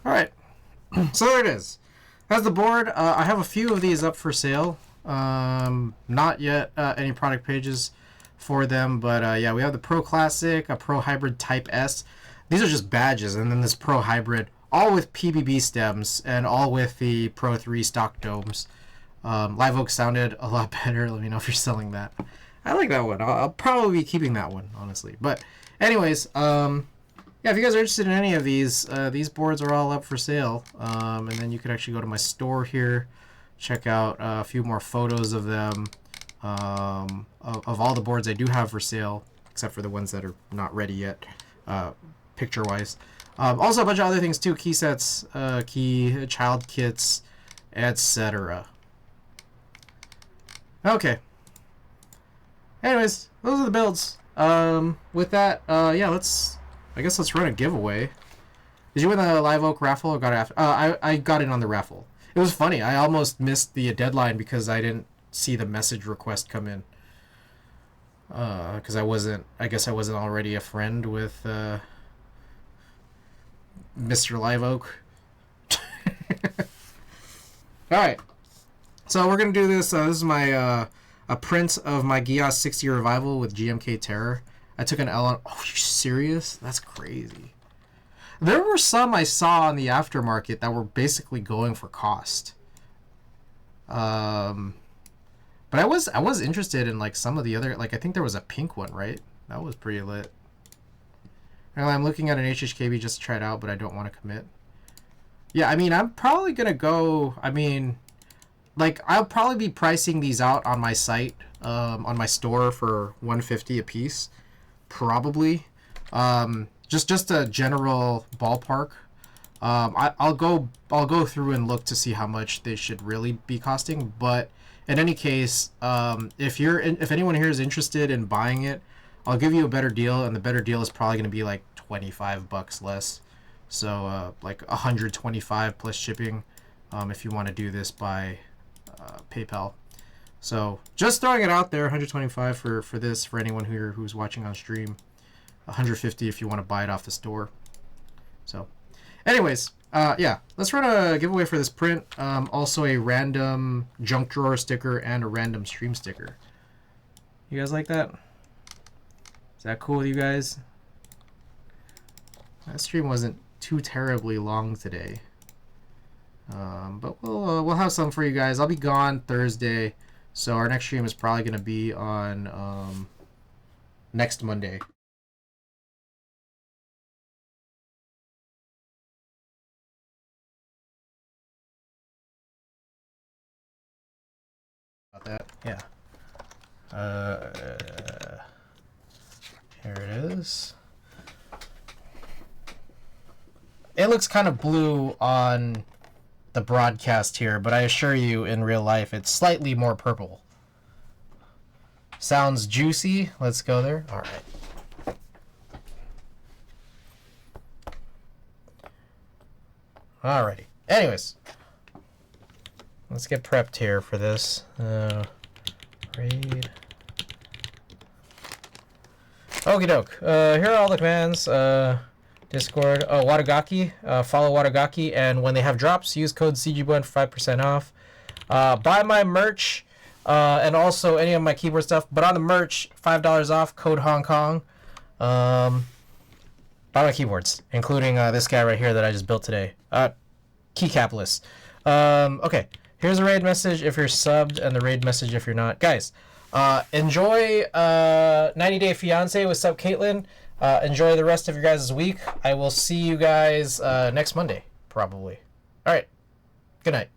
Alright, so there it is. That's the board. I have a few of these up for sale. Not yet any product pages for them, but yeah, we have the Pro Classic, a Pro Hybrid Type S. These are just badges, and then this Pro Hybrid, all with PBB stems, and all with the Pro 3 stock domes. Live Oak sounded a lot better. Let me know if you're selling that. I like that one. I'll probably be keeping that one, honestly. But anyways, yeah, if you guys are interested in any of these boards are all up for sale. And then you could actually go to my store here, check out a few more photos of them, of all the boards I do have for sale, except for the ones that are not ready yet, picture-wise. Also a bunch of other things too, key sets, child kits, etc. Okay. Anyways, those are the builds. With that, yeah, I guess let's run a giveaway. Did you win the Live Oak raffle or got it after? I got in on the raffle. It was funny. I almost missed the deadline because I didn't see the message request come in. Because I guess I wasn't already a friend with Mr. Live Oak. Alright. So we're going to do this. This is my a print of my Gios 60 Revival with GMK Terror. I took an L on... Oh, you serious? That's crazy. There were some I saw on the aftermarket that were basically going for cost. But I was interested in like some of the other... Like I think there was a pink one, right? That was pretty lit. Anyway, I'm looking at an hhkb just to try it out, but I don't want to commit. Yeah, I mean, I'm probably going to go... I mean... Like, I'll probably be pricing these out on my site, on my store for $150 a piece. Probably. Just a general ballpark. I'll go through and look to see how much they should really be costing. But in any case, if anyone here is interested in buying it, I'll give you a better deal, and the better deal is probably going to be like $25 less. So like $125 plus shipping, if you want to do this by PayPal. So just throwing it out there, $125 for this, for anyone who's watching on stream. $150 if you want to buy it off the store. So anyways, yeah, let's run a giveaway for this print. Also a random junk drawer sticker and a random stream sticker. You guys like that? Is that cool with you guys? That stream wasn't too terribly long today. But we'll have some for you guys. I'll be gone Thursday, so our next stream is probably going to be on next Monday. About that, yeah. There it is. It looks kind of blue on the broadcast here, but I assure you in real life it's slightly more purple. Sounds juicy. Let's go there. All right. Alrighty. Anyways, let's get prepped here for this. Raid. Okie doke. Here are all the commands. Discord. Oh, Watagaki. Follow Watagaki, and when they have drops, use code CG1 for 5% off. Buy my merch, and also any of my keyboard stuff. But on the merch, $5 off. Code Hong Kong. Buy my keyboards, including this guy right here that I just built today. Keycapless. Okay. Here's a raid message if you're subbed, and the raid message if you're not. Guys, enjoy 90 Day Fiance with Sub Caitlin. Enjoy the rest of your guys' week. I will see you guys next Monday, probably. All right. Good night.